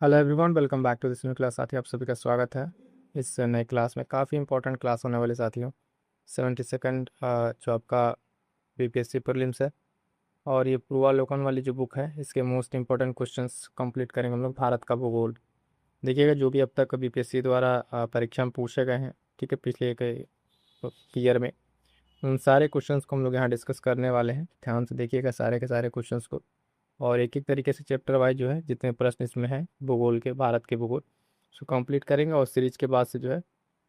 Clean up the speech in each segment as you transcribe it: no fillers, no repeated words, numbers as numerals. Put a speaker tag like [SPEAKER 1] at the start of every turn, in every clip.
[SPEAKER 1] Hello everyone, welcome back to this new class. साथी आप सभी का स्वागत है इस नए क्लास में। काफ़ी इंपॉर्टेंट क्लास होने वाले साथियों। 72nd जो आपका बीपीएससी प्रीलिम्स है, और ये पूर्वालोकन वाली जो बुक है, इसके मोस्ट इंपॉर्टेंट क्वेश्चंस कंप्लीट करेंगे हम लोग। भारत का भूगोल देखिएगा, जो भी अब तक बीपीएससी द्वारा परीक्षा में पूछे गए हैं, ठीक है, पिछले के ईयर में, उन सारे क्वेश्चंस को हम लोग यहाँ डिस्कस करने वाले हैं। ध्यान से देखिएगा सारे के सारे क्वेश्चंस को, और एक एक तरीके से चैप्टर वाइज जो है जितने प्रश्न इसमें हैं भूगोल के, भारत के भूगोल, उसको कंप्लीट करेंगे। और सीरीज के बाद से जो है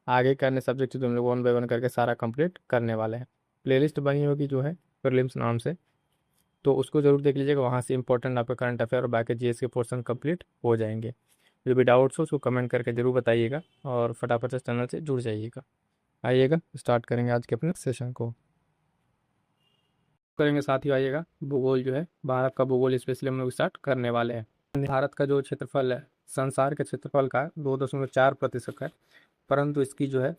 [SPEAKER 1] आगे के अन्य सब्जेक्ट जो हम लोग वन बाय वन करके सारा कंप्लीट करने वाले हैं। प्लेलिस्ट बनी होगी जो है प्रीलिम्स नाम से, तो उसको जरूर देख लीजिएगा। वहाँ से इंपॉर्टेंट आपका करंट अफेयर और बाकी जीएस के पोर्सन कंप्लीट हो जाएंगे। जो भी डाउट्स हो उसको कमेंट करके जरूर बताइएगा, और फटाफट से चैनल से जुड़ जाइएगा। आइएगा स्टार्ट करेंगे आज के अपने सेशन को। करेंगे साथियों, आइएगा भूगोल जो है, भारत का भूगोल स्पेशली हम लोग स्टार्ट करने वाले हैं। भारत का जो क्षेत्रफल है संसार के क्षेत्रफल का 2.4% है, परंतु इसकी जो है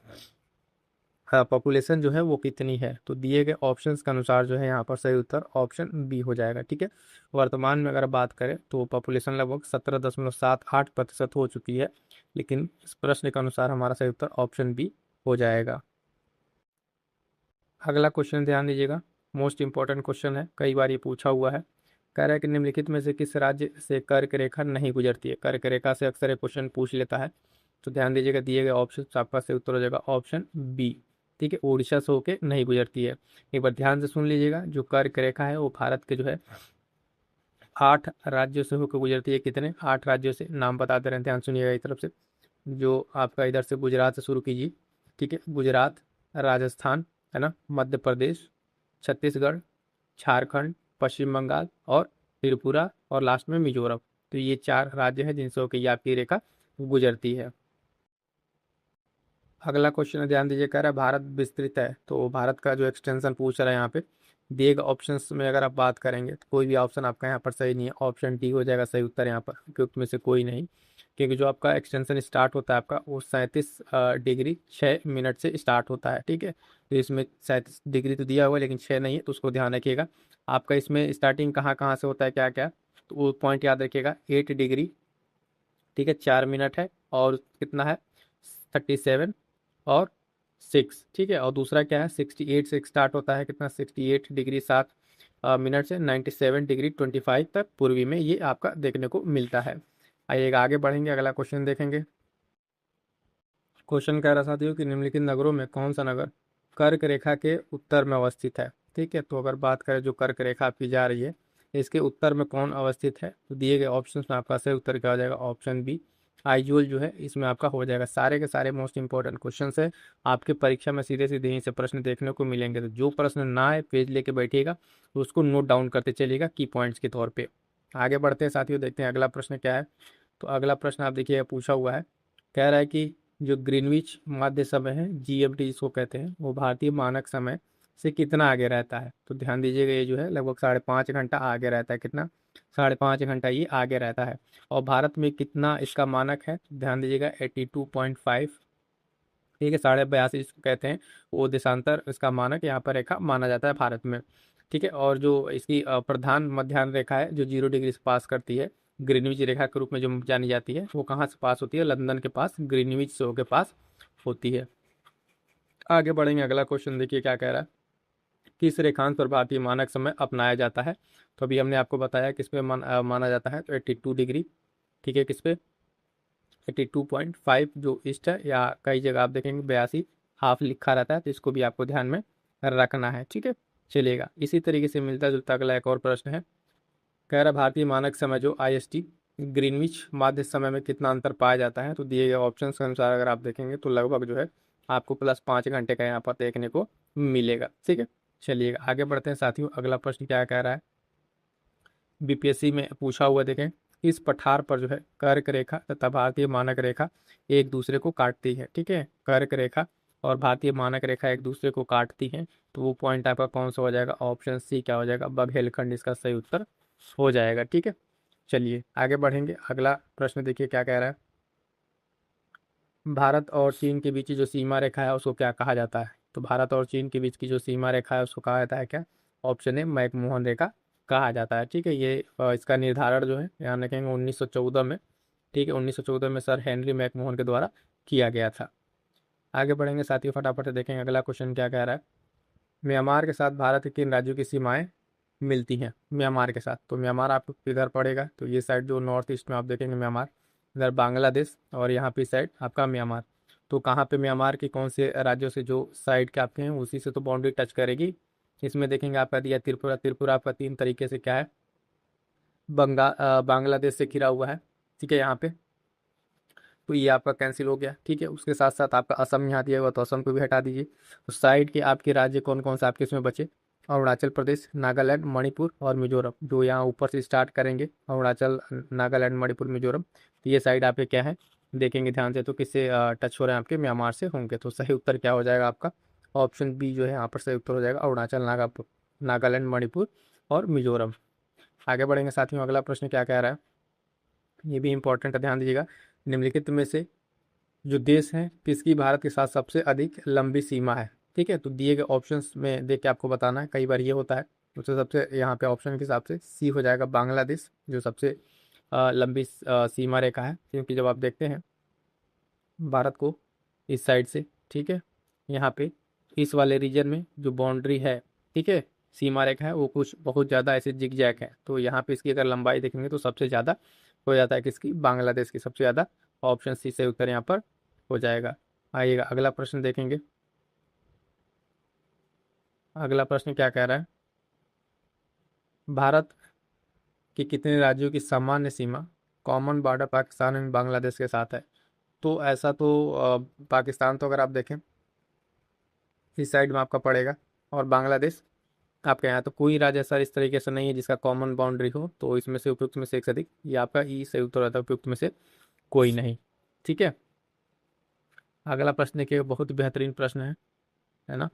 [SPEAKER 1] पॉपुलेशन जो है वो कितनी है, तो दिए गए ऑप्शंस के अनुसार जो है यहाँ पर सही उत्तर ऑप्शन बी हो जाएगा। ठीक है, वर्तमान में अगर बात करें तो पॉपुलेशन लगभग 17.78% हो चुकी है, लेकिन इस प्रश्न के अनुसार हमारा सही उत्तर ऑप्शन बी हो जाएगा। अगला क्वेश्चन ध्यान दीजिएगा, मोस्ट इंपॉर्टेंट क्वेश्चन है, कई बार ये पूछा हुआ है। कह रहा है कि निम्नलिखित में से किस राज्य से कर्क रेखा नहीं गुजरती है। कर्क रेखा से अक्सर ये क्वेश्चन पूछ लेता है, तो ध्यान दीजिएगा दिए गए ऑप्शन आपका सही उत्तर हो जाएगा ऑप्शन बी। ठीक है, उड़ीसा से होके नहीं गुजरती है। एक बार ध्यान से सुन लीजिएगा, जो कर्क रेखा है वो भारत के जो है 8 राज्यों से होकर गुजरती है। कितने? 8 राज्यों से। नाम बता दे रहे हैं, ध्यान सुनिएगा इस तरफ से। जो आपका इधर से गुजरात से शुरू कीजिए, ठीक है, गुजरात, राजस्थान, है ना, मध्य प्रदेश, छत्तीसगढ़, झारखंड, पश्चिम बंगाल और त्रिपुरा, और लास्ट में मिजोरम। तो ये 4 राज्य हैं जिनसे होकर ये आपकी रेखा गुजरती है। अगला क्वेश्चन ध्यान दीजिए, कह रहा है भारत विस्तृत है, तो भारत का जो एक्सटेंशन पूछ रहा है यहाँ पे, दिए गए ऑप्शंस में अगर आप बात करेंगे तो कोई भी ऑप्शन आपका यहाँ पर सही नहीं है। ऑप्शन डी हो जाएगा सही उत्तर यहाँ पर, क्योंकि में से कोई नहीं। क्योंकि जो आपका एक्सटेंशन स्टार्ट होता है आपका, वो 37 डिग्री 6 मिनट से स्टार्ट होता है। ठीक है, तो इसमें 37 डिग्री तो दिया हुआ है, लेकिन 6 नहीं है, तो उसको ध्यान रखिएगा। आपका इसमें स्टार्टिंग कहाँ कहाँ से होता है, क्या क्या, तो वो पॉइंट याद रखिएगा। 8 डिग्री, ठीक है, 4 मिनट है, और कितना है 37 और 6। ठीक है, और दूसरा क्या है 68 से स्टार्ट होता है, कितना 68 डिग्री 7 मिनट से 97 डिग्री 25 तक पूर्वी में ये आपका देखने को मिलता है। आइएगा आगे बढ़ेंगे, अगला क्वेश्चन देखेंगे। क्वेश्चन कह रहा साथियों कि निम्नलिखित नगरों में कौन सा नगर कर्क रेखा के उत्तर में अवस्थित है। ठीक है, तो अगर बात करें जो कर्क रेखा आपकी जा रही है, इसके उत्तर में कौन अवस्थित है, तो दिए गए ऑप्शंस में आपका सही उत्तर क्या हो जाएगा ऑप्शन बी, आइजोल जो है इसमें आपका हो जाएगा। सारे के सारे मोस्ट इंपॉर्टेंट क्वेश्चंस है, आपके परीक्षा में सीधे सीधे यहीं से प्रश्न देखने को मिलेंगे। तो जो प्रश्न ना आए पेज लेके बैठिएगा, तो उसको नोट डाउन करते चलिएगा की पॉइंट्स के तौर पे। आगे बढ़ते हैं साथियों, देखते हैं अगला प्रश्न क्या है। तो अगला प्रश्न आप देखिए पूछा हुआ है, कह रहा है कि जो ग्रीनविच माध्य समय है, जीएमटी जिसको कहते हैं, वो भारतीय मानक समय से कितना आगे रहता है। तो ध्यान दीजिएगा, ये जो है लगभग 5.5 घंटा आगे रहता है। कितना? 5.5 घंटा ये आगे रहता है। और भारत में कितना इसका मानक है, तो ध्यान दीजिएगा 82.5। ठीक है, 82.5 जिसको कहते हैं, वो देशांतर इसका मानक यहाँ पर रेखा माना जाता है भारत में। ठीक है, और जो इसकी प्रधान मध्याह्न रेखा है जो 0 डिग्री से पास करती है, ग्रीनविच रेखा के रूप में जो जानी जाती है, वो कहाँ से पास होती है, लंदन के पास ग्रीनविच शो के पास होती है। आगे बढ़ेंगे, अगला क्वेश्चन देखिए क्या कह रहा है, किस रेखांश पर भारतीय मानक समय अपनाया जाता है। तो अभी हमने आपको बताया किस पे माना जाता है, तो 82 डिग्री। ठीक है, किस पे 82.5 जो ईस्ट है, या कई जगह आप देखेंगे 82 हाफ लिखा रहता है, तो इसको भी आपको ध्यान में रखना है। ठीक है, चलिएगा इसी तरीके से मिलता जुलता अगला एक और प्रश्न है। कह रहा भारतीय मानक समय जो आईएसटी ग्रीनविच माध्य समय में कितना अंतर पाया जाता है, तो दिए गए ऑप्शन के अनुसार अगर आप देखेंगे तो लगभग जो है आपको +5 घंटे का यहाँ पर देखने को मिलेगा। ठीक है, चलिएगा आगे बढ़ते हैं साथियों। अगला प्रश्न क्या कह रहा है, बीपीएससी में पूछा हुआ, देखें, इस पठार पर जो है कर्क रेखा तथा भारतीय मानक रेखा एक दूसरे को काटती है। ठीक है, कर्क रेखा और भारतीय मानक रेखा एक दूसरे को काटती हैं, तो वो पॉइंट आपका कौन सा हो जाएगा, ऑप्शन सी क्या हो जाएगा, बघेलखंड इसका सही उत्तर हो जाएगा। ठीक है, चलिए आगे बढ़ेंगे, अगला प्रश्न देखिए क्या कह रहा है। भारत और चीन के बीच की जो सीमा रेखा है उसको क्या कहा जाता है। तो भारत और चीन के बीच की जो सीमा रेखा है उसको कहा जाता है क्या, ऑप्शन ए मैकमोहन रेखा कहा जाता है। ठीक है, ये इसका निर्धारण जो है यहाँ रखेंगे 1914 में ठीक है, 1914 में सर हेनरी मैकमोहन के द्वारा किया गया था। आगे बढ़ेंगे साथियों, फटाफट से देखेंगे अगला क्वेश्चन क्या कह रहा है। म्यांमार के साथ भारत के किन राज्यों की सीमाएं मिलती हैं? म्यांमार के साथ, तो म्यांमार आपको किधर पड़ेगा, तो ये साइड जो नॉर्थ ईस्ट में आप देखेंगे म्यांमार, इधर बांग्लादेश और यहाँ पे साइड आपका म्यांमार। तो कहाँ पे म्यांमार के कौन से राज्यों से जो साइड के आपके हैं उसी से तो बाउंड्री टच करेगी। इसमें देखेंगे आपका दिया त्रिपुरा, त्रिपुरा आपका तीन तरीके से क्या है, बांग्लादेश से घिरा हुआ है। ठीक है, यहाँ पे तो ये आपका कैंसिल हो गया। ठीक है, उसके साथ साथ आपका असम यहाँ दिया हुआ, तो असम को भी हटा दीजिए। तो साइड के आपके राज्य कौन कौन से आपके इसमें बचे? अरुणाचल प्रदेश, नागालैंड, मणिपुर और मिजोरम, जो यहाँ ऊपर से स्टार्ट करेंगे अरुणाचल, नागालैंड, मणिपुर, मिजोरम। तो ये साइड आपके क्या है, देखेंगे ध्यान से तो किससे टच हो रहे हैं, आपके म्यांमार से होंगे। तो सही उत्तर क्या हो जाएगा आपका? ऑप्शन बी जो है यहाँ पर सही उत्तर हो जाएगा, अरुणाचल, नागालैंड, मणिपुर और मिजोरम। आगे बढ़ेंगे साथियों, अगला प्रश्न क्या कह रहा है, ये भी इंपॉर्टेंट है, ध्यान दीजिएगा। निम्नलिखित में से जो देश है किसकी भारत के साथ सबसे अधिक लंबी सीमा है? ठीक है, तो दिए गए ऑप्शंस में देख के आपको बताना है, कई बार ये होता है। तो सबसे यहाँ पे ऑप्शन के हिसाब से सी हो जाएगा, बांग्लादेश, जो सबसे लंबी सीमा रेखा है। क्योंकि जब आप देखते हैं भारत को इस साइड से, ठीक है, यहाँ पे इस वाले रीजन में जो बाउंड्री है, ठीक है, सीमा रेखा है, वो कुछ बहुत ज़्यादा ऐसे जिग जैग है। तो यहाँ पे इसकी अगर लंबाई देखेंगे तो सबसे ज़्यादा हो जाता है किसकी, बांग्लादेश की सबसे ज़्यादा। ऑप्शन सी से उत्तर यहाँ पर हो जाएगा। आइएगा अगला प्रश्न देखेंगे। अगला प्रश्न क्या कह रहा है, भारत के कितने राज्यों की सामान्य सीमा common border Pakistan and Bangladesh के साथ है? तो ऐसा तो पाकिस्तान तो अगर आप देखें इस साइड में आपका पड़ेगा, और बांग्लादेश आपके यहाँ, तो कोई राज्य ऐसा इस तरीके से नहीं है जिसका कॉमन बाउंड्री हो। तो इसमें से उपयुक्त में से एक से अधिक, ये आपका ई सही उत्तर रहता है, उपयुक्त में से कोई नहीं। ठीक है, अगला प्रश्न देखिए, बहुत बेहतरीन प्रश्न है ना।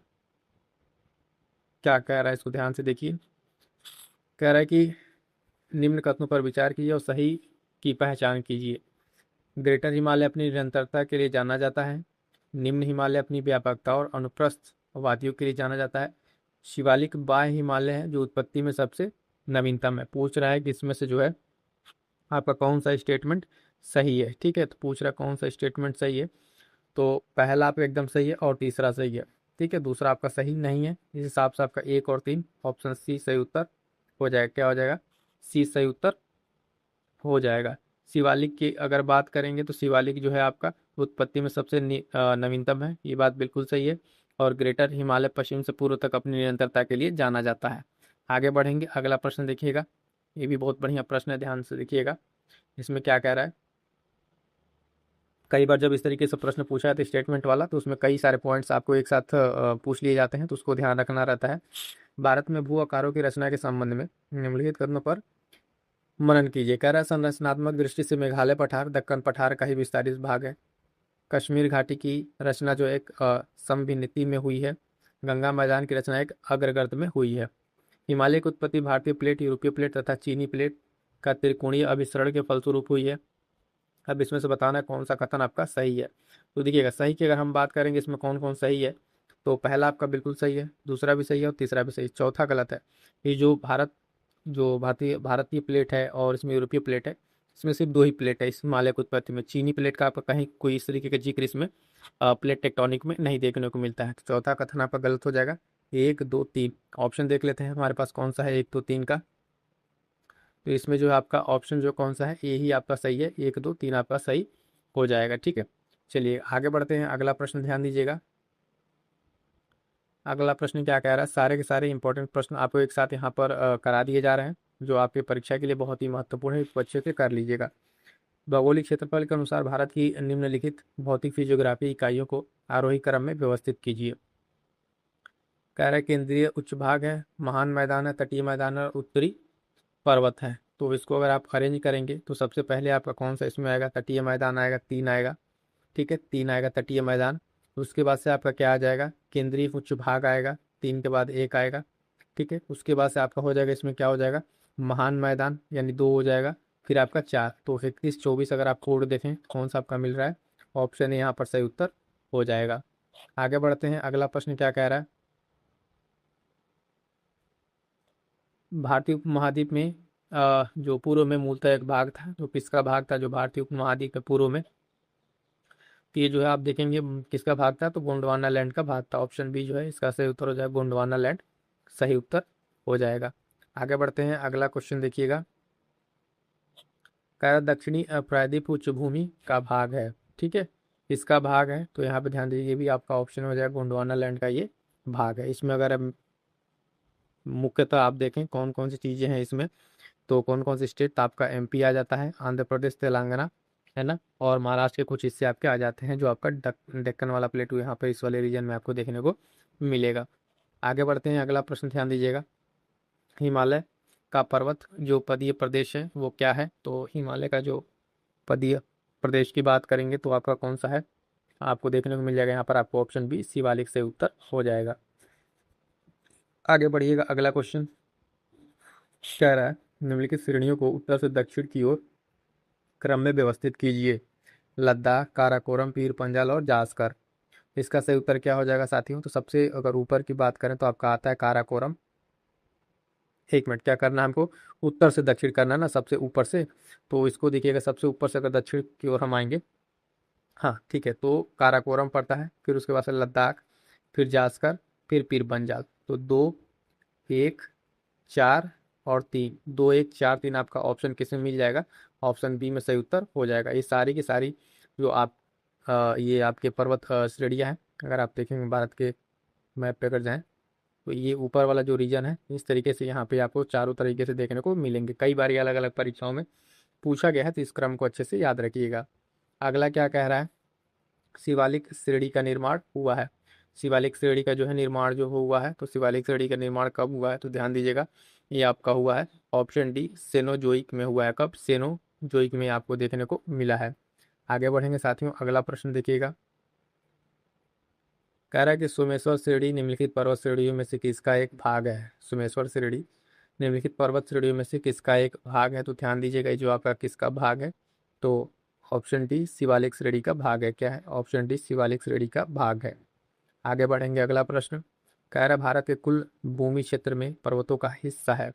[SPEAKER 1] क्या कह रहा है इसको ध्यान से देखिए। कह रहा है कि निम्न कथनों पर विचार कीजिए और सही की पहचान कीजिए। ग्रेटर हिमालय अपनी निरंतरता के लिए जाना जाता है। निम्न हिमालय अपनी व्यापकता और अनुप्रस्थ वादियों के लिए जाना जाता है। शिवालिक बाह्य हिमालय है जो उत्पत्ति में सबसे नवीनतम है। पूछ रहा है कि इसमें से जो है आपका कौन सा स्टेटमेंट सही है। ठीक है, तो पूछ रहा है कौन सा स्टेटमेंट सही है। तो पहला आपका एकदम सही है और तीसरा सही है। ठीक है, दूसरा आपका सही नहीं है। इस हिसाब से आपका एक और तीन, ऑप्शन सी सही उत्तर हो जाएगा। क्या हो जाएगा? सी सही उत्तर हो जाएगा। शिवालिक की अगर बात करेंगे तो शिवालिक जो है आपका उत्पत्ति में सबसे नवीनतम है, ये बात बिल्कुल सही है। और ग्रेटर हिमालय पश्चिम से पूर्व तक अपनी निरंतरता के लिए जाना जाता है। आगे बढ़ेंगे, अगला प्रश्न देखिएगा, ये भी बहुत बढ़िया प्रश्न है, ध्यान से देखिएगा। इसमें क्या कह रहा है, कई बार जब इस तरीके से प्रश्न पूछा है तो स्टेटमेंट वाला, तो उसमें कई सारे पॉइंट्स आपको एक साथ पूछ लिए जाते हैं, तो उसको ध्यान रखना रहता है। भारत में भू आकारों की रचना के संबंध में निम्नलिखित कथनों पर मनन कीजिए। कह रहा है संरचनात्मक दृष्टि से मेघालय पठार दक्कन पठार का ही विस्तारित भाग है। कश्मीर घाटी की रचना जो एक समभिन्नति में हुई है। गंगा मैदान की रचना एक अग्रगर्त में हुई है। हिमालय की उत्पत्ति भारतीय प्लेट, यूरोपीय प्लेट तथा चीनी प्लेट का त्रिकोणीय अभिसरण के फलस्वरूप हुई है। अब इसमें से बताना है कौन सा कथन आपका सही है। तो देखिएगा, सही की अगर हम बात करेंगे इसमें कौन कौन सही है, तो पहला आपका बिल्कुल सही है, दूसरा भी सही है और तीसरा भी सही, चौथा गलत है। ये जो भारतीय प्लेट है और इसमें यूरोपीय प्लेट है, इसमें सिर्फ दो ही प्लेट है इस हिमालय की उत्पत्ति में। चीनी प्लेट का आपका कहीं कोई इस तरीके का जिक्र इसमें प्लेट टेक्टोनिक में नहीं देखने को मिलता है। तो चौथा कथन आपका गलत हो जाएगा। एक दो तीन, ऑप्शन देख लेते हैं हमारे पास कौन सा है एक दो तीन का। तो इसमें जो है आपका ऑप्शन जो कौन सा है, यही आपका सही है, एक दो तीन आपका सही हो जाएगा। ठीक है, चलिए आगे बढ़ते हैं, अगला प्रश्न ध्यान दीजिएगा। अगला प्रश्न क्या कह रहा है, सारे के सारे इंपॉर्टेंट प्रश्न आपको एक साथ यहाँ पर करा दिए जा रहे हैं, जो आपकी परीक्षा के लिए बहुत ही महत्वपूर्ण है, इसको अच्छे से कर लीजिएगा। भौगोलिक क्षेत्रफल के अनुसार भारत की निम्नलिखित भौतिक फिजियोग्राफी इकाइयों को आरोही क्रम में व्यवस्थित कीजिए। कह रहा है केंद्रीय उच्च भाग है, महान मैदान है, तटीय मैदान है और उत्तरी पर्वत है। तो इसको अगर आप अरेंज करेंगे तो सबसे पहले आपका कौन सा इसमें आएगा, तटीय मैदान आएगा, तीन आएगा। ठीक है, तीन आएगा तटीय मैदान। उसके बाद से आपका क्या आ जाएगा, केंद्रीय उच्च भाग आएगा, तीन के बाद एक आएगा। ठीक है, उसके बाद से आपका हो जाएगा इसमें क्या हो जाएगा, महान मैदान, यानी दो हो जाएगा। फिर आपका चार, तो 31 24 अगर आप कोड देखें कौन सा आपका मिल रहा है, ऑप्शन यहाँ पर सही उत्तर हो जाएगा। आगे बढ़ते हैं, अगला प्रश्न क्या कह रहा है, भारतीय उपमहाद्वीप में जो पूर्व में मूलतः एक भाग था, जो किसका भाग था, जो भारतीय उपमहाद्वीप के पूर्व में, तो ये जो है आप देखेंगे किसका भाग था, तो गोंडवाना लैंड का भाग था। ऑप्शन बी जो है इसका सही उत्तर हो जाएगा, गोंडवाना लैंड सही उत्तर हो जाएगा। आगे बढ़ते हैं, अगला क्वेश्चन देखिएगा। कह रहा दक्षिणी प्रायद्वीप उच्च भूमि का भाग है, ठीक है, इसका भाग है, तो यहाँ पे ध्यान दीजिए, ये भी आपका ऑप्शन हो जाएगा, गोंडवाना लैंड का ये भाग है। इसमें अगर मुख्यतः आप देखें कौन कौन सी चीज़ें हैं इसमें, तो कौन कौन सी स्टेट, तो आपका एमपी आ जाता है, आंध्र प्रदेश, तेलंगाना, है ना, और महाराष्ट्र के कुछ हिस्से आपके आ जाते हैं, जो आपका डेक्कन वाला प्लेटू यहाँ पे इस वाले रीजन में आपको देखने को मिलेगा। आगे बढ़ते हैं, अगला प्रश्न ध्यान दीजिएगा। हिमालय का पर्वत जो पदीय प्रदेश है वो क्या है, तो हिमालय का जो पदीय प्रदेश की बात करेंगे तो आपका कौन सा है, आपको देखने को मिल जाएगा यहाँ पर, आपको ऑप्शन बी शिवालिक से उत्तर हो जाएगा। आगे बढ़िएगा, अगला क्वेश्चन कह रहा है निम्नलिखित श्रेणियों को उत्तर से दक्षिण की ओर क्रम में व्यवस्थित कीजिए। लद्दाख, काराकोरम, पीर पंजाल और जास्कर। इसका सही उत्तर क्या हो जाएगा साथियों, तो सबसे अगर ऊपर की बात करें तो आपका आता है काराकोरम। एक मिनट, क्या करना है हमको, उत्तर से दक्षिण करना है ना, सबसे ऊपर से, तो इसको देखिएगा, सबसे ऊपर से अगर दक्षिण की ओर हम आएंगे, हाँ ठीक है, तो काराकोरम पड़ता है, फिर उसके बाद से लद्दाख, फिर जास्कर, फिर पीर पंजाल। तो 2, 1, 4 और 3, 2, 1, 4, 3 आपका ऑप्शन किसमें मिल जाएगा, ऑप्शन बी में सही उत्तर हो जाएगा। ये सारी की सारी जो आप ये आपके पर्वत श्रेणियाँ हैं, अगर आप देखेंगे भारत के मैप पे अगर जाएं, तो ये ऊपर वाला जो रीजन है, इस तरीके से यहाँ पे आपको चारों तरीके से देखने को मिलेंगे। कई बार ये अलग अलग परीक्षाओं में पूछा गया है, तो इस क्रम को अच्छे से याद रखिएगा। अगला क्या कह रहा है, शिवालिक श्रेणी का निर्माण हुआ है। शिवालिक श्रेणी का जो है निर्माण जो हुआ है, तो शिवालिक श्रेणी का निर्माण कब हुआ है, तो ध्यान दीजिएगा, ये आपका हुआ है ऑप्शन डी सेनोजोइक में हुआ है। कब, सेनोजोइक में आपको देखने को मिला है। आगे बढ़ेंगे साथियों, अगला प्रश्न देखिएगा। कह रहा है कि सोमेश्वर श्रेणी निम्नलिखित पर्वत श्रेणियों में से किसका एक भाग है। सोमेश्वर श्रेणी निम्नलिखित पर्वत श्रेणियों में से किसका एक भाग है, तो ध्यान दीजिएगा, ये जो आपका किसका भाग है, तो ऑप्शन डी शिवालिक श्रेणी का भाग है। क्या है, ऑप्शन डी शिवालिक श्रेणी का भाग है। आगे बढ़ेंगे, अगला प्रश्न कह रहा है भारत के कुल भूमि क्षेत्र में पर्वतों का हिस्सा है।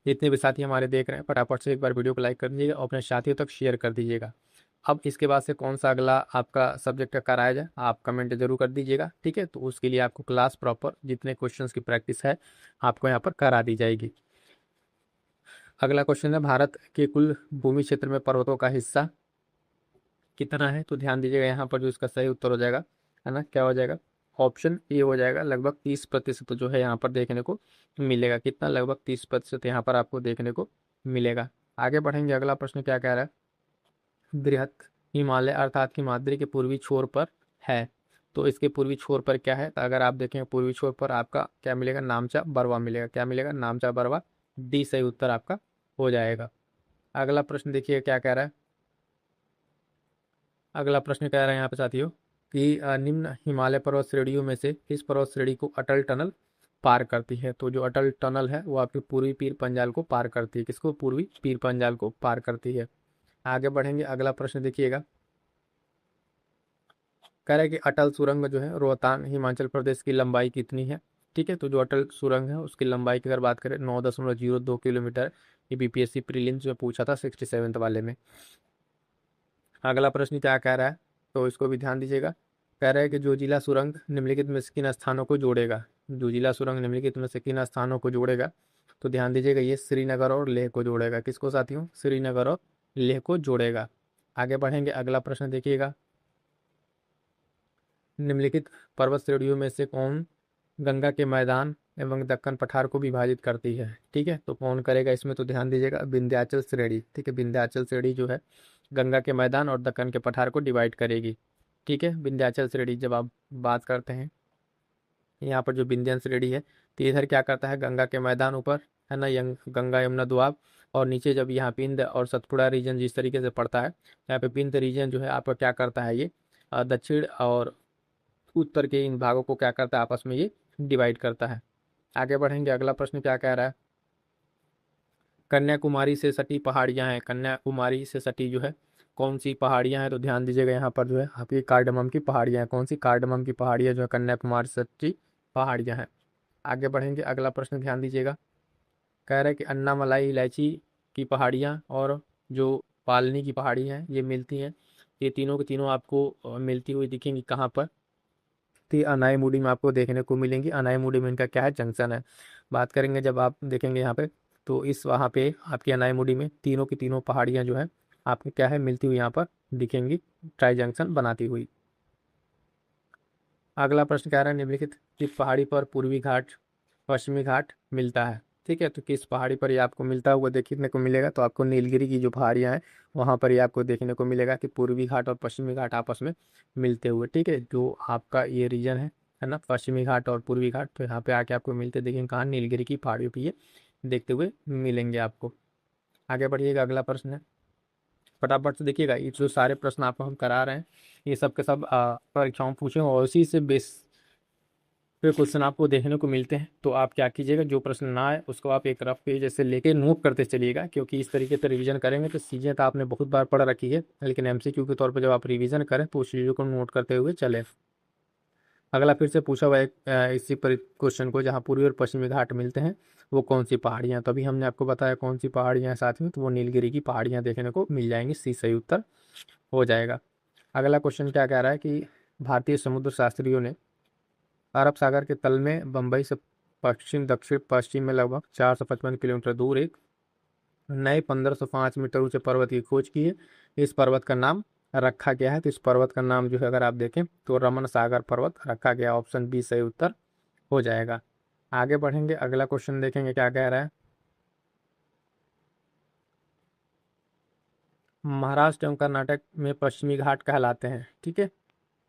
[SPEAKER 1] जितने भी साथी हमारे देख रहे हैं, फटाफट से एक बार वीडियो को लाइक कर दीजिएगा और अपने साथियों तक शेयर कर दीजिएगा। अब इसके बाद से कौन सा अगला आपका सब्जेक्ट कराया जाए, आप कमेंट जरूर कर दीजिएगा, ठीक है, तो उसके लिए आपको क्लास प्रॉपर जितने क्वेश्चंस की प्रैक्टिस है आपको यहाँ पर करा दी जाएगी। अगला क्वेश्चन है भारत के कुल भूमि क्षेत्र में पर्वतों का हिस्सा कितना है, तो ध्यान दीजिएगा, यहाँ पर जो इसका सही उत्तर हो जाएगा, है ना, क्या हो जाएगा, ऑप्शन ए हो जाएगा, लगभग 30% जो है यहाँ पर देखने को मिलेगा। कितना, लगभग 30% यहाँ पर आपको देखने को मिलेगा। आगे बढ़ेंगे, अगला प्रश्न क्या कह रहा है, बृहत हिमालय अर्थात हिमाद्री के पूर्वी छोर पर है, तो इसके पूर्वी छोर पर क्या है, तो अगर आप देखें पूर्वी छोर पर आपका क्या मिलेगा, नामचा बरवा मिलेगा। क्या मिलेगा, नामचा बरवा, डी सही उत्तर आपका हो जाएगा। अगला प्रश्न देखिए क्या कह रहा है। अगला प्रश्न कह रहा है यहाँ पे साथियों कि निम्न हिमालय पर्वत श्रेणियों में से किस पर्वत श्रेणी को अटल टनल पार करती है, तो जो अटल टनल है वो आपके पूर्वी पीर पंजाल को पार करती है। किसको, पूर्वी पीर पंजाल को पार करती है। आगे बढ़ेंगे, अगला प्रश्न देखिएगा। कह रहा है कि अटल सुरंग जो है रोहतांग हिमाचल प्रदेश की लंबाई कितनी है, ठीक है, तो जो अटल सुरंग है उसकी लंबाई की अगर बात करें 9.02 किलोमीटर, ये बीपीएससी प्रीलिम्स में पूछा था 67th वाले में। अगला प्रश्न क्या कह रहा है, तो इसको भी ध्यान दीजिएगा। कह रहा है कि जो जिला सुरंग निम्नलिखित में से किन स्थानों को जोड़ेगा, जो जिला सुरंग निम्नलिखित में से किन स्थानों को जोड़ेगा, तो ध्यान दीजिएगा, ये श्रीनगर और लेह को जोड़ेगा। किसको साथियों, श्रीनगर और लेह को जोड़ेगा। आगे बढ़ेंगे, अगला प्रश्न देखिएगा। निम्नलिखित पर्वत श्रेणियों में से कौन गंगा के मैदान एवं दक्कन पठार को विभाजित करती है, ठीक है, तो कौन करेगा इसमें, तो ध्यान दीजिएगा, विंध्याचल श्रेणी, ठीक है, विंध्याचल श्रेणी जो है गंगा के मैदान और दक्कन के पठार को डिवाइड करेगी, ठीक है। विंध्याचल श्रेणी जब आप बात करते हैं, यहाँ पर जो विंध्याचल श्रेणी है, तो इधर क्या करता है, गंगा के मैदान ऊपर, है ना, गंगा यमुना दोआब, और नीचे जब यहाँ पिंद और सतपुड़ा रीजन जिस तरीके से पड़ता है, यहाँ पे पिंद रीजन जो है आपका क्या करता है, ये दक्षिण और उत्तर के इन भागों को क्या करता है, आपस में ये डिवाइड करता है। आगे बढ़ेंगे, अगला प्रश्न क्या कह रहा है। कन्याकुमारी से सटी पहाड़ियां हैं, कन्याकुमारी से सटी जो है कौन सी पहाड़ियां हैं, तो ध्यान दीजिएगा, यहाँ पर जो है आपकी कार्डमम की पहाड़ियां हैं। कौन सी, कार्डमम की पहाड़ियां जो है कन्याकुमारी से सटी पहाड़ियां हैं। आगे बढ़ेंगे, अगला प्रश्न ध्यान दीजिएगा। कह रहा है कि अन्नामलाई इलायची की पहाड़ियाँ और जो पालनी की पहाड़ियाँ हैं ये मिलती हैं। ये तीनों की तीनों आपको मिलती हुई दिखेंगी कहाँ पर? तो ये अनाईमुडी में आपको देखने को मिलेंगी। अनाईमुडी में इनका क्या है, जंक्शन है। बात करेंगे जब आप देखेंगे यहाँ पे, तो इस वहाँ पे आपकी अनाईमुडी में तीनों की तीनों पहाड़ियाँ जो है आपको क्या है, मिलती हुई यहाँ पर दिखेंगी, ट्राई जंक्शन बनाती हुई। अगला प्रश्न कह रहा है निम्नलिखित किस पहाड़ी पर पूर्वी घाट पश्चिमी घाट मिलता है? ठीक है, तो किस पहाड़ी पर ये आपको मिलता हुआ देखने को मिलेगा? तो आपको नीलगिरी की जो पहाड़ियाँ हैं वहाँ पर ये आपको देखने को मिलेगा कि पूर्वी घाट और पश्चिमी घाट आपस में मिलते हुए। ठीक है, जो आपका ये रीजन है ना, पश्चिमी घाट और पूर्वी घाट, तो यहाँ पे आके आपको मिलते देखेंगे कहाँ, नीलगिरी की पहाड़ियों पर ये देखते हुए मिलेंगे आपको। आगे बढ़िएगा, अगला प्रश्न है, फटाफट से देखिएगा। ये जो सारे प्रश्न आपको हम करा रहे हैं ये सब के सब परीक्षाओं में पूछे और उसी से बेस पे क्वेश्चन आपको देखने को मिलते हैं। तो आप क्या कीजिएगा, जो प्रश्न ना आए उसको आप एक रफ पेज जैसे लेके नोट करते चलिएगा, क्योंकि इस तरीके से रिवीजन करेंगे तो चीज़ें तो आपने बहुत बार पढ़ रखी है, लेकिन एमसीक्यू के तौर पर जब आप रिवीजन करें तो उस चीज़ों को नोट करते हुए चलें। अगला फिर से पूछा हुआ है इसी पर क्वेश्चन को, जहाँ पूर्वी और पश्चिमी घाट मिलते हैं वो कौन सी पहाड़ियाँ? तभी हमने आपको बताया कौन सी पहाड़ियाँ हैं साथ में, तो वो नीलगिरी की पहाड़ियाँ देखने को मिल जाएंगी। सी सही उत्तर हो जाएगा। अगला क्वेश्चन क्या कह रहा है कि भारतीय समुद्र शास्त्रियों ने अरब सागर के तल में बंबई से पश्चिम दक्षिण पश्चिम में लगभग 455 किलोमीटर दूर एक नए 1505 मीटर ऊंचे पर्वत की खोज की है। इस पर्वत का नाम रखा गया है। तो इस पर्वत का नाम जो है अगर आप देखें तो रमन सागर पर्वत रखा गया। ऑप्शन बी सही उत्तर हो जाएगा। आगे बढ़ेंगे, अगला क्वेश्चन देखेंगे क्या कह रहा है। महाराष्ट्र एवं कर्नाटक में पश्चिमी घाट कहलाते हैं। ठीक है,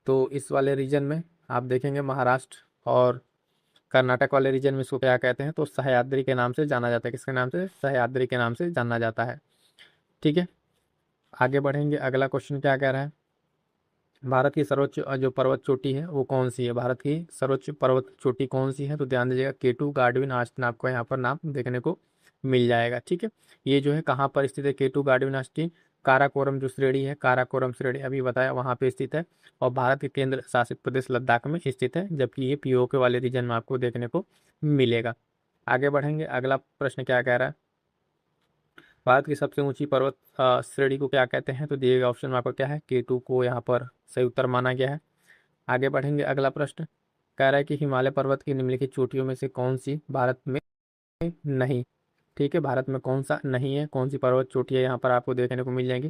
[SPEAKER 1] तो इस वाले रीजन में आप देखेंगे महाराष्ट्र और कर्नाटक वाले रीजन में इसको क्या कहते हैं, तो सह्याद्री के नाम से जाना जाता है। किसके नाम से? सह्याद्री के नाम से जाना जाता है। ठीक है, आगे बढ़ेंगे, अगला क्वेश्चन क्या कह रहा है। भारत की सर्वोच्च जो पर्वत चोटी है वो कौन सी है? भारत की सर्वोच्च पर्वत चोटी कौन सी है? तो ध्यान दीजिएगा, केटू गार्डविन आस्तीन आपको यहाँ पर नाम देखने को मिल जाएगा। ठीक है, ये जो है कहाँ पर स्थित है? केटू गार्डविन आस्तीन काराकोरम जो श्रेणी है, काराकोरम श्रेणी अभी बताया वहाँ पे स्थित है, और भारत के केंद्र शासित प्रदेश लद्दाख में स्थित है, जबकि ये पीओके वाले रीजन में आपको देखने को मिलेगा। आगे बढ़ेंगे, अगला प्रश्न क्या कह रहा है। भारत की सबसे ऊंची पर्वत श्रेणी को क्या कहते हैं? तो दिए गए ऑप्शन में आपको क्या है, केटू को यहाँ पर सही उत्तर माना गया है। आगे बढ़ेंगे, अगला प्रश्न कह रहा है कि हिमालय पर्वत की निम्नलिखित चोटियों में से कौन सी भारत में नहीं? ठीक है, भारत में कौन सा नहीं है, कौन सी पर्वत चोटियाँ यहाँ पर आपको देखने को मिल जाएंगी?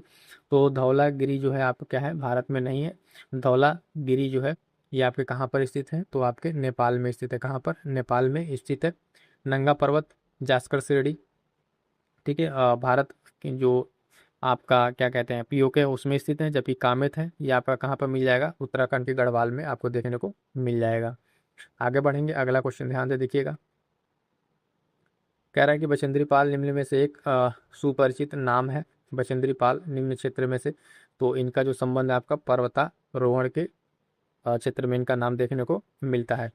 [SPEAKER 1] तो धौलागिरी जो है आपको क्या है, भारत में नहीं है। धौलागिरी जो है ये आपके कहाँ पर स्थित है? तो आपके नेपाल में स्थित है। कहाँ पर? नेपाल में स्थित है। नंगा पर्वत जास्कर श्रेणी, ठीक है, भारत की जो आपका क्या कहते हैं पीओके है उसमें स्थित है, जबकि कामेत है ये आपका कहाँ पर मिल जाएगा? उत्तराखंड के गढ़वाल में आपको देखने को मिल जाएगा। आगे बढ़ेंगे, अगला क्वेश्चन ध्यान से देखिएगा। कह रहा है कि बचेंद्री पाल निम्न में से एक सुपरिचित नाम है। बचेंद्री पाल निम्न क्षेत्र में से, तो इनका जो संबंध है आपका पर्वतारोहण के क्षेत्र में इनका नाम देखने को मिलता है।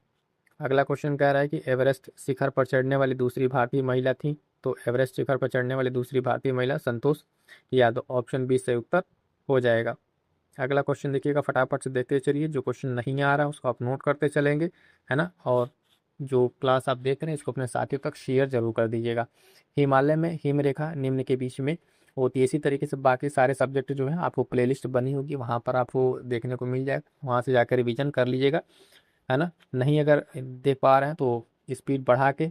[SPEAKER 1] अगला क्वेश्चन कह रहा है कि एवरेस्ट शिखर पर चढ़ने वाली दूसरी भारतीय महिला थी? तो एवरेस्ट शिखर पर चढ़ने वाली दूसरी भारतीय महिला संतोष यादव। ऑप्शन बी सही उत्तर हो जाएगा। अगला क्वेश्चन देखिएगा, फटाफट से देखते चलिए, जो क्वेश्चन नहीं आ रहा है उसको आप नोट करते चलेंगे, है ना। और जो क्लास आप देख रहे हैं इसको अपने साथियों तक शेयर जरूर कर दीजिएगा। हिमालय में हिमरेखा निम्न के बीच में होती है। इसी तरीके से बाकी सारे सब्जेक्ट जो है आपको प्लेलिस्ट बनी होगी वहाँ पर आपको देखने को मिल जाएगा, वहाँ से जाकर रिवीजन कर लीजिएगा, है ना। नहीं अगर देख पा रहे हैं तो स्पीड बढ़ा के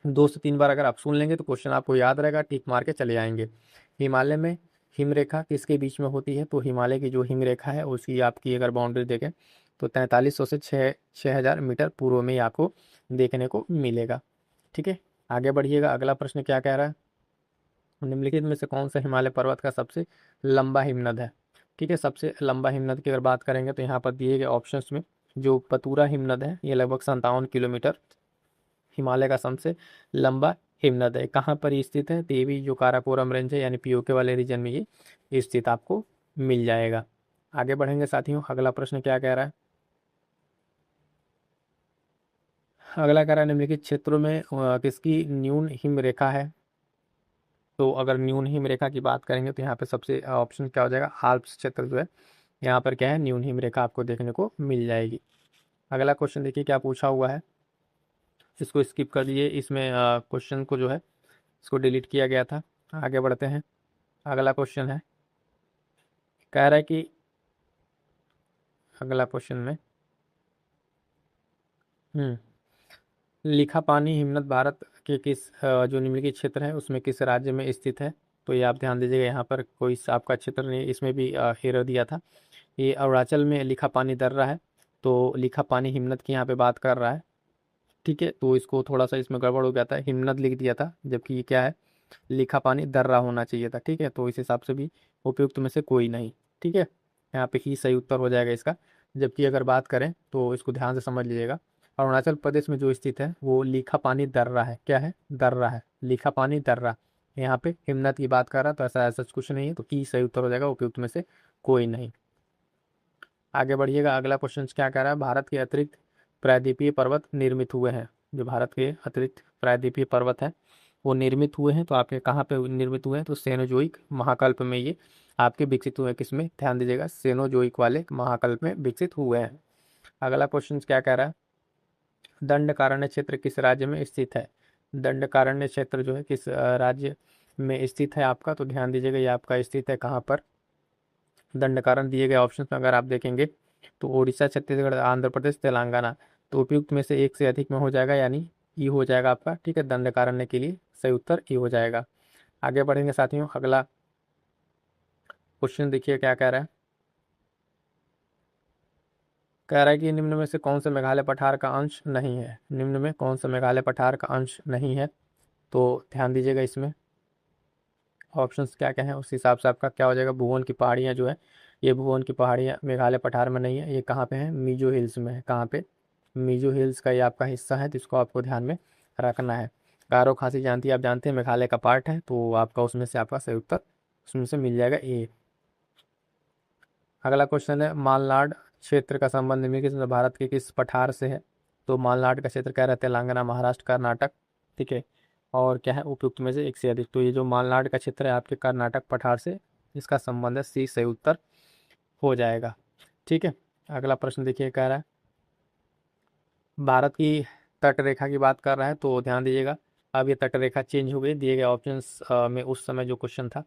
[SPEAKER 1] 2 से 3 बार अगर आप सुन लेंगे तो क्वेश्चन आपको याद रहेगा, टिक मार के चले आएंगे। हिमालय में हिमरेखा किसके बीच में होती है? तो हिमालय की जो हिमरेखा है उसकी आपकी अगर बाउंड्री देखें तो 4300 से 6000 मीटर पूर्व में ही आपको देखने को मिलेगा। ठीक है, आगे बढ़िएगा, अगला प्रश्न क्या कह रहा है। निम्नलिखित में से कौन सा हिमालय पर्वत का सबसे लंबा हिमनद है? ठीक है, सबसे लंबा हिमनद की अगर बात करेंगे तो यहाँ पर दिए गए ऑप्शंस में जो पतूरा हिमनद है ये लगभग 57 किलोमीटर हिमालय का सबसे लंबा हिमनद है। कहाँ पर ये स्थित है? तो ये भी जो काराकोरम रेंज है यानी पीओके वाले रीजन में ये स्थित आपको मिल जाएगा। आगे बढ़ेंगे साथियों, अगला प्रश्न क्या कह रहा है। अगला कह रहा है निम्नलिखित क्षेत्रों में किसकी न्यून हिम रेखा है? तो अगर न्यून हिम रेखा की बात करेंगे तो यहाँ पे सबसे ऑप्शन क्या हो जाएगा, आल्प्स क्षेत्र जो है यहाँ पर क्या है, न्यून हिम रेखा आपको देखने को मिल जाएगी। अगला क्वेश्चन देखिए क्या पूछा हुआ है। इसको स्किप कर दिए, इसमें क्वेश्चन को जो है इसको डिलीट किया गया था। आगे बढ़ते हैं। अगला क्वेश्चन है, कह रहा है कि अगला क्वेश्चन में लिखा पानी हिमनद भारत के किस जो निम्नलिखित क्षेत्र है उसमें किस राज्य में स्थित है। तो ये आप ध्यान दीजिएगा, यहाँ पर कोई आपका क्षेत्र नहीं, इसमें भी एरर दिया था। ये अरुणाचल में लिखा पानी दर्रा है, तो लिखा पानी हिमनद की यहाँ पे बात कर रहा है। ठीक है, तो इसको थोड़ा सा इसमें गड़बड़ हो गया था, हिमनद लिख दिया था, जबकि ये क्या है, लिखा पानी दर्रा होना चाहिए था। ठीक है, तो इस हिसाब से भी उपयुक्त में से कोई नहीं। ठीक है, यहाँ पे ही सही उत्तर हो जाएगा इसका। जबकि अगर बात करें तो इसको ध्यान से समझ लीजिएगा, अरुणाचल प्रदेश में जो स्थित है वो लिखा पानी दर्रा है। क्या है, दर्रा है, लिखा पानी दर्रा। यहाँ पे हिमनद की बात कर रहा, तो ऐसा ऐसा कुछ नहीं है, तो ई सही उत्तर हो जाएगा, उपयुक्त में से कोई नहीं। आगे बढ़िएगा, अगला क्वेश्चन क्या कह रहा है, भारत के अतिरिक्त प्रायद्वीपीय पर्वत निर्मित हुए हैं। जो भारत के अतिरिक्त प्रायद्वीपीय पर्वत है वो निर्मित हुए हैं, तो आपके कहाँ पे निर्मित हुए हैं, तो सेनोजोइक महाकल्प में ये आपके विकसित हुए हैं। किसमें, ध्यान दीजिएगा, सेनोजोइक वाले महाकल्प में विकसित हुए हैं। अगला क्वेश्चन क्या कह रहा है, दंडकारण्य क्षेत्र किस राज्य में स्थित है। दंडकारण्य क्षेत्र जो है किस राज्य में स्थित है आपका, तो ध्यान दीजिएगा, ये आपका स्थित है कहाँ पर। दंडकारण्य दिए गए ऑप्शन में अगर आप देखेंगे तो उड़ीसा, छत्तीसगढ़, आंध्र प्रदेश, तेलंगाना। तो उपयुक्त में से एक से अधिक में हो जाएगा, यानी ई हो जाएगा आपका। ठीक है, दंडकारण्य के लिए सही उत्तर ई हो जाएगा। आगे बढ़ेंगे साथियों, अगला क्वेश्चन देखिए क्या कह रहा है, कह रहा है कि निम्न में से कौन सा मेघालय पठार का अंश नहीं है। निम्न में कौन सा मेघालय पठार का अंश नहीं है, तो ध्यान दीजिएगा, इसमें ऑप्शंस क्या क्या हैं उस हिसाब से आपका क्या हो जाएगा। भुवन की पहाड़ियाँ जो है, ये भुवन की पहाड़ियाँ मेघालय पठार में नहीं है, ये कहाँ पे है, मिजो हिल्स में है। कहाँ पे, मिजो हिल्स का ये आपका हिस्सा है, तो इसको आपको ध्यान में रखना है। गारो खासी जानती आप जानते हैं मेघालय का पार्ट है, तो आपका उसमें से आपका सही उत्तर उसमें से मिल जाएगा ए। अगला क्वेश्चन है, मालनाड क्षेत्र का संबंध निम्नलिखित में भारत के किस पठार से है। तो मालनाड का क्षेत्र कह रहे हैं तेलंगाना, महाराष्ट्र, कर्नाटक। ठीक है, और क्या है, उपयुक्त में से एक से अधिक। तो ये जो मालनाड का क्षेत्र है आपके कर्नाटक पठार से इसका संबंध है, सी सही उत्तर हो जाएगा। ठीक है, अगला प्रश्न देखिए, कह रहा है भारत की तट रेखा की बात कर रहा है, तो ध्यान दीजिएगा, अब ये तट रेखा चेंज हो गई। दिए गए ऑप्शंस में उस समय जो क्वेश्चन था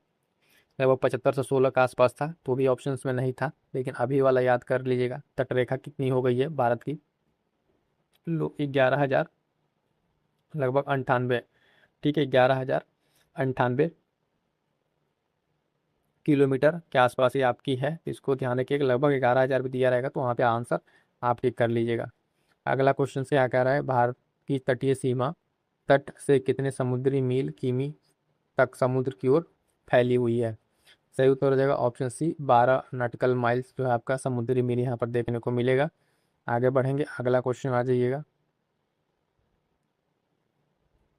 [SPEAKER 1] लगभग 75 से 16 के आसपास था, तो भी ऑप्शंस में नहीं था, लेकिन अभी वाला याद कर लीजिएगा। तट रेखा कितनी हो गई है भारत की, 11,000 लगभग 98। ठीक है, 11,098 किलोमीटर के आसपास ही आपकी है। इसको ध्यान रखिएगा, लगभग 11,000 भी दिया रहेगा, तो वहाँ पे आंसर आप टिक कर लीजिएगा। अगला क्वेश्चन से क्या कह रहा है, भारत की तटीय सीमा तट से कितने समुद्री मील किमी तक समुद्र की ओर फैली हुई है। सही उत्तर हो जाएगा ऑप्शन सी, 12 नॉटिकल माइल्स जो है आपका समुद्री मील यहाँ पर देखने को मिलेगा। आगे बढ़ेंगे, अगला क्वेश्चन आ जाइएगा,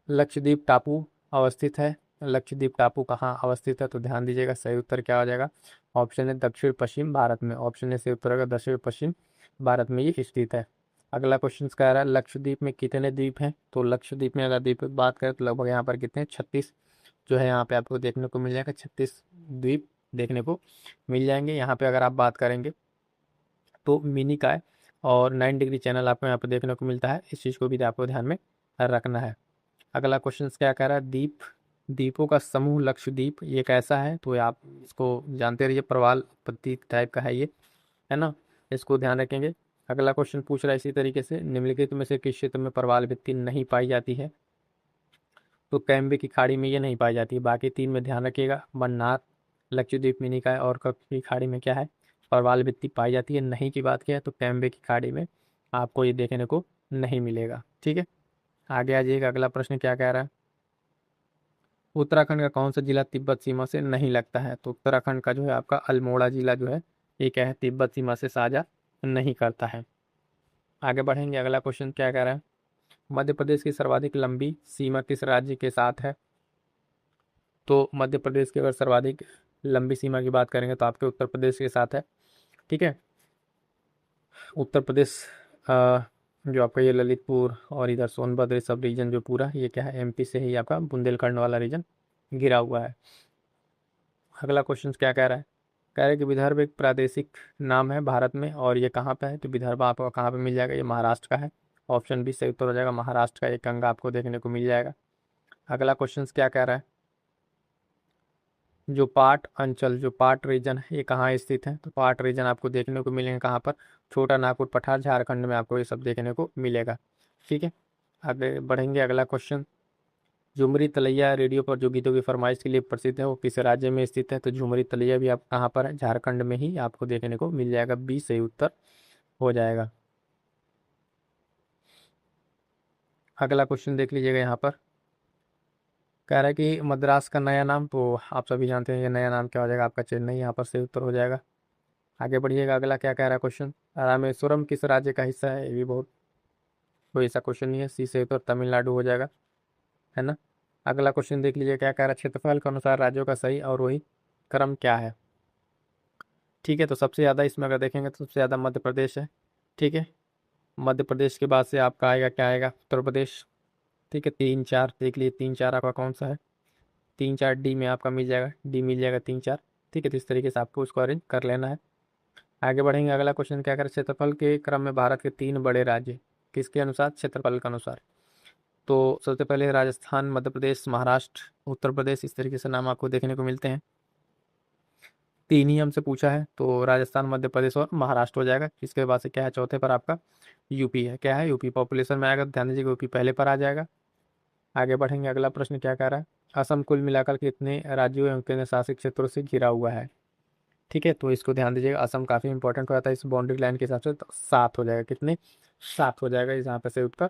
[SPEAKER 1] लक्षद्वीप टापू अवस्थित है। लक्षद्वीप टापू कहाँ अवस्थित है, तो ध्यान दीजिएगा, सही उत्तर क्या हो जाएगा, ऑप्शन है दक्षिण पश्चिम भारत में। ऑप्शन ए सही उत्तर होगा, दक्षिण पश्चिम भारत में ये स्थित है। अगला क्वेश्चन कह रहा है लक्षद्वीप में कितने द्वीप हैं। तो लक्षद्वीप में अगर द्वीप की बात करें तो लगभग यहाँ पर कितने 36 जो है यहाँ पे आपको देखने को मिल जाएगा, 36 द्वीप देखने को मिल जाएंगे। यहाँ पे अगर आप बात करेंगे तो मिनी काय और 9 डिग्री चैनल आपको यहाँ पे देखने को मिलता है, इस चीज़ को भी आपको ध्यान में रखना है। अगला क्वेश्चन क्या कह रहा है, द्वीप द्वीपों का समूह लक्षद्वीप ये कैसा है। तो आप इसको जानते रहिए, प्रवाल उत्पत्ति टाइप का है ये, है ना, इसको ध्यान रखेंगे। अगला क्वेश्चन पूछ रहा है इसी तरीके से, निम्नलिखित में से किस क्षेत्र में प्रवाल भित्ति नहीं पाई जाती है। तो कैम्बे की खाड़ी में ये नहीं पाई जाती है, बाकी तीन में ध्यान रखिएगा, मन्नार, लक्षद्वीप, मिनिकॉय और कच्छ की खाड़ी में क्या है, प्रवाल भित्ति पाई जाती है। नहीं की बात किया है तो कैम्बे की खाड़ी में आपको ये देखने को नहीं मिलेगा। ठीक है, आगे आ जाइएगा, अगला प्रश्न क्या कह रहा है, उत्तराखंड का कौन सा जिला तिब्बत सीमा से नहीं लगता है। तो उत्तराखंड का जो है आपका अल्मोड़ा जिला जो है ये क्या है, तिब्बत सीमा से साझा नहीं करता है। आगे बढ़ेंगे, अगला क्वेश्चन क्या कह रहा है, मध्य प्रदेश की सर्वाधिक लंबी सीमा किस राज्य के साथ है। तो मध्य प्रदेश की अगर सर्वाधिक लंबी सीमा की बात करेंगे तो आपके उत्तर प्रदेश के साथ है। ठीक है, उत्तर प्रदेश जो आपका ये ललितपुर और इधर सोनभद्र सब रीजन जो पूरा ये क्या है, एमपी से ही आपका बुंदेलखंड वाला रीजन घिरा हुआ है। अगला क्वेश्चन क्या कह रहा है, कह रहा है कि विदर्भ एक प्रादेशिक नाम है भारत में और ये कहाँ पे है। तो विदर्भ आपको कहाँ पे मिल जाएगा, ये महाराष्ट्र का है ऑप्शन बी सही उत्तर हो जाएगा, महाराष्ट्र का एक गंगा आपको देखने को मिल जाएगा। अगला क्वेश्चन क्या कह रहा है, जो पाट अंचल, जो पाट रीजन है ये कहाँ स्थित है? तो पाट रीजन आपको देखने को मिलेंगे कहाँ पर? छोटा नागपुर पठार, झारखंड में आपको ये सब देखने को मिलेगा। ठीक है, आगे बढ़ेंगे। अगला क्वेश्चन, झुमरी तलैया रेडियो पर जो गीतों की फरमाइश के लिए प्रसिद्ध है वो किस राज्य में स्थित है? तो झुमरी तलैया भी आप कहाँ पर है? झारखंड में ही आपको देखने को मिल जाएगा, बी सही उत्तर हो जाएगा। अगला क्वेश्चन देख लीजिएगा, यहाँ पर कह रहा है कि मद्रास का नया नाम, तो आप सभी जानते हैं ये नया नाम क्या हो जाएगा आपका? चेन्नई, यहाँ पर सही उत्तर हो जाएगा। आगे बढ़िएगा, अगला क्या कह रहा है क्वेश्चन, रामेश्वरम किस राज्य का हिस्सा है? ये भी बहुत कोई ऐसा क्वेश्चन नहीं है, सी से उत्तर तमिलनाडु हो जाएगा, है ना। अगला क्वेश्चन देख लीजिए क्या कह रहा है, क्षेत्रफल के अनुसार राज्यों का सही और वही क्रम क्या है? ठीक है, तो सबसे ज़्यादा इसमें अगर देखेंगे तो सबसे ज़्यादा मध्य प्रदेश है। ठीक है, मध्य प्रदेश के बाद से आपका आएगा क्या आएगा? उत्तर प्रदेश। ठीक है, 3 4 देख लीजिए, 3 4 आपका कौन सा है? 3 4 डी में आपका मिल जाएगा, डी मिल जाएगा 3 4। ठीक है, तो इस तरीके से आपको उसको अरेंज कर लेना है। आगे बढ़ेंगे, अगला क्वेश्चन क्या करें, क्षेत्रफल के क्रम में भारत के 3 बड़े राज्य किसके अनुसार? क्षेत्रफल के अनुसार। तो सबसे पहले राजस्थान, मध्य प्रदेश, महाराष्ट्र, उत्तर प्रदेश, इस तरीके से नाम आपको देखने को मिलते हैं। 3 ही हमसे पूछा है, तो राजस्थान, मध्य प्रदेश और महाराष्ट्र हो जाएगा। इसके बाद से क्या है, चौथे पर आपका यूपी है। क्या है? यूपी। पॉपुलेशन में आएगा तो ध्यान दीजिएगा यूपी पहले पर आ जाएगा। आगे बढ़ेंगे, अगला प्रश्न क्या कह रहा है, असम कुल मिलाकर कितने राज्यों एवं केंद्र शासित क्षेत्रों से घिरा हुआ है? ठीक है, तो इसको ध्यान दीजिएगा, असम काफी इंपॉर्टेंट हो जाता है इस बाउंड्री लाइन के हिसाब से, तो 7 हो जाएगा। कितने? 7 हो जाएगा यहाँ पे से उत्तर।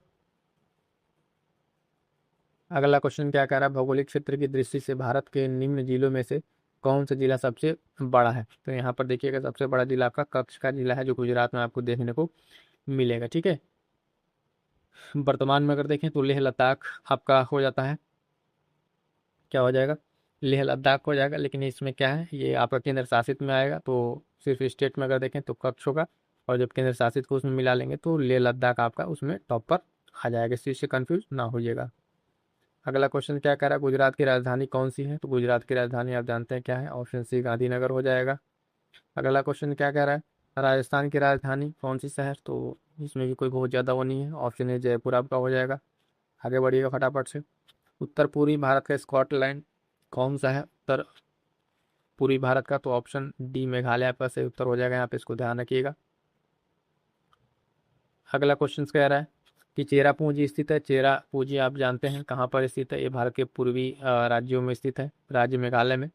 [SPEAKER 1] अगला क्वेश्चन क्या कह रहा है, भौगोलिक क्षेत्र की दृष्टि से भारत के निम्न जिलों में से कौन सा जिला सबसे बड़ा है? तो यहाँ पर देखिएगा, सबसे बड़ा जिला आपका कच्छ का जिला है, जो गुजरात में आपको देखने को मिलेगा। ठीक है, वर्तमान में अगर देखें तो लेह लद्दाख आपका हो जाता है, क्या हो जाएगा? लेह लद्दाख हो जाएगा। लेकिन इसमें क्या है, ये आपका केंद्र शासित में आएगा, तो सिर्फ स्टेट में अगर देखें तो कच्छ होगा, और जब केंद्र शासित को उसमें मिला लेंगे तो लेह लद्दाख आपका उसमें टॉप पर आ जाएगा। इस चीज़ से कन्फ्यूज ना होइएगा। अगला क्वेश्चन क्या कह रहा है, गुजरात की राजधानी कौन सी है? तो गुजरात की राजधानी आप जानते हैं क्या है, ऑप्शन सी गांधीनगर हो जाएगा। अगला क्वेश्चन क्या कह रहा है, राजस्थान की राजधानी कौन सी शहर? तो इसमें भी कोई बहुत ज़्यादा वो नहीं है, ऑप्शन ए जयपुर आपका हो जाएगा। आगे बढ़िएगा फटाफट से, उत्तर पूर्वी भारत का स्कॉटलैंड कौन सा है? उत्तर पूर्वी भारत का, तो ऑप्शन डी मेघालय आपका सही उत्तर हो जाएगा, यहाँ पे इसको ध्यान रखिएगा। अगला क्वेश्चन कह रहा है कि चेरापूंजी स्थित है, चेरापूंजी आप जानते हैं कहाँ पर स्थित है? ये भारत के पूर्वी राज्यों में स्थित है, राज्य मेघालय में।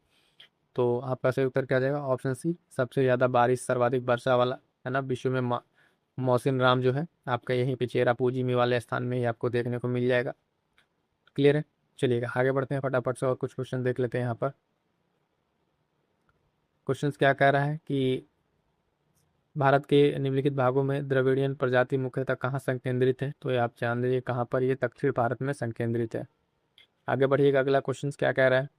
[SPEAKER 1] तो आपका सही उत्तर क्या जाएगा? ऑप्शन सी, सबसे ज़्यादा बारिश, सर्वाधिक वर्षा वाला, है ना, विश्व में मौसिन राम जो है आपका यहीं पे चेरापूंजी में वाले स्थान में ही आपको देखने को मिल जाएगा। क्लियर है? चलिएगा आगे बढ़ते हैं फटाफट से, और कुछ क्वेश्चन देख लेते हैं यहाँ पर। क्वेश्चन क्या कह रहा है कि भारत के निम्नलिखित भागों में द्रविड़ियन प्रजाति मुख्यतः कहाँ संकेंद्रित है? तो ये आप जान लीजिए कहाँ पर, ये दक्षिण भारत में संकेंद्रित है। आगे बढ़िएगा, अगला क्वेश्चन क्या कह रहा है,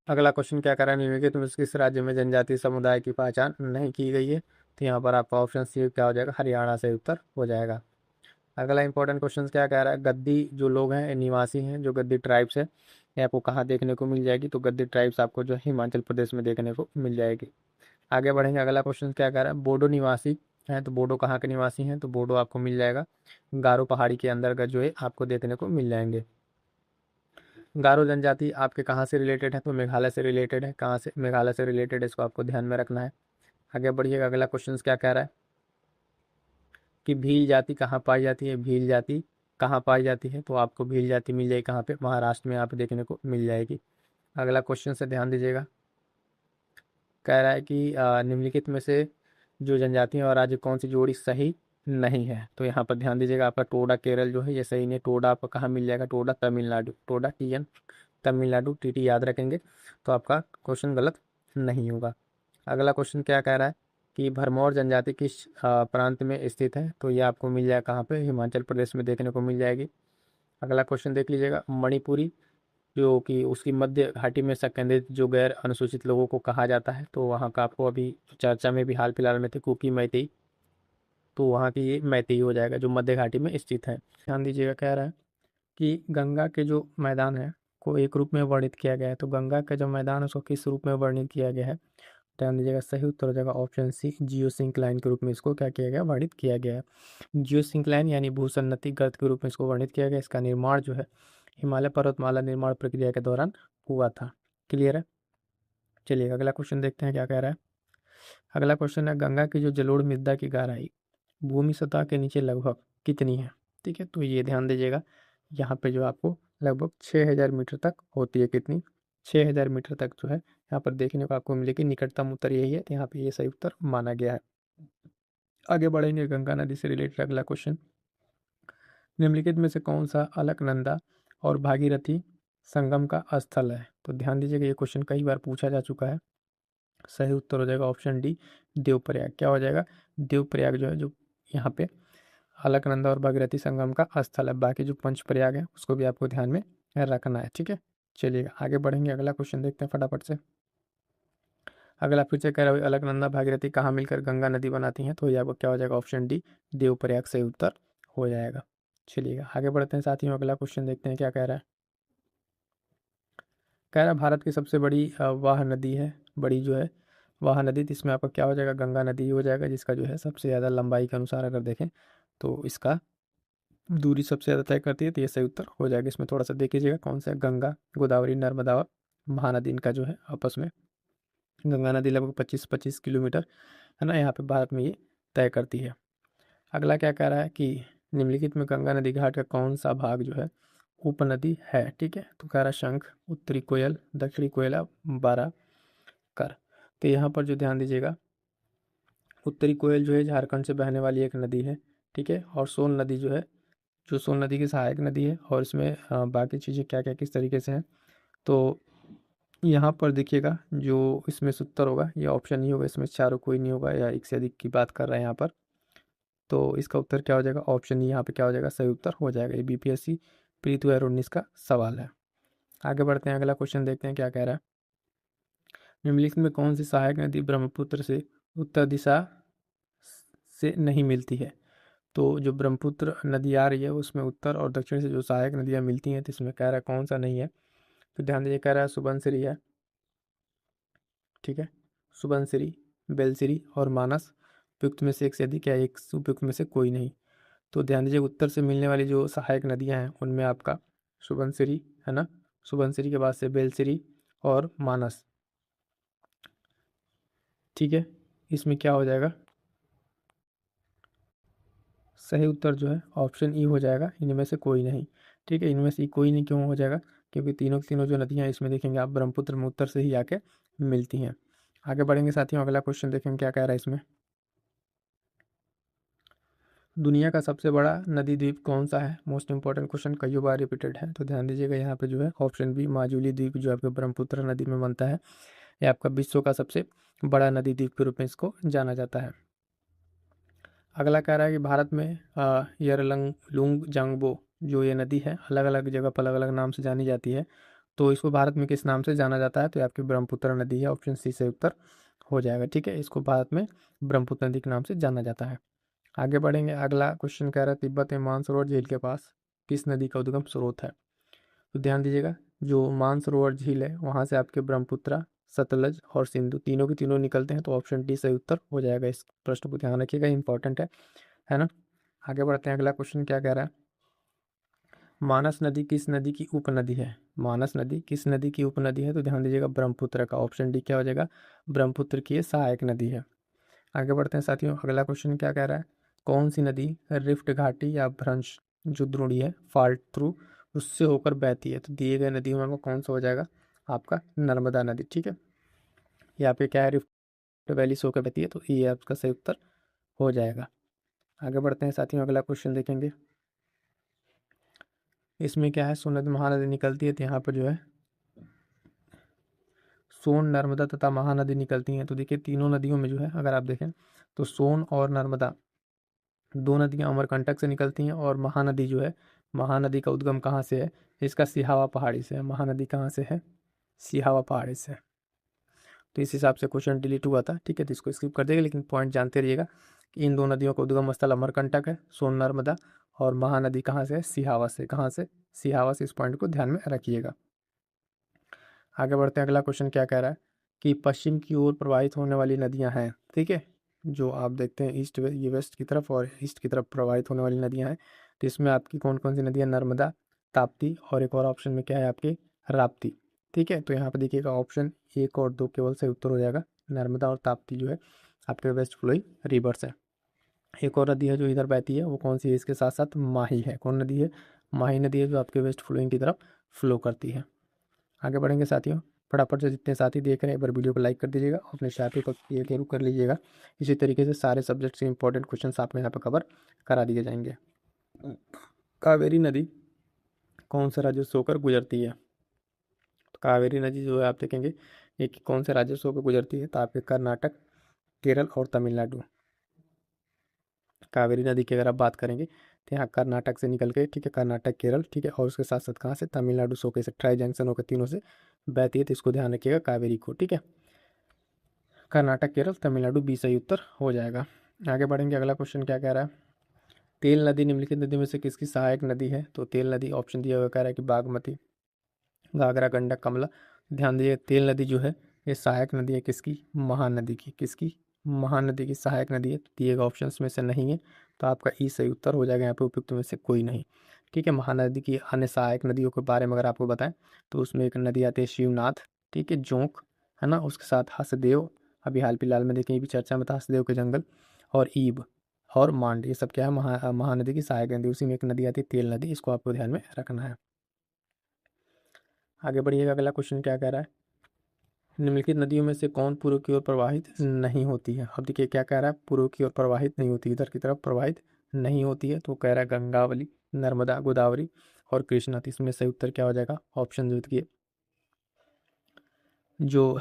[SPEAKER 1] अगला क्वेश्चन क्या कह रहा है, निम्नलिखित में से किस राज्य में जनजातीय समुदाय की पहचान नहीं की गई है? तो यहाँ पर आपका ऑप्शन सी क्या हो जाएगा, हरियाणा से उत्तर हो जाएगा। अगला इंपॉर्टेंट क्वेश्चन क्या कह रहा है, गद्दी जो लोग हैं, निवासी हैं, जो गद्दी ट्राइब्स है, ये आपको कहाँ देखने को मिल जाएगी? तो गद्दी ट्राइब्स आपको जो है हिमाचल प्रदेश में देखने को मिल जाएगी। आगे बढ़ेंगे, अगला क्वेश्चन क्या कह रहा है, बोडो निवासी हैं, तो बोडो कहाँ के निवासी हैं? तो बोडो आपको मिल जाएगा गारो पहाड़ी के अंतर्गत जो है आपको देखने को मिल जाएंगे। गारो जनजाति आपके कहाँ से रिलेटेड है? तो मेघालय से रिलेटेड है। कहाँ से? मेघालय से रिलेटेड, इसको आपको ध्यान में रखना है। आगे बढ़िएगा, अगला क्वेश्चन क्या कह रहा है कि भील जाति कहाँ पाई जाती है? भील जाति कहाँ पाई जाती है? तो आपको भील जाति मिल जाएगी कहाँ पे? महाराष्ट्र में आप देखने को मिल जाएगी। अगला क्वेश्चन से ध्यान दीजिएगा, कह रहा है कि निम्नलिखित में से जो जनजातियां और राज्य कौन सी जोड़ी सही नहीं है? तो यहाँ पर ध्यान दीजिएगा, आपका टोडा केरल जो है ये सही नहीं। टोडा आपको कहाँ मिल जाएगा? टोडा तमिलनाडु, टोडा TN तमिलनाडु, TT याद रखेंगे तो आपका क्वेश्चन गलत नहीं होगा। अगला क्वेश्चन क्या कह रहा है कि भरमौर जनजाति किस प्रांत में स्थित है? तो ये आपको मिल जाएगा कहाँ पे? हिमाचल प्रदेश में देखने को मिल जाएगी। अगला क्वेश्चन देख लीजिएगा, मणिपुरी जो कि उसकी मध्य घाटी में संकेंद्रित जो गैर अनुसूचित लोगों को कहा जाता है, तो वहाँ का आपको अभी चर्चा में भी हाल फिलहाल में थे कुकी मैती, तो वहाँ की ये मैती हो जाएगा जो मध्य घाटी में स्थित है। ध्यान दीजिएगा, कह रहा है कि गंगा के जो मैदान है को एक रूप में वर्णित किया गया है, तो गंगा का जो मैदान है उसको किस रूप में वर्णित किया गया है? ध्यान दीजिएगा, सही उत्तर हो जाएगा ऑप्शन सी, जियोसिंक्लाइन के रूप में इसको क्या किया गया, वर्णित किया गया है। जियोसिंक्लाइन यानी भूसन्नति गर्त के रूप में इसको वर्णित किया गया। इसका निर्माण जो है हिमालय पर्वतमाला निर्माण प्रक्रिया के दौरान हुआ था। क्लियर है। चलिए अगला क्वेश्चन देखते हैं क्या कह रहा है। अगला क्वेश्चन है, गंगा की जो जलोढ़ मृदा की गहराई भूमि सतह के नीचे लगभग कितनी है। ठीक है, तो ये ध्यान दीजिएगा, यहाँ पे जो आपको लगभग 6000 मीटर तक होती है। कितनी? 6000 मीटर तक जो है यहाँ पर देखने को आपको मिलेगी। निकटतम उत्तर यही है, तो यहाँ पे ये सही उत्तर माना गया है। आगे बढ़ेंगे, गंगा नदी से रिलेटेड अगला क्वेश्चन, निम्नलिखित में से कौन सा अलकनंदा और भागीरथी संगम का स्थल है। तो ध्यान दीजिएगा, ये क्वेश्चन कई बार पूछा जा चुका है। सही उत्तर हो जाएगा ऑप्शन डी, देवप्रयाग। क्या हो जाएगा? देवप्रयाग जो है, जो यहाँ पे अलकनंदा और भागीरथी संगम का स्थल है। बाकी जो पंच प्रयाग है उसको भी आपको ध्यान में रखना है। ठीक है, चलिए आगे बढ़ेंगे, अगला क्वेश्चन देखते हैं फटाफट से। अगला फिर से कह रहा है, अलकनंदा भागीरथी कहाँ मिलकर गंगा नदी बनाती हैं। तो ये आपको क्या हो जाएगा? ऑप्शन डी, देवप्रयाग सही उत्तर हो जाएगा। चलिए आगे बढ़ते हैं साथियों, अगला क्वेश्चन देखते हैं क्या कह रहा है। कह रहा है भारत की सबसे बड़ी वाह नदी है, बड़ी जो है वाह नदी, तो इसमें आपका क्या हो जाएगा? गंगा नदी हो जाएगा, जिसका जो है सबसे ज़्यादा लंबाई के अनुसार अगर देखें तो इसका दूरी सबसे ज़्यादा तय करती है। तो ये सही उत्तर हो जाएगा। इसमें थोड़ा सा देख लीजिएगा कौन सा है, गंगा, गोदावरी, नर्मदा और महानदी, इनका जो है आपस में, गंगा नदी लगभग 25-25 किलोमीटर है ना, यहाँ पे भारत में ये तय करती है। अगला क्या कह रहा है कि निम्नलिखित में गंगा नदी घाट का कौन सा भाग जो है उपनदी है। ठीक है, तो कह रहा है शंख, उत्तरी कोयल, दक्षिणी कोयला, बारह कर। तो यहाँ पर जो ध्यान दीजिएगा, उत्तरी कोयल जो है झारखंड से बहने वाली एक नदी है। ठीक है, और सोन नदी जो है, जो सोन नदी की सहायक नदी है। और इसमें बाकी चीज़ें क्या क्या किस तरीके से हैं, तो यहाँ पर देखिएगा, जो इसमें से उत्तर होगा ये ऑप्शन नहीं होगा, इसमें चारों कोई नहीं होगा, या एक से अधिक की बात कर रहे हैं यहाँ पर। तो इसका उत्तर क्या हो जाएगा? ऑप्शन यहाँ पे क्या हो जाएगा? सही उत्तर हो जाएगा। ये बीपीएससी प्री 2019 का सवाल है। आगे बढ़ते हैं, अगला क्वेश्चन देखते हैं क्या कह रहा है। निम्नलिखित में कौन सी सहायक नदी ब्रह्मपुत्र से उत्तर दिशा से नहीं मिलती है। तो जो ब्रह्मपुत्र नदी आ रही है उसमें उत्तर और दक्षिण से जो सहायक नदियाँ मिलती हैं, तो इसमें कह रहा है कौन सा नहीं है। तो ध्यान दीजिए, कह रहा है सुबनसिरी है। ठीक है, सुबनसिरी, बेलसिरी और मानस, उपयुक्त में से एक से अधिक या एक उपयुक्त में से कोई नहीं। तो ध्यान दीजिए, उत्तर से मिलने वाली जो सहायक नदियाँ हैं उनमें आपका सुबनसिरी है ना, सुबनसिरी के बाद से बेलसिरी और मानस। ठीक है, इसमें क्या हो जाएगा? सही उत्तर जो है ऑप्शन ई हो जाएगा, इनमें से कोई नहीं। ठीक है, इनमें से कोई नहीं क्यों हो जाएगा? क्योंकि तीनों की तीनों जो नदियाँ हैं इसमें देखेंगे आप, ब्रह्मपुत्र में उत्तर से ही आके मिलती हैं। आगे बढ़ेंगे साथियों, अगला क्वेश्चन देखेंगे क्या कह रहा है इसमें। दुनिया का सबसे बड़ा नदी द्वीप कौन सा है? मोस्ट इंपॉर्टेंट क्वेश्चन, कई बार रिपीटेड है। तो ध्यान दीजिएगा, यहाँ पे जो है ऑप्शन बी, माजुली द्वीप, जो आपके ब्रह्मपुत्र नदी में बनता है। ये आपका विश्व का सबसे बड़ा नदी द्वीप के रूप में इसको जाना जाता है। अगला कह रहा है कि भारत में यरलंग जांगबो जो ये नदी है, अलग अलग जगह पर अलग अलग नाम से जानी जाती है। तो इसको भारत में किस नाम से जाना जाता है? तो ये आपकी ब्रह्मपुत्र नदी है, ऑप्शन सी से उत्तर हो जाएगा। ठीक है, इसको भारत में ब्रह्मपुत्र नदी के नाम से जाना जाता है। आगे बढ़ेंगे, अगला क्वेश्चन कह रहा है, तिब्बत में मानसरोवर झील के पास किस नदी का उद्गम स्रोत है। तो ध्यान दीजिएगा, जो मानसरोवर झील है वहाँ से आपके ब्रह्मपुत्र, सतलज और सिंधु तीनों के तीनों निकलते हैं। तो ऑप्शन डी सही उत्तर हो जाएगा। इस प्रश्न को ध्यान रखिएगा, इंपॉर्टेंट है ना। आगे बढ़ते हैं, अगला क्वेश्चन क्या कह रहा है, मानस नदी किस नदी की उपनदी है। मानस नदी किस नदी की उपनदी है? तो ध्यान दीजिएगा, ब्रह्मपुत्र का। ऑप्शन डी क्या हो जाएगा? ब्रह्मपुत्र की ये सहायक नदी है। आगे बढ़ते हैं साथियों, अगला क्वेश्चन क्या कह रहा है, कौन सी नदी रिफ्ट घाटी या भ्रंश जो द्रोणी है, फॉल्ट थ्रू, उससे होकर बहती है। तो दिए गए नदियों में कौन सा हो जाएगा? आपका नर्मदा नदी। ठीक है, यहाँ पे क्या है, रिफ्ट वैली से होकर बहती है, तो ये आपका सही उत्तर हो जाएगा। आगे बढ़ते हैं साथियों, अगला क्वेश्चन देखेंगे। इसमें क्या है, सोन नदी महानदी निकलती है, तो यहाँ पर जो है सोन, नर्मदा तथा महानदी निकलती हैं। तो देखिए, तीनों नदियों में जो है अगर आप देखें तो सोन और नर्मदा दो नदियां अमरकंटक से निकलती हैं। और महानदी जो है, महानदी का उद्गम कहाँ से है? इसका सिहावा पहाड़ी से है। महानदी कहाँ से है? सिहावा पहाड़ी से। तो इस हिसाब से क्वेश्चन डिलीट हुआ था। ठीक है, तो इसको स्किप कर देगा, लेकिन पॉइंट जानते रहिएगा कि इन दो नदियों का उद्गम स्थल अमरकंटक है, सोन नर्मदा, और महानदी कहाँ से है? सिहावा से। कहाँ से? सिहावा से। इस पॉइंट को ध्यान में रखिएगा। आगे बढ़ते हैं, अगला क्वेश्चन क्या कह रहा है, कि पश्चिम की ओर प्रवाहित होने वाली नदियां हैं, ठीक है, जो आप देखते हैं ईस्ट ये वेस्ट की तरफ और ईस्ट की तरफ प्रवाहित होने वाली नदियां हैं, तो इसमें आपकी कौन कौन सी नदियां, नर्मदा, ताप्ती और एक और ऑप्शन में क्या है आपकी राप्ती, ठीक है। तो यहाँ पे देखिएगा ऑप्शन 1 और 2 केवल सही उत्तर हो जाएगा। नर्मदा और ताप्ती जो है आपके वेस्ट फ्लोइंग रिवर्स है। एक और नदी है जो इधर बहती है, वो कौन सी है, इसके साथ साथ माही है। कौन नदी है, माही नदी है, जो आपके वेस्ट फ्लोइंग की तरफ फ्लो करती है। आगे बढ़ेंगे साथियों, फटाफट से जितने साथी देख रहे हैं एक बार वीडियो को लाइक कर दीजिएगा, अपने साथियों को ये जरूर कर लीजिएगा। इसी तरीके से सारे सब्जेक्ट से इंपॉर्टेंट क्वेश्चन आपको यहाँ पर कवर करा दिए जाएंगे। कावेरी नदी कौन से राज्यों से होकर गुजरती है? तो कावेरी नदी जो है आप देखेंगे ये कौन से राज्यों से होकर गुजरती है, तो आपके कर्नाटक, केरल और तमिलनाडु। कावेरी नदी की अगर आप बात करेंगे तो यहाँ कर्नाटक से निकल के, ठीक है, कर्नाटक, केरल, ठीक है, और उसके साथ साथ कहाँ से, तमिलनाडु से होकर, ट्राई जंक्शन होकर तीनों से बहती है। तो इसको ध्यान रखिएगा कावेरी को, ठीक है। कर्नाटक, केरल, तमिलनाडु, बी सही उत्तर हो जाएगा। आगे बढ़ेंगे, अगला क्वेश्चन क्या कह रहा है, तेल नदी निम्नलिखित नदी में से किसकी सहायक नदी है? तो तेल नदी ऑप्शन दिया हुआ कह रहा है कि बागमती, घाघरा, गंडक, कमला। ध्यान दीजिए तेल नदी जो है ये सहायक नदी है किसकी, महानदी की। किसकी, महानदी की सहायक नदी है। तो दिए गए ऑप्शंस में से नहीं है, तो आपका ई सही उत्तर हो जाएगा यहाँ पे, उपयुक्त में से कोई नहीं, ठीक है। महानदी की अन्य सहायक नदियों के बारे में अगर आपको बताएं तो उसमें एक नदी आती है शिवनाथ, ठीक है, जोंक, है ना, उसके साथ हसदेव, अभी हाल फिलहाल में देखें ये भी चर्चा में था, हसदेव के जंगल, और ईब और मांड, ये सब क्या है, महानदी की सहायक नदी। उसी में एक नदी आती है तेल नदी, इसको आपको ध्यान में रखना है। आगे बढ़िएगा, अगला क्वेश्चन क्या कह रहा है, निम्नलिखित नदियों में से कौन पूर्व की ओर प्रवाहित नहीं होती है? अब देखिए क्या कह रहा है, पूर्व की ओर प्रवाहित नहीं होती, इधर की तरफ प्रवाहित नहीं होती है। तो कह रहा है गंगावली, नर्मदा, गोदावरी और कृष्णा। तो इसमें सही उत्तर क्या हो जाएगा, ऑप्शन जो देखिए, जो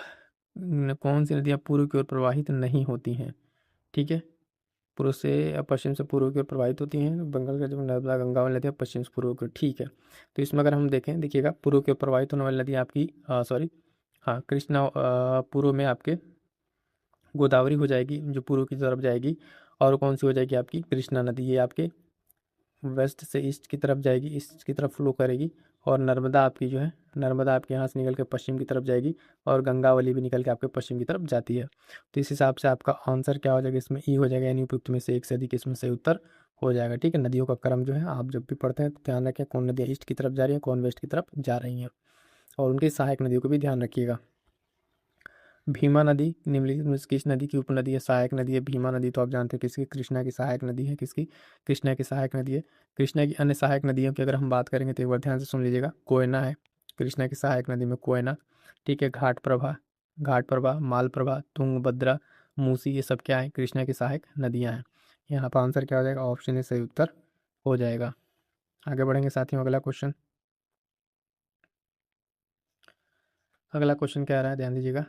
[SPEAKER 1] कौन सी नदियाँ पूर्व की ओर प्रवाहित नहीं होती हैं, ठीक है, पूर्व से पश्चिम से पूर्व की ओर प्रवाहित होती हैं। बंगाल का जो नर्मदा, गंगा वाली नदियाँ पश्चिम से पूर्व की ओर, ठीक है। तो इसमें अगर हम देखें, देखिएगा पूर्व की ओर प्रवाहित होने वाली नदी आपकी सॉरी, हाँ, कृष्णा पूर्व में आपके गोदावरी हो जाएगी जो पूर्व की तरफ जाएगी, और कौन सी हो जाएगी आपकी कृष्णा नदी, ये आपके वेस्ट से ईस्ट की तरफ जाएगी, ईस्ट की तरफ फ्लो करेगी। और नर्मदा आपकी जो है, नर्मदा आपके यहाँ से निकल के पश्चिम की तरफ जाएगी, और गंगावली भी निकल के आपके पश्चिम की तरफ जाती है। तो इस हिसाब से आपका आंसर क्या हो जाएगा, इसमें ई हो जाएगा, यानी उपयुक्त में से एक से अधिक इसमें सही उत्तर हो जाएगा, ठीक है। नदियों का क्रम जो है आप जब भी पढ़ते हैं तो ध्यान रखें कौन नदियाँ ईस्ट की तरफ जा रही है, कौन वेस्ट की तरफ जा रही हैं, और उनकी सहायक नदियों को भी ध्यान रखिएगा। भीमा नदी निम्नलिखित में से किस नदी की उपनदी है, सहायक नदी है? भीमा नदी तो आप जानते हैं किसकी, कृष्णा की सहायक नदी है। किसकी, कृष्णा की सहायक नदी है। कृष्णा की अन्य सहायक नदियों की अगर हम बात करेंगे तो एक बार ध्यान से सुन लीजिएगा, कोयना है कृष्णा की सहायक नदी में, कोयना, ठीक है, घाट प्रभा, घाट प्रभा, मालप्रभा, तुंगभद्रा, मूसी, ये सब क्या है, कृष्णा की सहायक नदियाँ हैं। यहाँ पर आंसर क्या हो जाएगा, ऑप्शन ए सही उत्तर हो जाएगा। आगे बढ़ेंगे साथियों, अगला क्वेश्चन, अगला क्वेश्चन क्या आ रहा है, ध्यान दीजिएगा,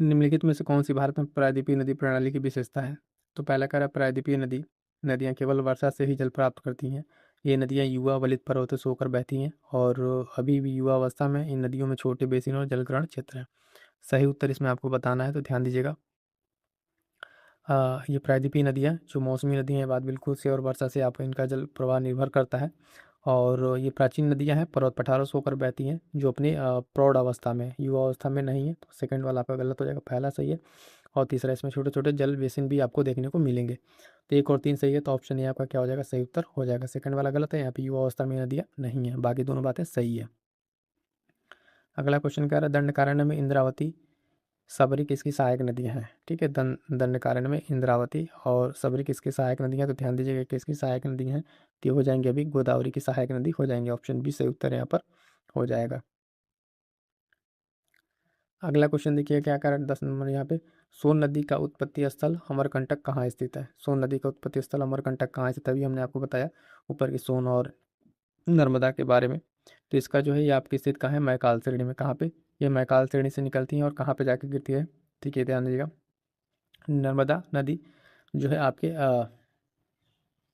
[SPEAKER 1] निम्नलिखित में से कौन सी भारत में प्रायद्वीपीय नदी प्रणाली की विशेषता है? तो पहला कह रहा है प्रायद्वीपीय नदी, नदियाँ केवल वर्षा से ही जल प्राप्त करती हैं। ये नदियाँ युवा वलित पर्वतों से होकर बहती हैं, और अभी भी युवा अवस्था में इन नदियों में छोटे बेसिन और जलग्रहण क्षेत्र हैं। सही उत्तर इसमें आपको बताना है, तो ध्यान दीजिएगा। ये प्रायद्वीपीय नदियाँ जो मौसमी नदियाँ हैं, बात बिल्कुल से, और वर्षा से आपका इनका जल प्रवाह निर्भर करता है। और ये प्राचीन नदियाँ हैं, पर्वत पठारों से होकर बहती हैं, जो अपने प्रौढ़ अवस्था में, युवा अवस्था में नहीं है। तो सेकंड वाला आपका गलत हो जाएगा, पहला सही है। और तीसरा, इसमें छोटे छोटे जल बेसिन भी आपको देखने को मिलेंगे। तो 1 और 3 सही है, तो ऑप्शन ए आपका क्या हो जाएगा, सही उत्तर हो जाएगा। सेकंड वाला गलत है, यहाँ पे युवा अवस्था में नदियाँ नहीं है, बाकी दोनों बातें सही है। अगला क्वेश्चन कह रहा है दंडकारण्य में इंद्रावती, सबरी किसकी सहायक नदियाँ हैं? ठीक है, दंडकारण्य में इंद्रावती और सबरी किसकी सहायक नदियाँ? तो ध्यान दीजिएगा किसकी सहायक नदी हैं, तो ये हो जाएंगे अभी गोदावरी की सहायक नदी हो जाएंगे। ऑप्शन बी सही उत्तर यहाँ पर हो जाएगा। अगला क्वेश्चन देखिए क्या कह रहा है, 10 नंबर यहाँ पे, सोन नदी का उत्पत्ति स्थल अमरकंटक कहाँ स्थित है? सोन नदी का उत्पत्ति स्थल अमरकंटक कहाँ स्थित है? अभी हमने आपको बताया ऊपर की सोन और नर्मदा के बारे में। तो इसका जो है ये आपकी स्थित कहाँ है, मैकाल श्रेणी में। कहाँ पे, ये मैकाल श्रेणी से निकलती है और कहाँ पे जाके गिरती है, ठीक है, ध्यान दीजिएगा। नर्मदा नदी जो है आपके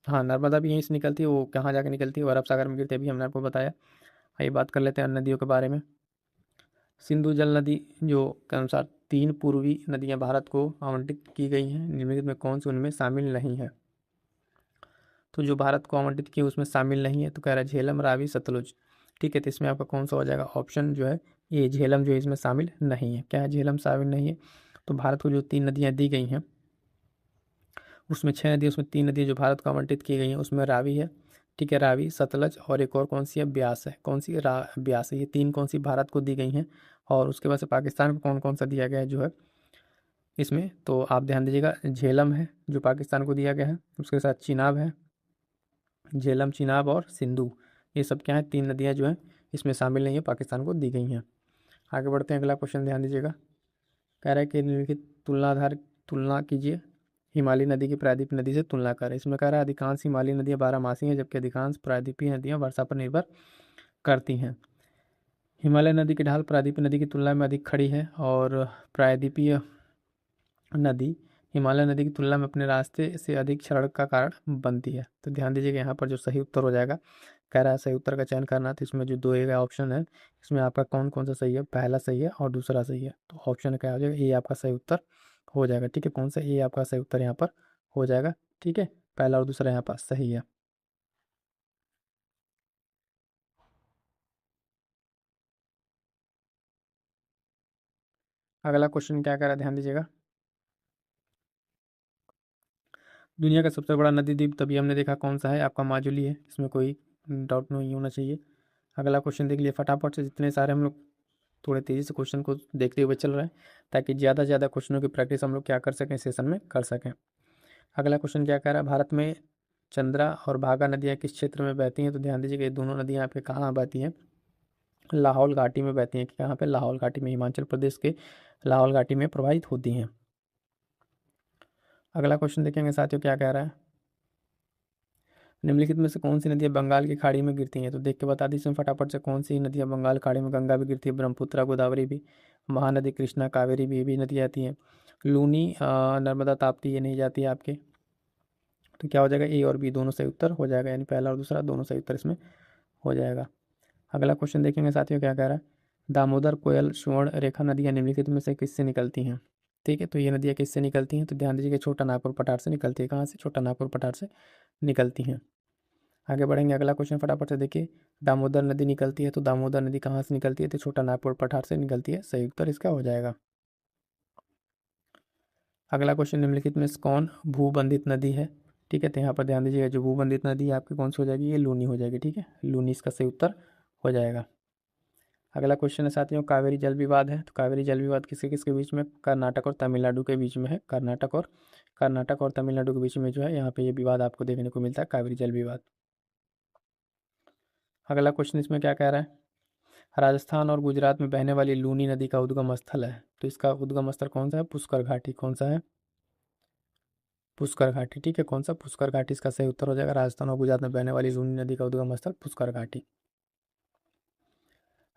[SPEAKER 1] हाँ, नर्मदा भी यहीं से निकलती है, वो कहाँ जाके निकलती है, वो अरब सागर में गिरती है, अभी हमने आपको बताया। आइए बात कर लेते हैं अन्य नदियों के बारे में। सिंधु जल नदी जो के अनुसार 3 पूर्वी नदियां भारत को आवंटित की गई हैं, निम्नलिखित में कौन सी उनमें शामिल नहीं है? तो जो भारत को आवंटित की उसमें शामिल नहीं है, तो कह रहा है झेलम, रावी, सतलुज, ठीक है। तो इसमें आपका कौन सा हो जाएगा, ऑप्शन जो है ये झेलम जो है इसमें शामिल नहीं है। क्या है, झेलम शामिल नहीं है। तो भारत को जो 3 नदियाँ दी गई हैं उसमें 6 नदियाँ, उसमें 3 नदियाँ जो भारत को आवंटित की गई हैं उसमें रावी है, ठीक है, रावी, सतलज और एक और कौन सी है, ब्यास है। कौन सी, ब्यास है। ये 3 कौन सी भारत को दी गई हैं। और उसके बाद से पाकिस्तान को कौन कौन सा दिया गया है जो है इसमें, तो आप ध्यान दीजिएगा, झेलम है जो पाकिस्तान को दिया गया है, उसके साथ चिनाब है, झेलम, चिनाब और सिंधु, ये सब क्या है, 3 नदियाँ जो हैं इसमें शामिल नहीं है, पाकिस्तान को दी गई हैं। आगे बढ़ते हैं, अगला क्वेश्चन ध्यान दीजिएगा। कह रहा है कि निम्नलिखित तुलनाधार तुलना कीजिए, हिमालय नदी की प्रायद्वीपीय नदी से तुलना करें। इसमें कह रहा है अधिकांश हिमालयी नदियाँ बारहमासी हैं जबकि अधिकांश प्रायद्वीपीय नदियाँ वर्षा पर निर्भर करती हैं। हिमालय नदी की ढाल प्रायद्वीपीय नदी की तुलना में अधिक खड़ी है और प्रायद्वीपीय नदी हिमालय नदी की तुलना में अपने रास्ते से अधिक क्षरण का कारण बनती है। तो ध्यान दीजिएगा यहाँ पर जो सही उत्तर हो जाएगा, कह रहा है सही उत्तर का चयन करना, तो इसमें जो दो का ऑप्शन है इसमें आपका कौन कौन सा सही है, पहला सही है और दूसरा सही है। तो ऑप्शन क्या हो जाएगा, ये आपका सही उत्तर हो जाएगा, ठीक है। कौन सा, ये आपका सही उत्तर यहाँ पर हो जाएगा, ठीक है। पहला और दूसरा यहाँ पर सही है। अगला क्वेश्चन क्या कर रहा है, ध्यान दीजिएगा। दुनिया का सबसे बड़ा नदी द्वीप तभी हमने देखा कौन सा है, आपका माजुली है, इसमें कोई डाउट नहीं होना चाहिए। अगला क्वेश्चन देख लिए फटाफट से, जितने सारे हम लोग थोड़े तेज़ी से क्वेश्चन को देखते हुए चल रहे हैं ताकि ज़्यादा से ज़्यादा क्वेश्चनों की प्रैक्टिस हम लोग क्या कर सकें, सेशन में कर सकें। अगला क्वेश्चन क्या कह रहा है, भारत में चंद्रा और भागा नदियाँ किस क्षेत्र में बहती हैं। तो ध्यान दीजिएगा ये दोनों नदियाँ आपके कहाँ बहती हैं, लाहौल घाटी में बहती हैं। कहाँ पे, लाहौल घाटी में, हिमाचल प्रदेश के लाहौल घाटी में प्रवाहित होती हैं। अगला क्वेश्चन देखेंगे साथियों, क्या कह रहा है, निम्नलिखित में से कौन सी नदियाँ बंगाल की खाड़ी में गिरती हैं। तो देख के बता दी इसमें फटाफट से, कौन सी नदियाँ बंगाल खाड़ी में, गंगा भी गिरती है, ब्रह्मपुत्रा गोदावरी भी, महानदी कृष्णा कावेरी भी, ये भी नदी आती हैं। लूनी नर्मदा ताप्ती ये नहीं जाती है आपके। तो क्या हो जाएगा, ए और बी दोनों सही उत्तर हो जाएगा, यानी पहला और दूसरा दोनों सही उत्तर इसमें हो जाएगा। अगला क्वेश्चन देखेंगे साथियों, क्या कह रहा है, दामोदर, कोयल, स्वर्ण रेखा नदियाँ निम्नलिखित में से किससे निकलती हैं। ठीक है, तो ये नदियाँ किससे निकलती हैं, तो ध्यान दीजिए छोटा नागपुर पठार से निकलती है। कहाँ से, छोटा नागपुर पठार से निकलती हैं। आगे बढ़ेंगे, अगला क्वेश्चन फटाफट से देखिए। दामोदर नदी निकलती है, तो दामोदर नदी कहाँ से निकलती है, तो छोटा नागपुर पठार से निकलती है, सही उत्तर इसका हो जाएगा। अगला क्वेश्चन, निम्नलिखित में से कौन भूबंधित नदी है। ठीक है, तो यहाँ पर ध्यान दीजिएगा जो भूबंधित नदी है आपकी कौन सी हो जाएगी, ये लूनी हो जाएगी, ठीक है, लूनी इसका सही उत्तर हो जाएगा। अगला क्वेश्चन है साथियों, कावेरी जल विवाद है। तो कावेरी जल विवाद किसके किसके बीच में, कर्नाटक और तमिलनाडु के बीच में है। कर्नाटक और तमिलनाडु के बीच में जो है यहाँ पे ये विवाद आपको देखने को मिलता है, कावेरी जल विवाद। अगला क्वेश्चन इसमें क्या कह रहा है, राजस्थान और गुजरात में बहने वाली लूनी नदी का उद्गम स्थल है। तो इसका उद्गम स्थल कौन सा है, पुष्कर घाटी। कौन सा है, पुष्कर घाटी, ठीक है, कौन सा, पुष्कर घाटी इसका सही उत्तर हो जाएगा। राजस्थान और गुजरात में बहने वाली लूनी नदी का उद्गम स्थल पुष्कर घाटी।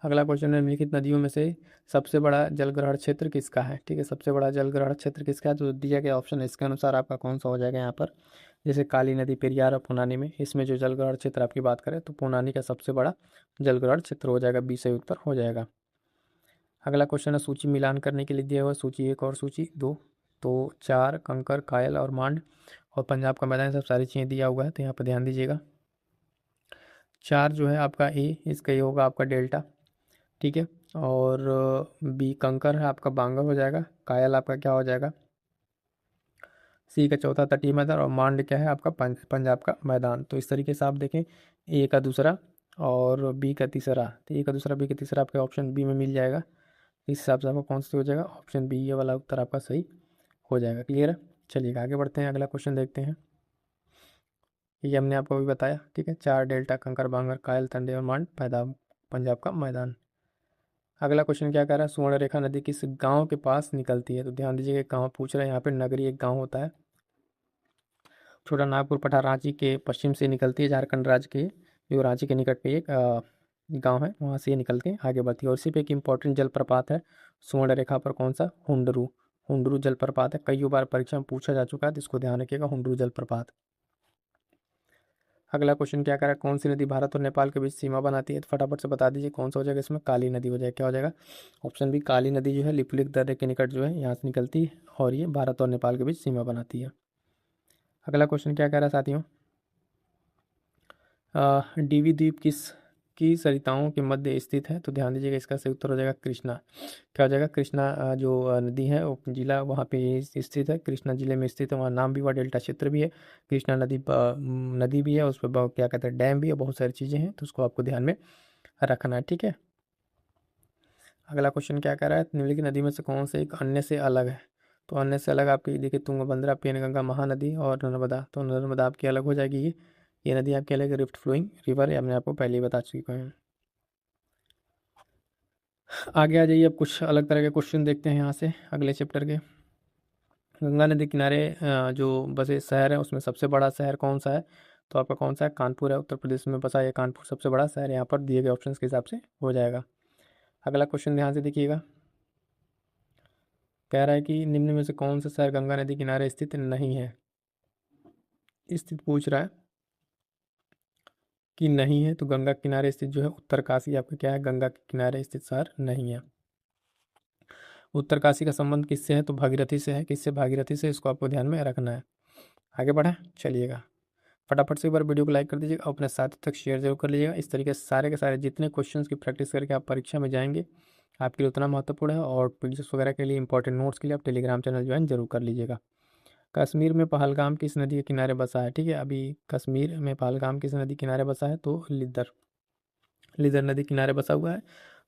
[SPEAKER 1] अगला क्वेश्चन है, निम्नलिखित नदियों में से सबसे बड़ा जलग्रहण क्षेत्र किसका है। ठीक है, सबसे बड़ा जलग्रहण क्षेत्र किसका है, तो दिया गया ऑप्शन है इसके अनुसार आपका कौन सा हो जाएगा यहाँ पर, जैसे काली नदी, पेरियार और पुनानी में, इसमें जो जलग्रहण क्षेत्र आपकी बात करें तो पुनानी का सबसे बड़ा जलग्रहण क्षेत्र हो जाएगा, बी सही उत्तर हो जाएगा। अगला क्वेश्चन है, सूची मिलान करने के लिए दिया हुआ, सूची 1 और सूची 2। तो 4 कंकर, कायल और मांड और पंजाब का मैदान, सब सारी चीज़ें दिया हुआ है, तो यहाँ पर ध्यान दीजिएगा। 4 जो है आपका ए, इसका ये होगा आपका डेल्टा, ठीक है, और बी कंकर है आपका बांगर हो जाएगा, कायल आपका क्या हो जाएगा, सी का चौथा तटीय मैदान और मांड क्या है आपका पंजाब का मैदान। तो इस तरीके से आप देखें, ए का दूसरा और बी का तीसरा, तो ए का दूसरा बी का तीसरा आपके ऑप्शन बी में मिल जाएगा। इस हिसाब से आपका कौन सा हो जाएगा, ऑप्शन बी, ये वाला उत्तर आपका सही हो जाएगा। क्लियर है, चलिए आगे बढ़ते हैं, अगला क्वेश्चन देखते हैं। ये हमने आपको अभी बताया, ठीक है, 4 डेल्टा, कंकर बांगर, कायल, तंडे और मांड मैदान, पंजाब का मैदान। अगला क्वेश्चन क्या कह रहा है, सुवर्णरेखा नदी किस गांव के पास निकलती है। तो ध्यान दीजिए, गांव पूछ रहे हैं यहाँ पे, नगरी एक गांव होता है। छोटा नागपुर पठार रांची के पश्चिम से निकलती है, झारखंड राज्य के जो रांची के निकट पे एक गांव है, वहाँ से ये निकल के आगे बढ़ती है। और इसी पे एक इंपॉर्टेंट जलप्रपात है सुवर्णरेखा पर, कौन सा, हुंडरू, हुंडरू जलप्रपात है, कई बार परीक्षा में पूछा जा चुका है, तो इसको ध्यान रखिएगा, हुंडरू जलप्रपात। अगला क्वेश्चन क्या कह रहा है, कौन सी नदी भारत और नेपाल के बीच सीमा बनाती है। तो फटाफट से बता दीजिए कौन सा हो जाएगा, इसमें काली नदी हो जाएगा। क्या हो जाएगा, ऑप्शन बी, काली नदी जो है लिपुलेख दर्रे के निकट जो है यहाँ से निकलती है और ये भारत और नेपाल के बीच सीमा बनाती है। अगला क्वेश्चन क्या कह रहा है साथियों, डीवी द्वीप की सरिताओं के मध्य स्थित है? तो ध्यान दीजिएगा, इसका सही उत्तर हो जाएगा कृष्णा। क्या हो जाएगा? कृष्णा जो नदी है वो जिला वहाँ पे स्थित है, कृष्णा जिले में स्थित है। वहाँ नाम भी, वहाँ डेल्टा क्षेत्र भी है, कृष्णा नदी नदी भी है, उस पर क्या कहते हैं डैम भी है, बहुत सारी चीज़ें हैं, तो उसको आपको ध्यान में रखना है। ठीक है, अगला क्वेश्चन क्या कह रहा है? निम्नलिखित नदी में से कौन से एक अन्य से अलग है? तो अन्य से अलग आपकी देखिए तुंगभद्रा, पेनगंगा, महानदी और नर्मदा। तो नर्मदा आपकी अलग हो जाएगी। ये नदी आपकी अलग है, रिफ्ट फ्लोइंग रिवर है, हमने आपको पहले ही बता चुका हूँ। आगे आ जाइए, अब कुछ अलग तरह के क्वेश्चन देखते हैं यहाँ से अगले चैप्टर के। गंगा नदी किनारे जो बसे शहर है उसमें सबसे बड़ा शहर कौन सा है? तो आपका कौन सा है? कानपुर है, उत्तर प्रदेश में बसा ये कानपुर सबसे बड़ा शहर यहाँ पर दिए गए ऑप्शन के हिसाब से हो जाएगा। अगला क्वेश्चन ध्यान से देखिएगा, कह रहा है कि निम्न में से कौन सा शहर गंगा नदी किनारे स्थित नहीं है? स्थित पूछ रहा है कि नहीं है, तो गंगा किनारे स्थित जो है उत्तरकाशी आपका क्या है? गंगा के किनारे स्थित शहर नहीं है। उत्तरकाशी का संबंध किससे है? तो भागीरथी से है। किससे? भागीरथी से, इसको आपको ध्यान में रखना है। आगे बढ़े चलिएगा, फटाफट से एक बार वीडियो को लाइक कर दीजिएगा और अपने साथी तक शेयर जरूर कर लीजिएगा। इस तरीके से सारे के सारे जितने क्वेश्चंस की प्रैक्टिस करके आप परीक्षा में जाएंगे आपके लिए उतना महत्वपूर्ण है। और पीडीएफ वगैरह के लिए, इंपॉर्टेंट नोट्स के लिए आप टेलीग्राम चैनल ज्वाइन जरूर कर लीजिएगा। कश्मीर में पहलगाम किस नदी के किनारे बसा है? ठीक है, अभी कश्मीर में पहलगाम किस नदी किनारे बसा है? तो लिदर, लिदर नदी किनारे बसा हुआ है,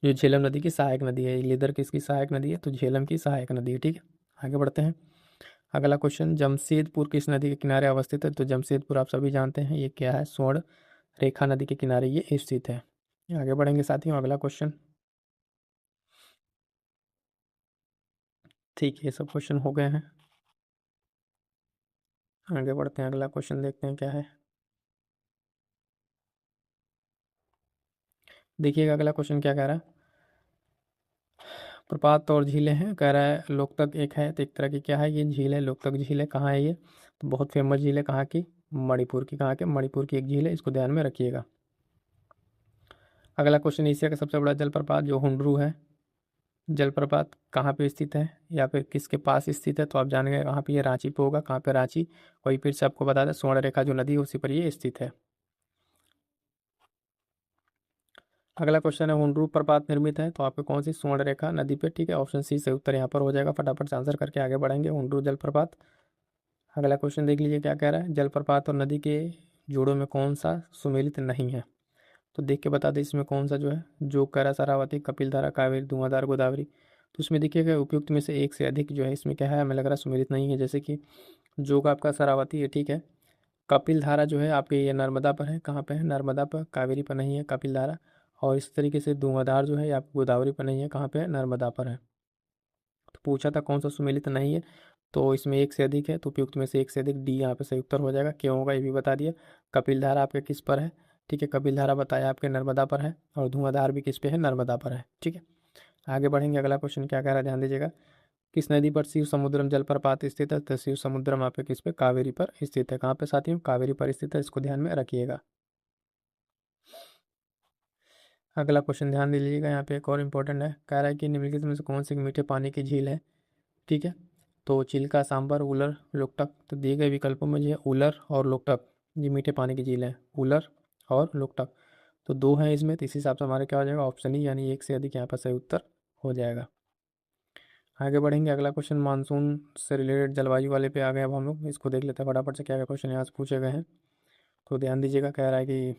[SPEAKER 1] जो झेलम नदी की सहायक नदी है। लिदर किसकी सहायक नदी है? तो झेलम की सहायक नदी है। ठीक है, आगे बढ़ते हैं। अगला क्वेश्चन, जमशेदपुर किस नदी के किनारे अवस्थित है? तो जमशेदपुर आप सभी जानते हैं ये क्या है? स्वर्ण रेखा नदी के किनारे ये स्थित है। आगे बढ़ेंगे साथियों, अगला क्वेश्चन। ठीक है, ये सब क्वेश्चन हो गए हैं, आगे बढ़ते हैं, अगला क्वेश्चन देखते हैं क्या है। देखिएगा अगला क्वेश्चन क्या कह रहा है, प्रपात और झीलें हैं, कह रहा है लोकतक एक है, तो एक तरह की क्या है ये? झील है, लोकतक झील है। कहाँ है ये? तो बहुत फेमस झील है, कहाँ की? मणिपुर की। कहाँ के? मणिपुर की एक झील है, इसको ध्यान में रखिएगा। अगला क्वेश्चन, एशिया का सबसे बड़ा जलप्रपात जो हुंड्रू है, जलप्रपात कहाँ पे स्थित है या फिर किसके पास स्थित है? तो आप जानेंगे कहाँ पे, ये रांची पे होगा। कहाँ पे? रांची। वही फिर से आपको बता दें, स्वर्ण रेखा जो नदी है उसी पर ये स्थित है। अगला क्वेश्चन है, हुंड्रू प्रपात निर्मित है तो आपको कौन सी स्वर्ण रेखा नदी पे? ठीक है, ऑप्शन सी से उत्तर यहाँ पर हो जाएगा। फटाफट से आंसर करके आगे बढ़ेंगे, हुंड्रू जलप्रपात। अगला क्वेश्चन देख लीजिए क्या कह रहा है, जलप्रपात और नदी के जोड़ों में कौन सा सुमेलित नहीं है? तो देख के बता दें इसमें कौन सा जो है, जो करा सरावती, कपिलधारा, कावेरी, धुआंधार, गोदावरी। तो उसमें देखिएगा उपयुक्त में से एक से अधिक जो है इसमें क्या है, हमें लग रहा है सुमेलित नहीं है। जैसे कि जोग आपका सरावती है, ठीक है, कपिल धारा जो है आपके ये नर्मदा पर है। कहाँ पे है? नर्मदा पर। कावेरी पर नहीं है कपिल धारा। और इस तरीके से धुआंधार जो है ये आपको गोदावरी पर नहीं है। कहाँ पे है? नर्मदा पर है। तो पूछा था कौन सा सुमेलित नहीं है, तो इसमें एक से अधिक है, तो उपयुक्त में से एक से अधिक डी यहाँ पे सही उत्तर हो जाएगा। क्यों होगा ये भी बता दिया। कपिल धारा आपके किस पर है? ठीक है, कपिल धारा बताया आपके नर्मदा पर है, और धुआंधार भी किस पे है? नर्मदा पर है। ठीक है, आगे बढ़ेंगे, अगला क्वेश्चन क्या कह रहा है ध्यान दीजिएगा, किस नदी पर शिव समुद्रम जलप्रपात स्थित है? तो शिव समुद्रम आपके किस पे? कावेरी पर स्थित है। कहाँ पे साथियों? कावेरी पर स्थित है, इसको ध्यान में रखिएगा। अगला क्वेश्चन ध्यान दे लीजिएगा, यहाँ पे एक और इम्पोर्टेंट है, कह रहा है कि निम्नलिखित में से कौन सी मीठे पानी की झील है? ठीक है, तो चिल्का, सांबर, उलर, लोकटक। तो दिए गए विकल्पों में जो है उलर और लोकटक ये मीठे पानी की झील है, उलर और लोकटक। तो दो हैं इसमें, तो इस हिसाब से हमारे क्या हो जाएगा? ऑप्शन ही, यानी एक से अधिक यहाँ पर सही उत्तर हो जाएगा। आगे बढ़ेंगे, अगला क्वेश्चन मानसून से रिलेटेड जलवायु वाले पे आ गए। अब हम लोग इसको देख लेते हैं फटाफट से क्या क्या क्वेश्चन यहाँ से पूछे गए हैं। तो ध्यान दीजिएगा, कह रहा है कि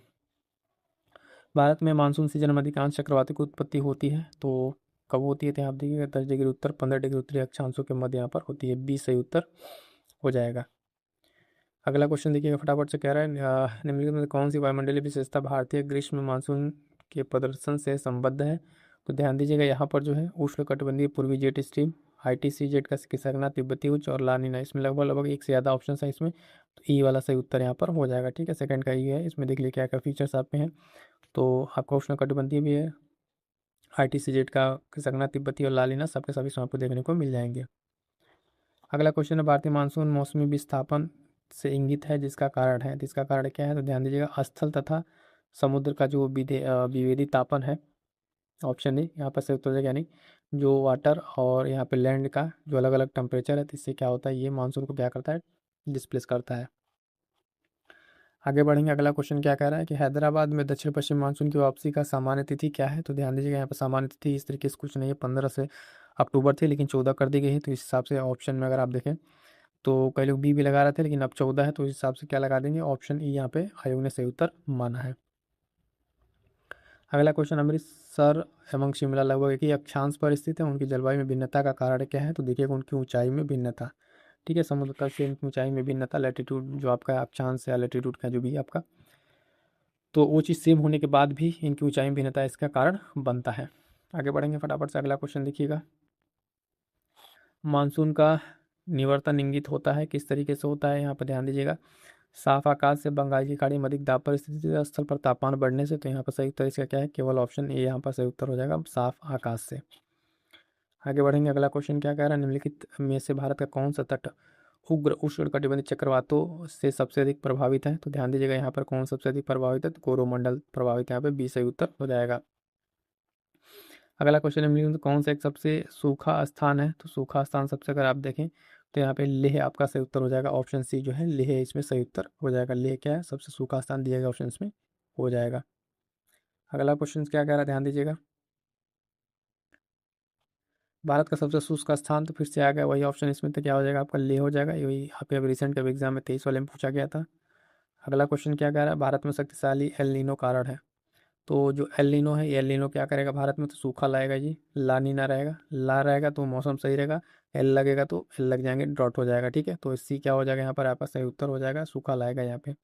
[SPEAKER 1] भारत में मानसून सीजन में अधिकांश चक्रवाती की उत्पत्ति होती है, तो कब होती है? तो आप देखिएगा 10 डिग्री उत्तर, 15 डिग्री उत्तरी अक्षांशों के मध्य यहाँ पर होती है। 20 सही उत्तर हो जाएगा। अगला क्वेश्चन देखिएगा फटाफट से, कह रहा है निम्नलिखित में कौन सी वायुमंडलीय विशेषता भारतीय ग्रीष्म मानसून के प्रदर्शन से संबद्ध है? तो ध्यान दीजिएगा यहाँ पर जो है उष्णकटिबंधीय पूर्वी जेट स्ट्रीम, ITC जेट का खिसकना, तिब्बती उच्च और लानिना, इसमें लगभग लगभग एक से ज़्यादा ऑप्शन है इसमें, तो ई वाला सही उत्तर यहाँ पर हो जाएगा। ठीक है, सेकंड का ई है। इसमें देख लीजिए क्या क्या फीचर्स आपके हैं, तो आपका उष्णकटिबंधीय भी है, ITC जेट का खिसकना, तिब्बती और लालिना, सबके सभी इसमें आपको देखने को मिल जाएंगे। अगला क्वेश्चन है, भारतीय मानसून मौसमी विस्थापन से इंगित है, जिसका कारण है? तो इसका कारण क्या है? तो ध्यान दीजिएगा, स्थल तथा समुद्र का जो विभेदी तापन है, ऑप्शन ए यहाँ पर सही उत्तर हो जाएगा। यानी जो वाटर और यहाँ पे लैंड का जो अलग अलग टेम्परेचर है, तो इससे क्या होता है, ये मानसून को क्या करता है? डिस्प्लेस करता है। आगे बढ़ेंगे, अगला क्वेश्चन क्या कह रहा है कि हैदराबाद में दक्षिण पश्चिम मानसून की वापसी का सामान्य तिथि क्या है। तो ध्यान दीजिएगा, यहाँ पर सामान्य तिथि इस तरीके से कुछ नहीं है, 15 से अक्टूबर थी लेकिन 14 कर दी गई है। तो इस हिसाब से ऑप्शन में अगर आप देखें तो कई लोग बी भी लगा रहे थे लेकिन अब 14 है, तो इस हिसाब से क्या लगा देंगे, ऑप्शन ई यहाँ पे आयोग ने सही उत्तर माना है। अगला क्वेश्चन, अमृतसर एवं शिमला लगभग एक ही अक्षांश पर स्थित है, उनकी जलवायु में भिन्नता का कारण क्या है। तो देखिएगा उनकी ऊंचाई में भिन्नता, ठीक है, समुद्र तल से इनकी ऊंचाई में भिन्नता, लैटिट्यूड जो आपका अक्षांश या लैटिट्यूड का जो भी है आपका, तो वो चीज़ सेम होने के बाद भी इनकी ऊंचाई में भिन्नता इसका कारण बनता है। आगे बढ़ेंगे फटाफट से, अगला क्वेश्चन देखिएगा, मानसून का निवर्तन इंगित होता है किस तरीके से होता है। यहाँ पर ध्यान दीजिएगा, साफ आकाश से बंगाल की खाड़ी में अधिक दाब पर स्थित स्थल पर तापमान बढ़ने से। तो यहाँ पर सही उत्तर इसका क्या है, केवल ऑप्शन ए यहाँ पर सही उत्तर हो जाएगा, साफ आकाश से। आगे बढ़ेंगे, अगला क्वेश्चन क्या कह रहा है, निम्नलिखित में से भारत का कौन सा तट उग्र उष्णकटिबंधीय चक्रवातों से सबसे अधिक प्रभावित है। तो ध्यान दीजिएगा यहाँ पर कौन सबसे अधिक प्रभावित है, तो कोरोमंडल प्रभावित है, यहाँ पे बी सही उत्तर हो जाएगा। अगला क्वेश्चन निम्नलिखित में कौन सा एक सबसे सूखा स्थान है। तो सूखा स्थान सबसे अगर आप देखें तो यहाँ पे लेह आपका सही उत्तर हो जाएगा, ऑप्शन सी जो है लेह इसमें सही उत्तर हो जाएगा। लेह क्या है, सबसे सूखा स्थान दिया गया ऑप्शन में हो जाएगा। अगला क्वेश्चन क्या कह रहा है, ध्यान दीजिएगा, भारत का सबसे शुष्क स्थान, तो फिर से आ गया वही ऑप्शन इसमें, तो क्या हो जाएगा आपका लेह हो जाएगा, वही आपके अभी रिसेंट के एग्जाम में 23 वाले में पूछा गया था। अगला क्वेश्चन क्या कह रहा है, भारत में शक्तिशाली एल नीनो कारण है। तो जो एल नीनो है, ये एल नीनो क्या करेगा भारत में, तो सूखा लाएगा जी, ला नीना रहेगा, ला रहेगा तो मौसम सही रहेगा, एल लगेगा तो एल लग जाएंगे, ड्रॉट हो जाएगा, ठीक है। तो इससी क्या हो जाएगा यहाँ पर आपका सही उत्तर हो जाएगा, सूखा लाएगा यहाँ पे।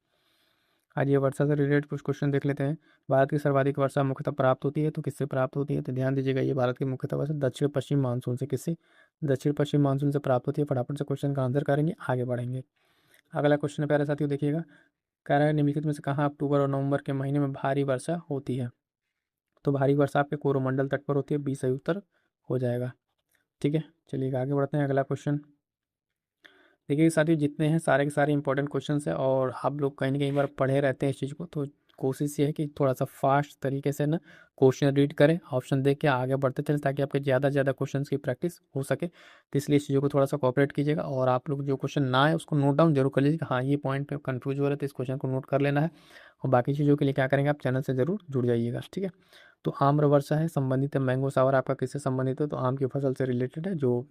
[SPEAKER 1] आज ये वर्षा से रिलेटेड कुछ क्वेश्चन देख लेते हैं। भारत की सर्वाधिक वर्षा मुख्यतः प्राप्त होती है, तो किससे प्राप्त होती है। तो ध्यान दीजिएगा, ये भारत की मुख्यतः वर्षा दक्षिण पश्चिम मानसून से, किससे, दक्षिण पश्चिम मानसून से प्राप्त होती है। फटाफट से क्वेश्चन का आंसर करेंगे, आगे बढ़ेंगे। अगला क्वेश्चन है प्यारे साथियों, देखिएगा, कह रहा है निम्नलिखित में से कहाँ अक्टूबर और नवंबर के महीने में भारी वर्षा होती है। तो भारी वर्षा आपके कोरोमंडल तट पर होती है, बी सही उत्तर हो जाएगा, ठीक है। चलिए आगे बढ़ते हैं, अगला क्वेश्चन देखिए साथियों, जितने हैं सारे के सारे इंपॉर्टेंट क्वेश्चन है और आप लोग कहीं ना कहीं बार पढ़े रहते हैं इस चीज़ को, तो कोशिश ये है कि थोड़ा सा फास्ट तरीके से ना क्वेश्चन रीड करें, ऑप्शन देख के आगे बढ़ते चलें, ताकि आपके ज़्यादा से ज़्यादा क्वेश्चन की प्रैक्टिस हो सके। तो इसलिए इस चीज़ों को थोड़ा सा कॉपरेट कीजिएगा, और आप लोग जो क्वेश्चन ना है उसको नोट डाउन जरूर कर लीजिएगा, हाँ ये पॉइंट पे कंफ्यूज हो रहे थे, इस क्वेश्चन को नोट कर लेना है। और बाकी चीज़ों के लिए क्या करेंगे, आप चैनल से जरूर जुड़ जाइएगा, ठीक है। तो आम्र वर्षा है संबंधित है, मैंगो सावर आपका किससे संबंधित है, तो आम की फसल से रिलेटेड है, जो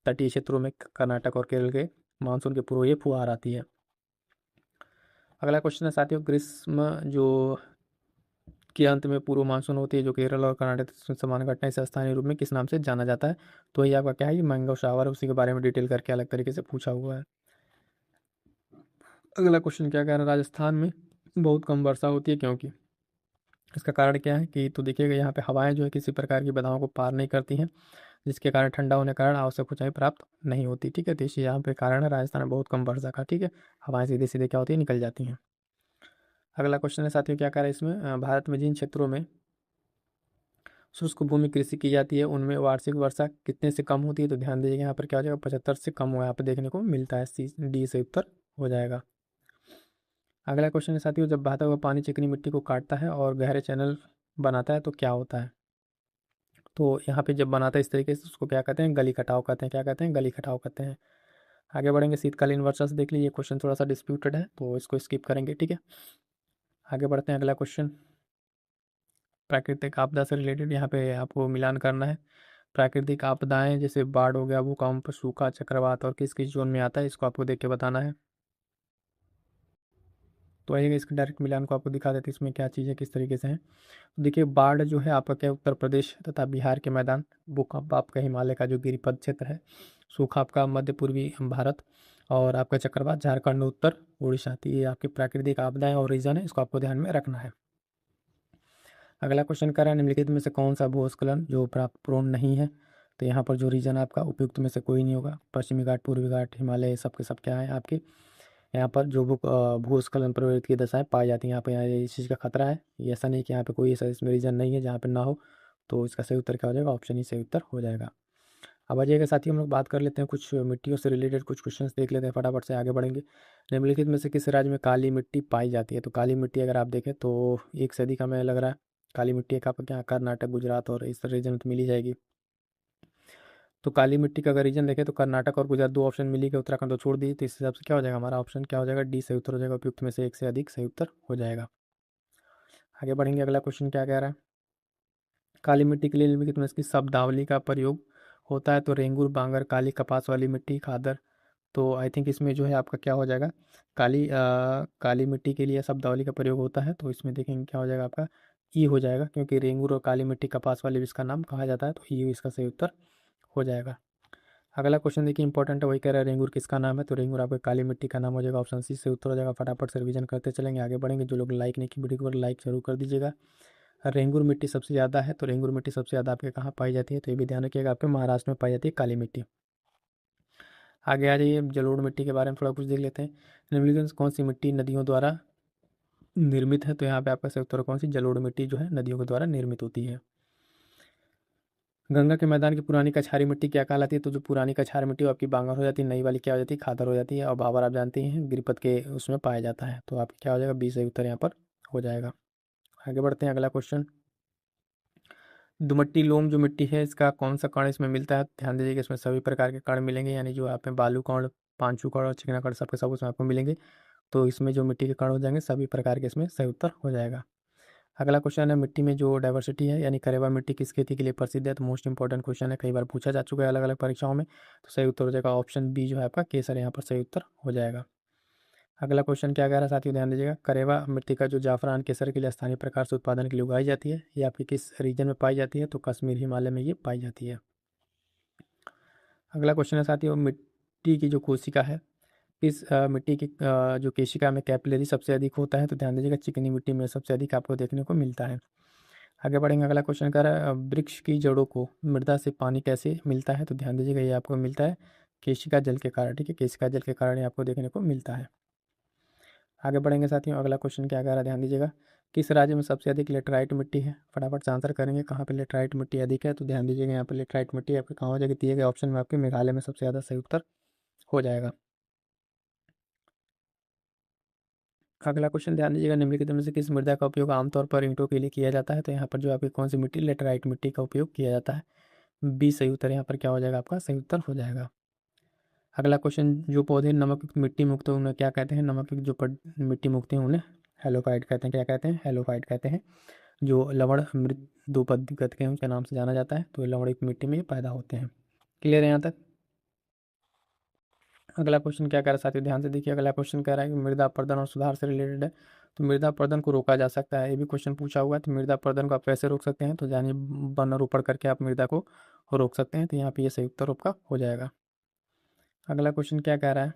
[SPEAKER 1] तटीय क्षेत्रों में कर्नाटक और केरल के मानसून के पूर्व ये फुहार आती है। अगला क्वेश्चन है साथियों, ग्रीष्म जो के अंत में पूर्व मानसून होती है, जो केरल और कर्नाटक में समान घटना, इसे स्थानीय रूप में किस नाम से जाना जाता है। तो ये आपका क्या है, ये मैंगो शावर, उसी के बारे में डिटेल करके अलग तरीके से पूछा हुआ है। अगला क्वेश्चन क्या कह रहा है, राजस्थान में बहुत कम वर्षा होती है क्योंकि, इसका कारण क्या है कि, तो देखिएगा यहाँ पे हवाएं जो है किसी प्रकार की बाधाओं को पार नहीं करती हैं, जिसके कारण ठंडा होने के कारण आवश्यक ऊंचाई प्राप्त नहीं होती, ठीक है। तो इसी यहाँ पे कारण है राजस्थान में बहुत कम वर्षा का, ठीक है, हवाएं सीधे सीधे क्या होती है, निकल जाती हैं। अगला क्वेश्चन है साथियों, क्या कह रहा है इसमें, भारत में जिन क्षेत्रों में शुष्क भूमि कृषि की जाती है उनमें वार्षिक वर्षा कितने से कम होती है। तो ध्यान दीजिएगा यहाँ पर क्या हो जाएगा, 75 से कम हो यहाँ पर देखने को मिलता है, सी डी से उत्तर हो जाएगा। अगला क्वेश्चन है साथियों, जब बहता हुआ पानी चिकनी मिट्टी को काटता है और गहरे चैनल बनाता है तो क्या होता है। तो यहाँ पे जब बनाता है इस तरीके से, उसको क्या कहते हैं, गली कटाव कहते हैं, क्या कहते हैं, गली कटाव कहते हैं। आगे बढ़ेंगे, शीतकालीन वर्षा से देख लीजिए, क्वेश्चन थोड़ा सा डिस्प्यूटेड है तो इसको स्किप करेंगे, ठीक है। आगे बढ़ते हैं, अगला क्वेश्चन प्राकृतिक आपदा से रिलेटेड, यहाँ पे आपको मिलान करना है। प्राकृतिक आपदाएं जैसे बाढ़ हो गया, भूकंप, सूखा, चक्रवात और किस किस जोन में आता है, इसको आपको देख के बताना है। तो आइए इसके डायरेक्ट मिलान को आपको दिखा देते हैं, इसमें क्या चीज़ें किस तरीके से हैं। तो देखिए, बाढ़ जो है आपका क्या, उत्तर प्रदेश तथा बिहार के मैदान, भूकंप आपका हिमालय का जो गिरिपद क्षेत्र है, सूखा आपका मध्य पूर्वी भारत, और आपका चक्रवात झारखंड, उत्तर उड़ीसा। तो ये आपकी प्राकृतिक आपदाएं और रीजन है, इसको आपको ध्यान में रखना है। अगला क्वेश्चन कर रहा है, निम्नलिखित में से कौन सा भूस्खलन जो प्राप्त प्रोन नहीं है। तो यहाँ पर जो रीजन आपका उपयुक्त में से कोई नहीं होगा, पश्चिमी घाट, पूर्वी घाट, हिमालय, सब के सब क्या है आपके, यहाँ पर जो भूस्खलन प्रवृत्ति की दशाएं पाई जाती हैं, यहाँ पर यहाँ इस चीज़ का खतरा है। ये ऐसा नहीं कि यहाँ पे कोई ऐसा इसमें रीजन नहीं है जहाँ पे ना हो। तो इसका सही उत्तर क्या हो जाएगा, ऑप्शन ही सही उत्तर हो जाएगा। अब आ जाइएगा साथियों, हम लोग बात कर लेते हैं कुछ मिट्टियों से रिलेटेड कुछ क्वेश्चंस देख लेते हैं, फटाफट से आगे बढ़ेंगे। निम्नलिखित में से किस राज्य में काली मिट्टी पाई जाती है। तो काली मिट्टी अगर आप देखें तो 1 सदी का हमें लग रहा है, काली मिट्टी एक आपका क्या, कर्नाटक, गुजरात और इस रीजन में तो मिल ही जाएगी। तो काली मिट्टी का अगर रीजन देखें तो कर्नाटक और गुजरात 2 ऑप्शन मिली गए, उत्तराखंड तो छोड़ दी। तो इस हिसाब से क्या हो जाएगा, हमारा ऑप्शन क्या हो जाएगा, डी सही उत्तर हो जाएगा। उपयुक्त में से एक से अधिक सही उत्तर हो जाएगा। आगे बढ़ेंगे, अगला क्वेश्चन क्या कह रहा है। काली मिट्टी के लिए निम्नलिखित में इसकी शब्दावली का प्रयोग होता है। तो रेंगुर, बांगर, काली, कपास वाली मिट्टी, खादर। तो आई थिंक इसमें जो है आपका क्या हो जाएगा, काली मिट्टी के लिए शब्दावली का प्रयोग होता है। तो इसमें देखेंगे क्या हो जाएगा आपका, ई हो जाएगा, क्योंकि रेंगुर और काली मिट्टी कपास वाली भी इसका नाम कहा जाता है। तो ई इसका सही उत्तर हो जाएगा। अगला क्वेश्चन देखिए इंपॉर्टेंट है, वही कह रहा है रेंगुर किसका नाम है। तो रेंगुर आपका काली मिट्टी का नाम हो जाएगा। ऑप्शन सी से उत्तर हो जाएगा। फटाफट से रिवीजन करते चलेंगे, आगे बढ़ेंगे। जो लोग लाइक नहीं की वीडियो को लाइक जरूर कर दीजिएगा। रेंगुर मिट्टी सबसे ज़्यादा है, तो रेंगुर मिट्टी सबसे ज़्यादा आपके कहाँ पाई जाती है, तो ये भी ध्यान रखिएगा, आपके महाराष्ट्र में पाई जाती है काली मिट्टी। आगे आ जाइए, जलोढ़ मिट्टी के बारे में थोड़ा कुछ देख लेते हैं। निम्नलिखित में कौन सी मिट्टी नदियों द्वारा निर्मित है। तो यहाँ पे आपका सही उत्तर कौन सी, जलोढ़ मिट्टी जो है नदियों के द्वारा निर्मित होती है। गंगा के मैदान की पुरानी कछारी मिट्टी क्या कहलाती है। तो जो पुरानी कछारी मिट्टी वो आपकी बांगर हो जाती है, नई वाली क्या हो जाती है, खादर हो जाती है। और भावर आप जानते हैं गिरिपथ के उसमें पाया जाता है। तो आपका क्या हो जाएगा, बी सही उत्तर यहाँ पर हो जाएगा। आगे बढ़ते हैं, अगला क्वेश्चन। दुमट्टी लोम जो मिट्टी है इसका कौन सा कण इसमें मिलता है। ध्यान दीजिएगा, इसमें सभी प्रकार के कण मिलेंगे, यानी जो आप में बालू कण, पांचू कण और चिकना कण सबके सब उसमें आपको मिलेंगे। तो इसमें जो मिट्टी के कण हो जाएंगे सभी प्रकार के, इसमें सही उत्तर हो जाएगा। अगला क्वेश्चन है, मिट्टी में जो डाइवर्सिटी है, यानी करेवा मिट्टी किस खेती के लिए प्रसिद्ध है। तो मोस्ट इंपॉर्टेंट क्वेश्चन है, कई बार पूछा जा चुका है अलग अलग परीक्षाओं में। तो सही उत्तर हो जाएगा ऑप्शन बी जो है आपका केसर, यहाँ पर सही उत्तर हो जाएगा। अगला क्वेश्चन क्या कह रहा है साथियों, ध्यान दीजिएगा। करेवा मिट्टी का जो जाफरान केसर के लिए स्थानीय प्रकार से उत्पादन के लिए उगाई जाती है, ये आपकी किस रीजन में पाई जाती है। तो कश्मीर, हिमालय में ये पाई जाती है। अगला क्वेश्चन है साथियों, मिट्टी की जो कोशिका है, इस मिट्टी की जो केशिका में कैपिलरी सबसे अधिक होता है। तो ध्यान दीजिएगा, चिकनी मिट्टी में सबसे अधिक आपको देखने को मिलता है। आगे बढ़ेंगे, अगला क्वेश्चन कर रहा है, वृक्ष की जड़ों को मृदा से पानी कैसे मिलता है। तो ध्यान दीजिएगा, ये आपको मिलता है केशिका जल के कारण। ठीक है, केशिका जल के कारण ये आपको देखने को मिलता है। आगे बढ़ेंगे साथियों, अगला क्वेश्चन क्या कह रहा है, ध्यान दीजिएगा। किस राज्य में सबसे अधिक लेटराइट मिट्टी है। फटाफट से आंसर करेंगे, कहाँ पे लेटराइट मिट्टी अधिक है। तो ध्यान दीजिएगा, यहाँ पे लेटराइट मिट्टी आपके कहाँ हो जाएगी, दिए गए ऑप्शन में आपके मेघालय में सबसे ज़्यादा सही उत्तर हो जाएगा। अगला क्वेश्चन ध्यान दीजिएगा, निम्नलिखित में से किस मृदा का उपयोग आमतौर पर ईंटों के लिए किया जाता है। तो यहाँ पर जो आपकी कौन सी मिट्टी, लेटराइट मिट्टी का उपयोग किया जाता है। बी सही उत्तर यहाँ पर क्या हो जाएगा, आपका सही उत्तर हो जाएगा। अगला क्वेश्चन, जो पौधे नमक युक्त मिट्टी मुक्त हैं उन्हें क्या कहते हैं। नमक युक्त जो मिट्टी मुक्त हैं उन्हें हेलोफाइट कहते हैं। क्या कहते हैं, हेलोफाइट कहते हैं। जो लवण मृद दो पद्धति के हैं उनके नाम से जाना जाता है। तो ये लवण युक्त मिट्टी में ये पैदा होते हैं। क्लियर है यहाँ तक। अगला क्वेश्चन क्या कह रहा है साथियों, ध्यान से देखिए। अगला क्वेश्चन कह रहा है कि मृदा अपरदन और सुधार से रिलेटेड है। तो मृदा अपरदन को रोका जा सकता है, ये भी क्वेश्चन पूछा हुआ है। तो मृदा अपरदन को आप कैसे रोक सकते हैं। तो जानिए, वन रोपण करके आप मृदा को रोक सकते हैं। तो यहाँ पे ये सही उत्तर आपका हो जाएगा। अगला क्वेश्चन क्या कह रहा है,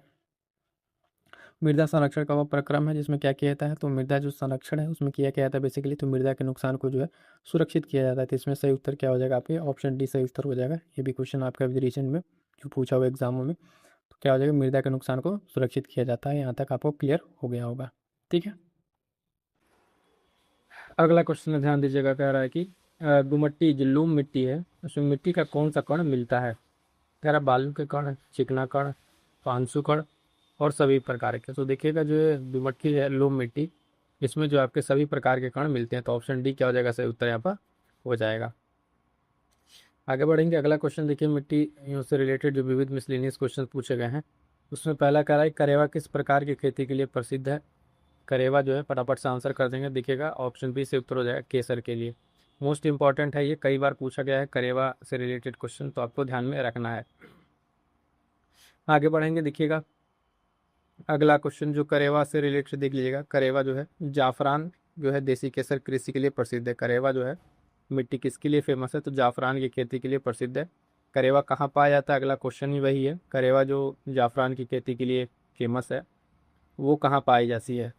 [SPEAKER 1] मृदा संरक्षण का वो प्रक्रम है जिसमें क्या किया जाता है। तो मृदा जो संरक्षण है उसमें किया क्या जाता है, बेसिकली तो मृदा के नुकसान को जो है सुरक्षित किया जाता है। तो इसमें सही उत्तर क्या हो जाएगा, आपके ऑप्शन डी सही उत्तर हो जाएगा। ये भी क्वेश्चन आपका रिसेंट में जो पूछा हुआ एग्जामों में। तो क्या हो जाएगा, मृदा के नुकसान को सुरक्षित किया जाता है। यहाँ तक आपको क्लियर हो गया होगा। ठीक है, अगला क्वेश्चन ध्यान दीजिएगा, कह रहा है कि दुमट्टी जो लूम मिट्टी है उसमें मिट्टी का कौन सा कण मिलता है। कह रहा बालू के कण, चिकना कण, पांसु कण और सभी प्रकार के। तो देखिएगा जो ये दुमट्टी है, लूम मिट्टी, इसमें जो आपके सभी प्रकार के कण मिलते हैं। तो ऑप्शन डी क्या हो जाएगा, सही उत्तर यहाँ पर हो जाएगा। आगे बढ़ेंगे, अगला क्वेश्चन देखिए, मिट्टी से रिलेटेड जो विविध मिसलेनियस क्वेश्चन पूछे गए हैं उसमें पहला कह रहा है करेवा किस प्रकार की खेती के लिए प्रसिद्ध है। करेवा जो है फटाफट से आंसर कर देंगे, देखिएगा ऑप्शन बी से उत्तर हो जाएगा केसर के लिए। मोस्ट इंपॉर्टेंट है, ये कई बार पूछा गया है करेवा से रिलेटेड क्वेश्चन, तो आपको ध्यान में रखना है। आगे बढ़ेंगे, देखिएगा अगला क्वेश्चन जो करेवा से रिलेटेड देख लीजिएगा। करेवा जो है जाफरान जो है देसी केसर कृषि के लिए प्रसिद्ध है। करेवा जो है मिट्टी किसके लिए फेमस है, तो जाफरान की खेती के लिए प्रसिद्ध है। करेवा कहाँ पाया जाता है, अगला क्वेश्चन ही वही है। करेवा जो जाफरान की खेती के लिए फेमस है वो कहाँ पाई जाती है।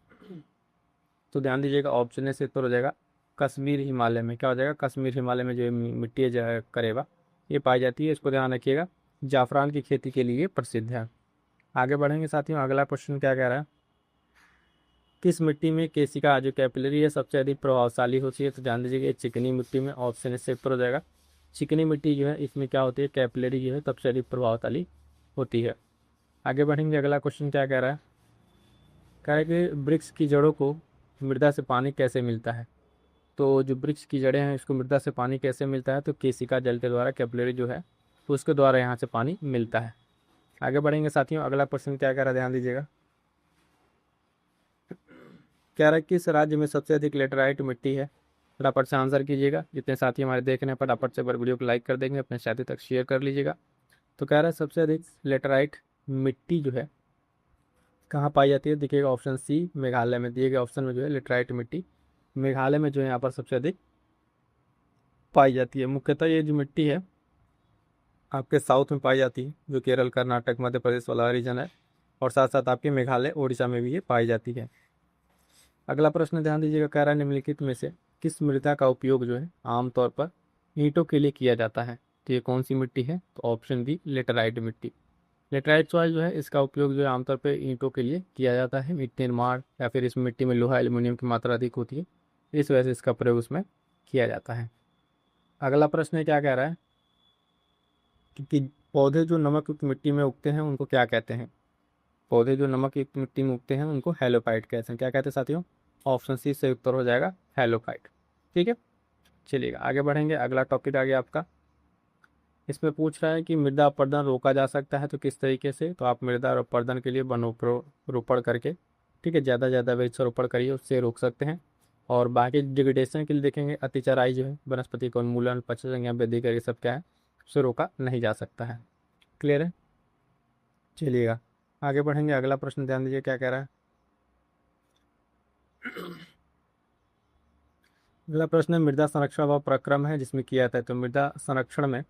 [SPEAKER 1] तो ध्यान दीजिएगा, ऑप्शन ए से उत्तर हो जाएगा कश्मीर, हिमालय में। क्या हो जाएगा, कश्मीर, हिमालय में जो मिट्टी है जो है करेवा ये पाई जाती है। इसको ध्यान रखिएगा, जाफरान की खेती के लिए प्रसिद्ध है। आगे बढ़ेंगे साथियों, अगला क्वेश्चन क्या कह रहा है, किस मिट्टी में केशिका जो कैपिलरी है सबसे अधिक प्रभावशाली होती है। तो ध्यान दीजिएगा, चिकनी मिट्टी में, ऑप्शन से उत्तर हो जाएगा चिकनी मिट्टी जो है इसमें क्या होती है, कैपिलरी जो है सबसे अधिक प्रभावशाली होती है। आगे बढ़ेंगे, अगला क्वेश्चन क्या कह रहा है, कह रहा है कि वृक्ष की जड़ों को मृदा से पानी कैसे मिलता है। तो जो वृक्ष की जड़ें हैं इसको मृदा से पानी कैसे मिलता है, तो केशिका जल के द्वारा, कैपिलरी जो है तो उसके द्वारा यहाँ से पानी मिलता है। आगे बढ़ेंगे साथियों, अगला प्रश्न क्या कह रहा है, ध्यान दीजिएगा। कह रहा है किस राज्य में सबसे अधिक लेटराइट मिट्टी है। फटाफट से आंसर कीजिएगा। जितने साथी हमारे देख रहे हैं फटाफट से वीडियो को लाइक कर देंगे, अपने साथी तक शेयर कर लीजिएगा। तो कह रहा है सबसे अधिक लेटराइट मिट्टी जो है कहाँ पाई जाती है, देखिएगा ऑप्शन सी मेघालय में। दिए गए ऑप्शन में जो है लेटराइट मिट्टी मेघालय में जो है यहाँ पर सबसे अधिक पाई जाती है। मुख्यतः ये जो मिट्टी है आपके साउथ में पाई जाती है, जो केरल कर्नाटक मध्य प्रदेश वाला रीजन है, और साथ साथ आपके मेघालय उड़ीसा में भी ये पाई जाती है। अगला प्रश्न ध्यान दीजिएगा, कह रहा है निम्नलिखित में से किस मृदा का उपयोग जो है आमतौर पर ईंटों के लिए किया जाता है। तो ये कौन सी मिट्टी है, तो ऑप्शन बी लेटराइट मिट्टी। लेटराइट सॉइल जो है इसका उपयोग जो है आमतौर पर ईंटों के लिए किया जाता है, मिट्टी निर्माण, या फिर इस मिट्टी में लोहा एल्यूमिनियम की मात्रा अधिक होती है, इस वजह से इसका प्रयोग उसमें किया जाता है। अगला प्रश्न क्या कह रहा है कि पौधे जो नमक युक्त मिट्टी में उगते हैं उनको क्या कहते हैं। पौधे जो नमक युक्त मिट्टी में उगते हैं उनको हेलोफाइट कहते हैं। क्या कहते हैं साथियों, ऑप्शन सी से उत्तर हो जाएगा हेलोफाइट। ठीक है, चलिएगा आगे बढ़ेंगे। अगला टॉपिक आ गया आपका, इसमें पूछ रहा है कि मृदा अपरदन रोका जा सकता है तो किस तरीके से। तो आप मृदा अपरदन के लिए वनोपरोपण करके, ठीक है, ज़्यादा ज़्यादा वृक्षारोपण करिए, उससे रोक सकते हैं। और बाकी डिग्रेडेशन के लिए देखेंगे, अतिचराई जो है, वनस्पति का उन्मूलन, पचन या वृद्धि करके सब क्या है, उससे रोका नहीं जा सकता है। क्लियर है, चलिएगा आगे बढ़ेंगे। अगला प्रश्न ध्यान दीजिए क्या कह रहा है। अगला प्रश्न मृदा संरक्षण व प्रक्रम है जिसमें किया जाता है। तो मृदा संरक्षण में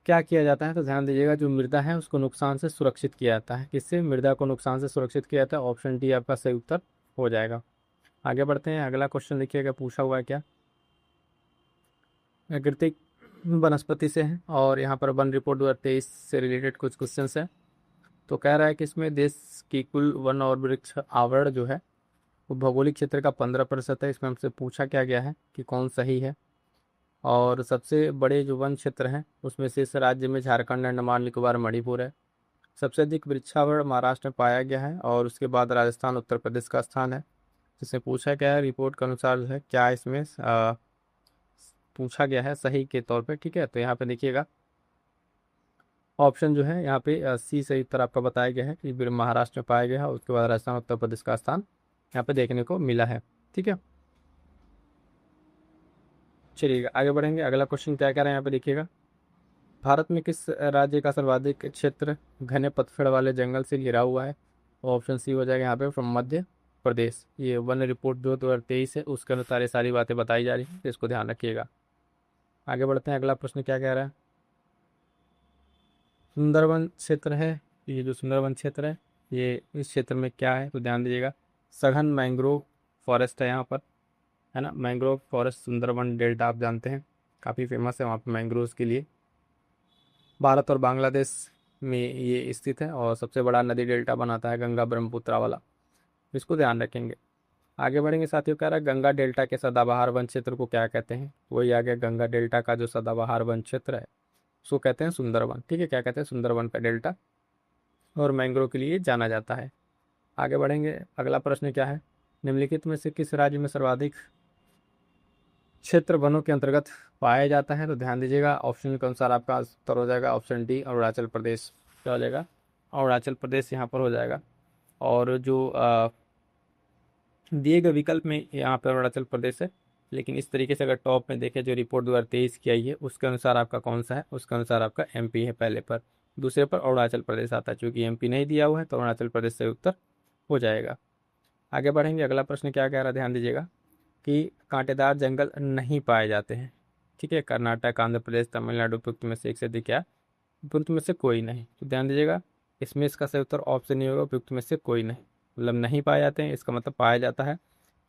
[SPEAKER 1] क्या किया जाता है, तो ध्यान दीजिएगा जो मृदा है उसको नुकसान से सुरक्षित किया जाता है। किससे, मृदा को नुकसान से सुरक्षित किया जाता है। ऑप्शन डी आपका सही उत्तर हो जाएगा। आगे बढ़ते हैं, अगला क्वेश्चन देखिएगा पूछा हुआ है क्या, प्राकृतिक वनस्पति से है, और यहाँ पर वन रिपोर्ट 2023 से रिलेटेड कुछ क्वेश्चन है। तो कह रहा है कि इसमें देश की कुल वन और वृक्ष आवरण जो है वो भौगोलिक क्षेत्र का 15% है। इसमें हमसे पूछा क्या गया है कि कौन सही है। और सबसे बड़े जो वन क्षेत्र हैं उसमें से इस राज्य में झारखंड, अंडमान निकोबार, मणिपुर है। सबसे अधिक वृक्षावरण महाराष्ट्र में पाया गया है, और उसके बाद राजस्थान, उत्तर प्रदेश का स्थान है। जिसमें पूछा गया है रिपोर्ट के अनुसार जो है क्या इसमें पूछा गया है सही के तौर पे। ठीक है, तो यहाँ पे देखिएगा ऑप्शन जो है यहाँ पे सी सही उत्तर आपका बताया गया है कि महाराष्ट्र में पाया गया है, उसके बाद राजस्थान, उत्तर प्रदेश का स्थान यहाँ पे देखने को मिला है। ठीक है, चलिएगा आगे बढ़ेंगे। अगला क्वेश्चन क्या कह रहे हैं यहाँ पे देखिएगा, भारत में किस राज्य का सर्वाधिक क्षेत्र घने पतझड़ वाले जंगल से घिरा हुआ है। ऑप्शन सी हो जाएगा यहाँ पे फ्रॉम मध्य प्रदेश। ये वन रिपोर्ट जो 2023 है उसके अनुसार ये सारी बातें बताई जा रही हैं, तो इसको ध्यान रखिएगा। आगे बढ़ते हैं, अगला प्रश्न क्या कह रहा है, सुंदरवन क्षेत्र है। ये जो सुंदरवन क्षेत्र है ये इस क्षेत्र में क्या है, तो ध्यान दीजिएगा सघन मैंग्रोव फॉरेस्ट है यहाँ पर, है ना। मैंग्रोव फॉरेस्ट सुंदरवन डेल्टा आप जानते हैं काफ़ी फेमस है वहाँ पर मैंग्रोव्स के लिए। भारत और बांग्लादेश में ये स्थित है, और सबसे बड़ा नदी डेल्टा बनाता है गंगा ब्रह्मपुत्रा वाला, इसको ध्यान रखेंगे। आगे बढ़ेंगे साथियों, कह रहा है गंगा डेल्टा के सदाबहार वन क्षेत्र को क्या कहते हैं। वही आ गया, गंगा डेल्टा का जो सदाबहार वन क्षेत्र है उसको कहते हैं सुंदरवन। ठीक है, क्या कहते हैं, सुंदरवन का डेल्टा, और मैंग्रोव के लिए जाना जाता है। आगे बढ़ेंगे, अगला प्रश्न क्या है, निम्नलिखित में से किस राज्य में सर्वाधिक क्षेत्र वनों के अंतर्गत पाया जाता है। तो ध्यान दीजिएगा ऑप्शन के अनुसार आपका उत्तर हो जाएगा ऑप्शन डी अरुणाचल प्रदेश। क्या हो जाएगा, अरुणाचल प्रदेश यहाँ पर हो जाएगा। और जो दिए गए विकल्प में यहाँ पर अरुणाचल प्रदेश है, लेकिन इस तरीके से अगर टॉप में देखें जो रिपोर्ट 2023 की आई है उसके अनुसार आपका कौन सा है, उसके अनुसार आपका एमपी है पहले पर, दूसरे पर अरुणाचल प्रदेश आता है। चूंकि एमपी नहीं दिया हुआ है तो अरुणाचल प्रदेश से उत्तर हो जाएगा। आगे बढ़ेंगे, अगला प्रश्न क्या कह रहा है, ध्यान दीजिएगा कि कांटेदार जंगल नहीं पाए जाते हैं। ठीक है, कर्नाटक, आंध्र प्रदेश, तमिलनाडु, उपयुक्त में से एक से अधिक क्या, उपयुक्त में से कोई नहीं। तो ध्यान दीजिएगा इसमें इसका सही उत्तर ऑप्शन नहीं होगा, उपयुक्त में से कोई नहीं, मतलब नहीं पाए जाते हैं, इसका मतलब पाया जाता है।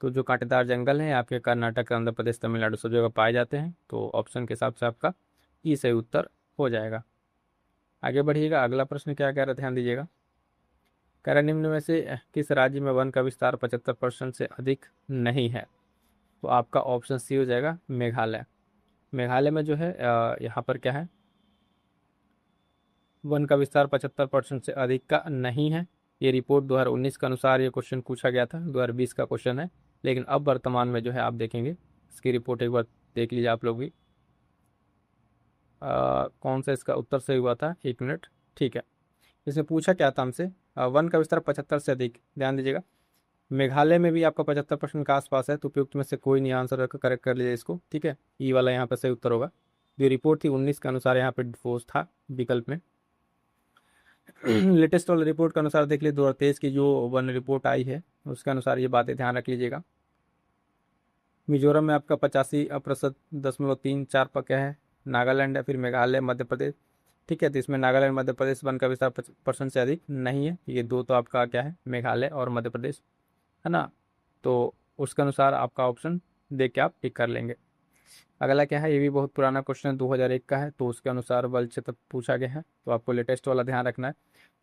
[SPEAKER 1] तो जो कांटेदार जंगल है आपके कर्नाटक, आंध्र प्रदेश, तमिलनाडु सब जगह पाए जाते हैं, तो ऑप्शन के हिसाब से आपका ई सही उत्तर हो जाएगा। आगे बढ़िएगा, अगला प्रश्न क्या कह रहा है, ध्यान दीजिएगा, कह रहा निम्न में से किस राज्य में वन का विस्तार 75% से अधिक नहीं है। तो आपका ऑप्शन सी हो जाएगा मेघालय। मेघालय में जो है यहाँ पर क्या है, वन का विस्तार 75% से अधिक का नहीं है। ये रिपोर्ट 2019 के अनुसार ये क्वेश्चन पूछा गया था, 2020 का क्वेश्चन है, लेकिन अब वर्तमान में जो है आप देखेंगे इसकी रिपोर्ट एक बार देख लीजिए आप लोग भी। कौन सा इसका उत्तर सही हुआ था, 1 मिनट। ठीक है, इसमें पूछा क्या था हमसे, वन का विस्तार 75 से अधिक, ध्यान दीजिएगा। मेघालय में भी आपका 75% के आसपास है, तो उपयुक्त में से कोई नहीं आंसर करेक्ट कर लीजिए इसको। ठीक है, ई वाला यहाँ पर सही उत्तर होगा। जो रिपोर्ट थी 19 के अनुसार यहाँ पे डिफोर्स था विकल्प में। लेटेस्ट वाला रिपोर्ट के अनुसार देख लीजिए 2023 की जो वन रिपोर्ट आई है उसके अनुसार ये बातें ध्यान रख लीजिएगा। मिजोरम में आपका 85.34 पक्का है, नागालैंड है, फिर मेघालय, मध्य प्रदेश। ठीक है, तो इसमें नागालैंड मध्य प्रदेश वन का विस्तार 50% से अधिक नहीं है, ये दो तो आपका क्या है, मेघालय और मध्य प्रदेश, है ना। तो उसके अनुसार आपका ऑप्शन देख के आप टिक कर लेंगे। अगला क्या है, ये भी बहुत पुराना क्वेश्चन 2001 का है, तो उसके अनुसार बल क्षेत्र पूछा गया है, तो आपको लेटेस्ट वाला ध्यान रखना है।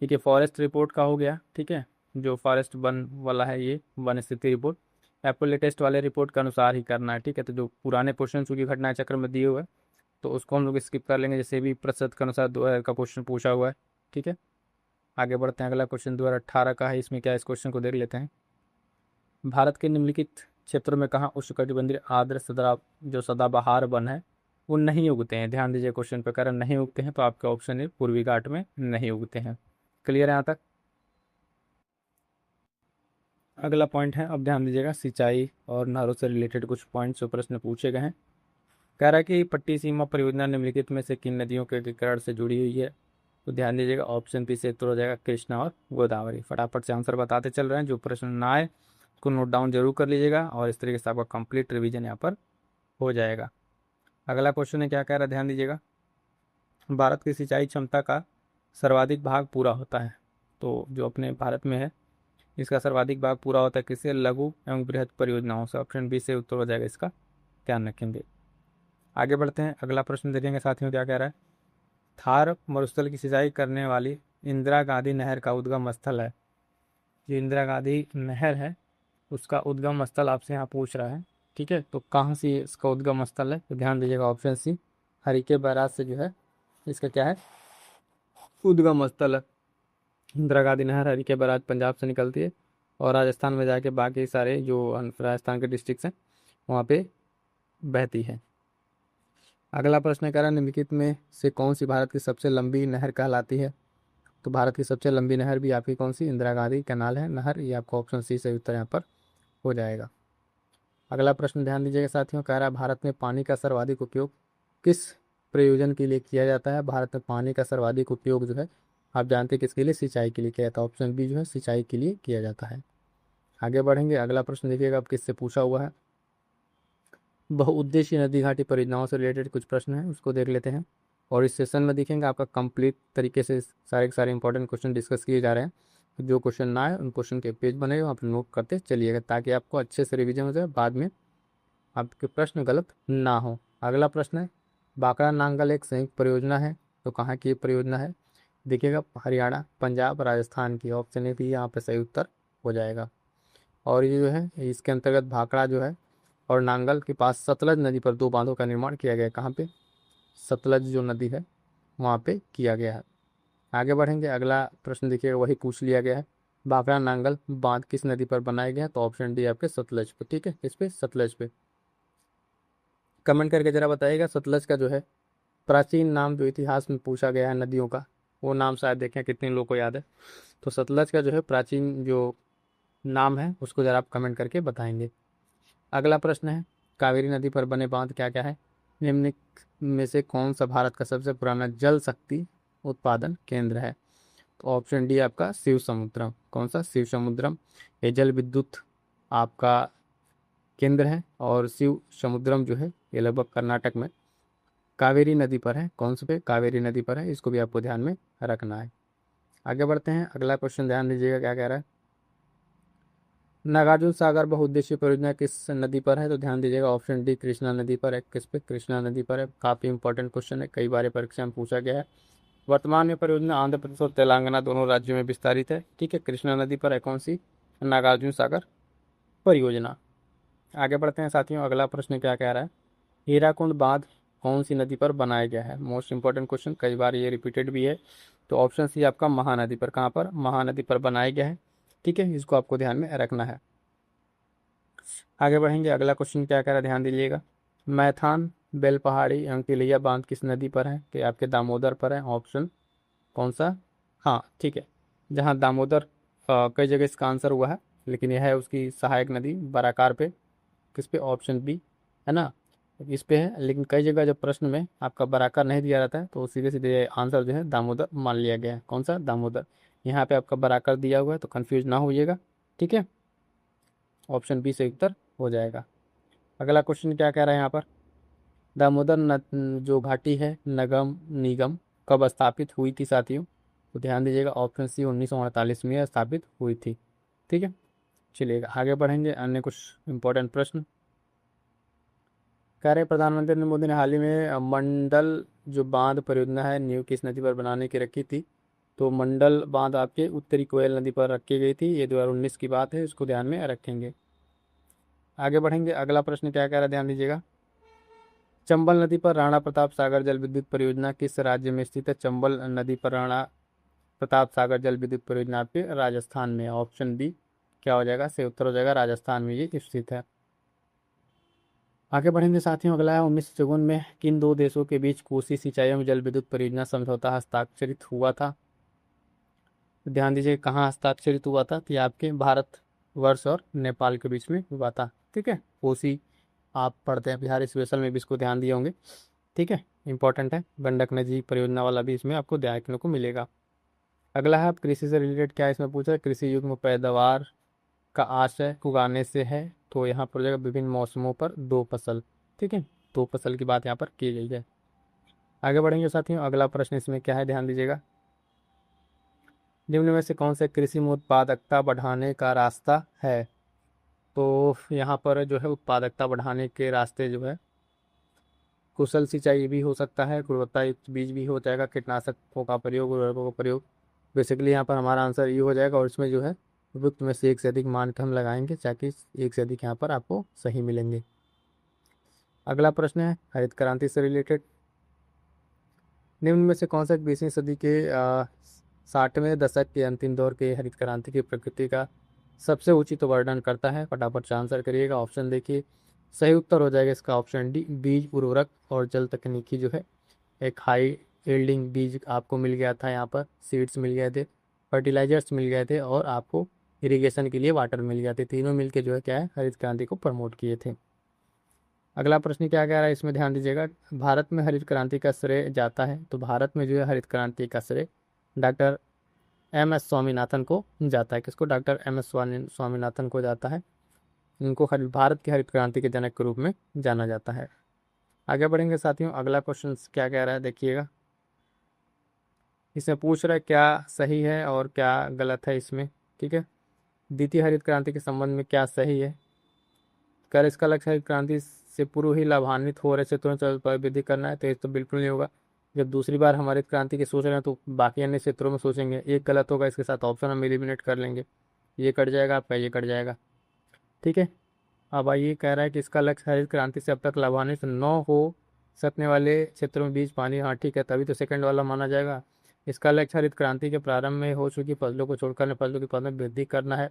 [SPEAKER 1] ठीक है, फॉरेस्ट रिपोर्ट का हो गया। ठीक है, जो फॉरेस्ट वन वाला है ये वन स्थिति रिपोर्ट आपको लेटेस्ट वाले रिपोर्ट के अनुसार ही करना है। ठीक है, तो जो पुराने क्वेश्चन चूंकि घटना चक्र में दिए हुए हैं तो उसको हम लोग स्किप कर लेंगे, जैसे भी प्रतिशत के अनुसार 2000 का क्वेश्चन पूछा हुआ है। ठीक है, आगे बढ़ते हैं। अगला क्वेश्चन 2018 का है, इसमें क्या है, इस क्वेश्चन को देख लेते हैं। भारत के निम्नलिखित क्षेत्रों में कहाँ उष्णकटिबंधीय आर्द्र जो सदाबहार वन है वो नहीं उगते हैं। ध्यान दीजिए, क्वेश्चन पे कारण नहीं उगते हैं, तो आपका ऑप्शन है पूर्वी घाट में नहीं उगते हैं। क्लियर है यहाँ तक। अगला पॉइंट है, अब ध्यान दीजिएगा, सिंचाई और नहरों से रिलेटेड कुछ पॉइंट्स जो प्रश्न पूछे गए हैं। कह रहा है कि पट्टी सीमा परियोजना निम्नलिखित में से किन नदियों के एकीकरण से जुड़ी हुई है, तो ध्यान दीजिएगा ऑप्शन पी से उत्तर हो जाएगा कृष्णा और गोदावरी। फटाफट से आंसर बताते चल रहे हैं, जो प्रश्न ना आए उसको नोट डाउन जरूर कर लीजिएगा और इस तरीके से आपका कंप्लीट रिवीजन यहाँ पर हो जाएगा। अगला क्वेश्चन है, क्या कह रहा है, ध्यान दीजिएगा। भारत की सिंचाई क्षमता का सर्वाधिक भाग पूरा होता है, तो जो अपने भारत में है इसका सर्वाधिक भाग पूरा होता है किससे, लघु एवं बृहद परियोजनाओं से। ऑप्शन बी से उत्तर हो जाएगा इसका, ध्यान रखेंगे। आगे बढ़ते हैं, अगला प्रश्न देखेंगे साथियों, क्या कह रहा है। थार मरुस्थल की सिंचाई करने वाली इंदिरा गांधी नहर का उद्गम स्थल है। जो इंदिरा गांधी नहर है उसका उद्गम स्थल आपसे यहाँ पूछ रहा है। ठीक है, तो कहाँ से इसका उद्गम स्थल है, तो ध्यान दीजिएगा ऑप्शन सी, हरिके बैराज से जो है इसका क्या है, उद्गम स्थल है। इंदिरा गांधी नहर हरिके बैराज पंजाब से निकलती है और राजस्थान में जाके बाकी सारे जो राजस्थान के डिस्ट्रिक्ट हैं वहाँ पे बहती है। अगला प्रश्न कह रहा है, निम्नलिखित में से कौन सी भारत की सबसे लंबी नहर कहलाती है, तो भारत की सबसे लंबी नहर भी आपकी कौन सी, इंदिरा गांधी कैनाल है नहर, ये आपका ऑप्शन सी से उत्तर यहाँ पर हो जाएगा। अगला प्रश्न ध्यान दीजिएगा साथियों, कह रहा है भारत में पानी का सर्वाधिक उपयोग किस प्रयोजन के लिए किया जाता है। भारत में पानी का सर्वाधिक उपयोग जो है आप जानते हैं किसके लिए, सिंचाई के लिए किया जाता है। ऑप्शन बी जो है सिंचाई के लिए किया जाता है। आगे बढ़ेंगे, अगला प्रश्न देखिएगा अब किससे पूछा हुआ है। बहुउद्देशीय नदी घाटी परियोजनाओं से रिलेटेड कुछ प्रश्न हैं, उसको देख लेते हैं। और इस सेशन में देखेंगे आपका कंप्लीट तरीके से सारे के सारे इंपॉर्टेंट क्वेश्चन डिस्कस किए जा रहे हैं। जो क्वेश्चन ना आए उन क्वेश्चन के पेज बनेगा, आप नोट करते चलिएगा ताकि आपको अच्छे से रिवीजन हो जाए, बाद में आपके प्रश्न गलत ना हो। अगला प्रश्न है, बांकड़ा नांगल एक संयुक्त परियोजना है, तो कहाँ की परियोजना है, देखिएगा हरियाणा, पंजाब, राजस्थान की। ऑप्शन ए भी यहाँ पे सही उत्तर हो जाएगा। और ये जो है इसके अंतर्गत भाखड़ा जो है और नांगल के पास सतलज नदी पर दो बांधों का निर्माण किया गया है। कहाँ पे, सतलज जो नदी है वहाँ पे किया गया है। आगे बढ़ेंगे, अगला प्रश्न देखिएगा वही पूछ लिया गया है, भाखड़ा नांगल बांध किस नदी पर बनाया गया है, तो ऑप्शन डी आपके सतलज पे। ठीक है, इस पे सतलज पे कमेंट करके जरा बताइएगा। सतलज का जो है प्राचीन नाम जो इतिहास में पूछा गया है नदियों का, वो नाम शायद देखें कितने लोगों को याद है। तो सतलज का जो है प्राचीन जो नाम है उसको जरा आप कमेंट करके बताएंगे। अगला प्रश्न है, कावेरी नदी पर बने बांध क्या क्या है, निम्नलिखित में से कौन सा भारत का सबसे पुराना जल शक्ति उत्पादन केंद्र है, तो ऑप्शन डी आपका शिव समुद्रम। कौन सा, शिव समुद्रम। ये जल विद्युत आपका केंद्र है और शिव समुद्रम जो है ये लगभग कर्नाटक में कावेरी नदी पर है। कौन से पे, कावेरी नदी पर है, इसको भी आपको ध्यान में रखना है। आगे बढ़ते हैं, अगला क्वेश्चन ध्यान दीजिएगा क्या कह रहा है। नागार्जुन सागर बहुउद्देशीय परियोजना किस नदी पर है, तो ध्यान दीजिएगा ऑप्शन डी कृष्णा नदी पर है। किस पे, कृष्णा नदी पर है। काफ़ी इंपॉर्टेंट क्वेश्चन है, कई बार परीक्षा में पूछा गया है। वर्तमान में परियोजना आंध्र प्रदेश और तेलंगाना दोनों राज्यों में विस्तारित है। ठीक है, कृष्णा नदी पर है कौन सी, नागार्जुन सागर परियोजना। आगे बढ़ते हैं साथियों, अगला प्रश्न क्या कह रहा है, हीराकुंड बांध कौन सी नदी पर बनाया गया है। मोस्ट इंपॉर्टेंट क्वेश्चन, कई बार ये रिपीटेड भी है। तो ऑप्शन सी आपका महानदी पर। कहाँ पर, महानदी पर बनाया गया है। ठीक है, इसको आपको ध्यान में रखना है। आगे बढ़ेंगे, अगला क्वेश्चन क्या कह रहा है, ध्यान दीजिएगा। मैथान बेल पहाड़ी एवं तिलैया बांध किस नदी पर है? कि आपके दामोदर पर है। ऑप्शन कौन सा? हाँ ठीक है, जहाँ दामोदर कई जगह इसका आंसर हुआ है, लेकिन यह है उसकी सहायक नदी बराकार पे। किस पे? ऑप्शन बी, है ना, इस पे है। लेकिन कई जगह जब प्रश्न में आपका बराकर नहीं दिया रहता है तो सीधे सीधे आंसर जो है दामोदर मान लिया गया है। कौन सा? दामोदर। यहाँ पे आपका बराकर दिया हुआ है तो कंफ्यूज ना होइएगा, ठीक है। ऑप्शन बी से उत्तर हो जाएगा। अगला क्वेश्चन क्या कह रहा है यहाँ पर? दामोदर जो घाटी है नगम निगम कब स्थापित हुई थी साथियों? तो ध्यान दीजिएगा, ऑप्शन सी 1948 में स्थापित हुई थी, ठीक है। चलिएगा आगे बढ़ेंगे, अन्य कुछ इंपॉर्टेंट प्रश्न। कह रहे प्रधानमंत्री नरेंद्र मोदी ने हाल ही में मंडल जो बांध परियोजना है नींव किस नदी पर बनाने की रखी थी? तो मंडल बांध आपके उत्तरी कोयल नदी पर रखी गई थी, ये 2019 की बात है, इसको ध्यान में रखेंगे। आगे बढ़ेंगे, अगला प्रश्न क्या कह रहा है, ध्यान दीजिएगा। चंबल नदी पर राणा प्रताप सागर जल विद्युत परियोजना किस राज्य में स्थित है? चंबल नदी पर राणा प्रताप सागर जल विद्युत परियोजना आपके राजस्थान में है। ऑप्शन बी क्या हो जाएगा? से उत्तर हो जाएगा, राजस्थान में ये स्थित है। आगे बढ़ेंगे साथियों, अगला है 1954 में किन दो देशों के बीच कोसी सिंचाई एवं जल विद्युत परियोजना समझौता हस्ताक्षरित हुआ था? तो ध्यान दीजिए कहाँ हस्ताक्षरित हुआ था, तो ये आपके भारत वर्ष और नेपाल के बीच में हुआ था, ठीक है। कोसी आप पढ़ते हैं बिहार स्पेशल में भी इसको ध्यान दिए होंगे, ठीक है, इंपॉर्टेंट है। गंडक नदी परियोजना वाला भी इसमें आपको देखने को मिलेगा। अगला है, आप कृषि से रिलेटेड क्या इसमें पूछा है? कृषि युग में पैदावार का आशय उगाने से है, तो यहाँ पर हो जाएगा विभिन्न मौसमों पर दो फसल, ठीक है, दो फसल की बात यहाँ पर की गई है। आगे बढ़ेंगे साथियों, अगला प्रश्न इसमें क्या है, ध्यान दीजिएगा। निम्न में से कौन से कृषि में उत्पादकता बढ़ाने का रास्ता है? तो यहाँ पर जो है उत्पादकता बढ़ाने के रास्ते जो है कुशल सिंचाई भी हो सकता है, गुणवत्तायुक्त बीज भी हो जाएगा, कीटनाशकों का प्रयोग, उर्वरकों का प्रयोग। बेसिकली यहाँ पर हमारा आंसर ये हो जाएगा, और इसमें जो है उपयुक्त में से एक से अधिक मान के हम लगाएंगे ताकि एक से अधिक यहाँ पर आपको सही मिलेंगे। अगला प्रश्न है हरित क्रांति से रिलेटेड। निम्न में से कौन सा 20वीं सदी के 60वें दशक के अंतिम दौर के हरित क्रांति की प्रकृति का सबसे उचित वर्णन करता है? फटाफट से आंसर करिएगा। ऑप्शन देखिए, सही उत्तर हो जाएगा इसका ऑप्शन डी, बीज उर्वरक और जल तकनीकी जो है एक हाई यील्डिंग बीज आपको मिल गया था, यहाँ पर सीड्स मिल गए थे, फर्टिलाइजर्स मिल गए थे, और आपको इरिगेशन के लिए वाटर मिल गया थे, तीनों मिलके जो है क्या है हरित क्रांति को प्रमोट किए थे। अगला प्रश्न क्या कह रहा है इसमें, ध्यान दीजिएगा। भारत में हरित क्रांति का श्रेय जाता है, तो भारत में जो है हरित क्रांति का श्रेय डॉक्टर एम एस स्वामीनाथन को जाता है। किसको? डॉक्टर एम एस स्वामीनाथन को जाता है। इनको भारत की हरित क्रांति के जनक के रूप में जाना जाता है। आगे बढ़ेंगे साथियों, अगला क्वेश्चन क्या कह रहा है देखिएगा। इसमें पूछ रहा है क्या सही है और क्या गलत है इसमें, ठीक है। द्वितीय हरित क्रांति के संबंध में क्या सही है? कर इसका लक्ष्य हरित क्रांति से पूर्व ही लाभान्वित हो रहे क्षेत्रों पर वृद्धि करना है, तो ये तो बिल्कुल नहीं होगा। जब दूसरी बार हम हरित क्रांति की सोच रहे हैं तो बाकी अन्य क्षेत्रों में सोचेंगे, एक गलत होगा, इसके साथ ऑप्शन हम एलिमिनेट कर लेंगे, ये कट जाएगा आपका, ये कट जाएगा, ठीक है। अब आइए, कह रहा है कि इसका लक्ष्य हरित क्रांति से अब तक लाभान्वित न हो सकने वाले क्षेत्रों में बीज पानी, हाँ ठीक है, तभी तो सेकंड वाला माना जाएगा। इसका लक्ष्य हरित क्रांति के प्रारंभ में हो चुकी फसलों को छोड़कर अन्य फसलों की उत्पादन में वृद्धि करना है,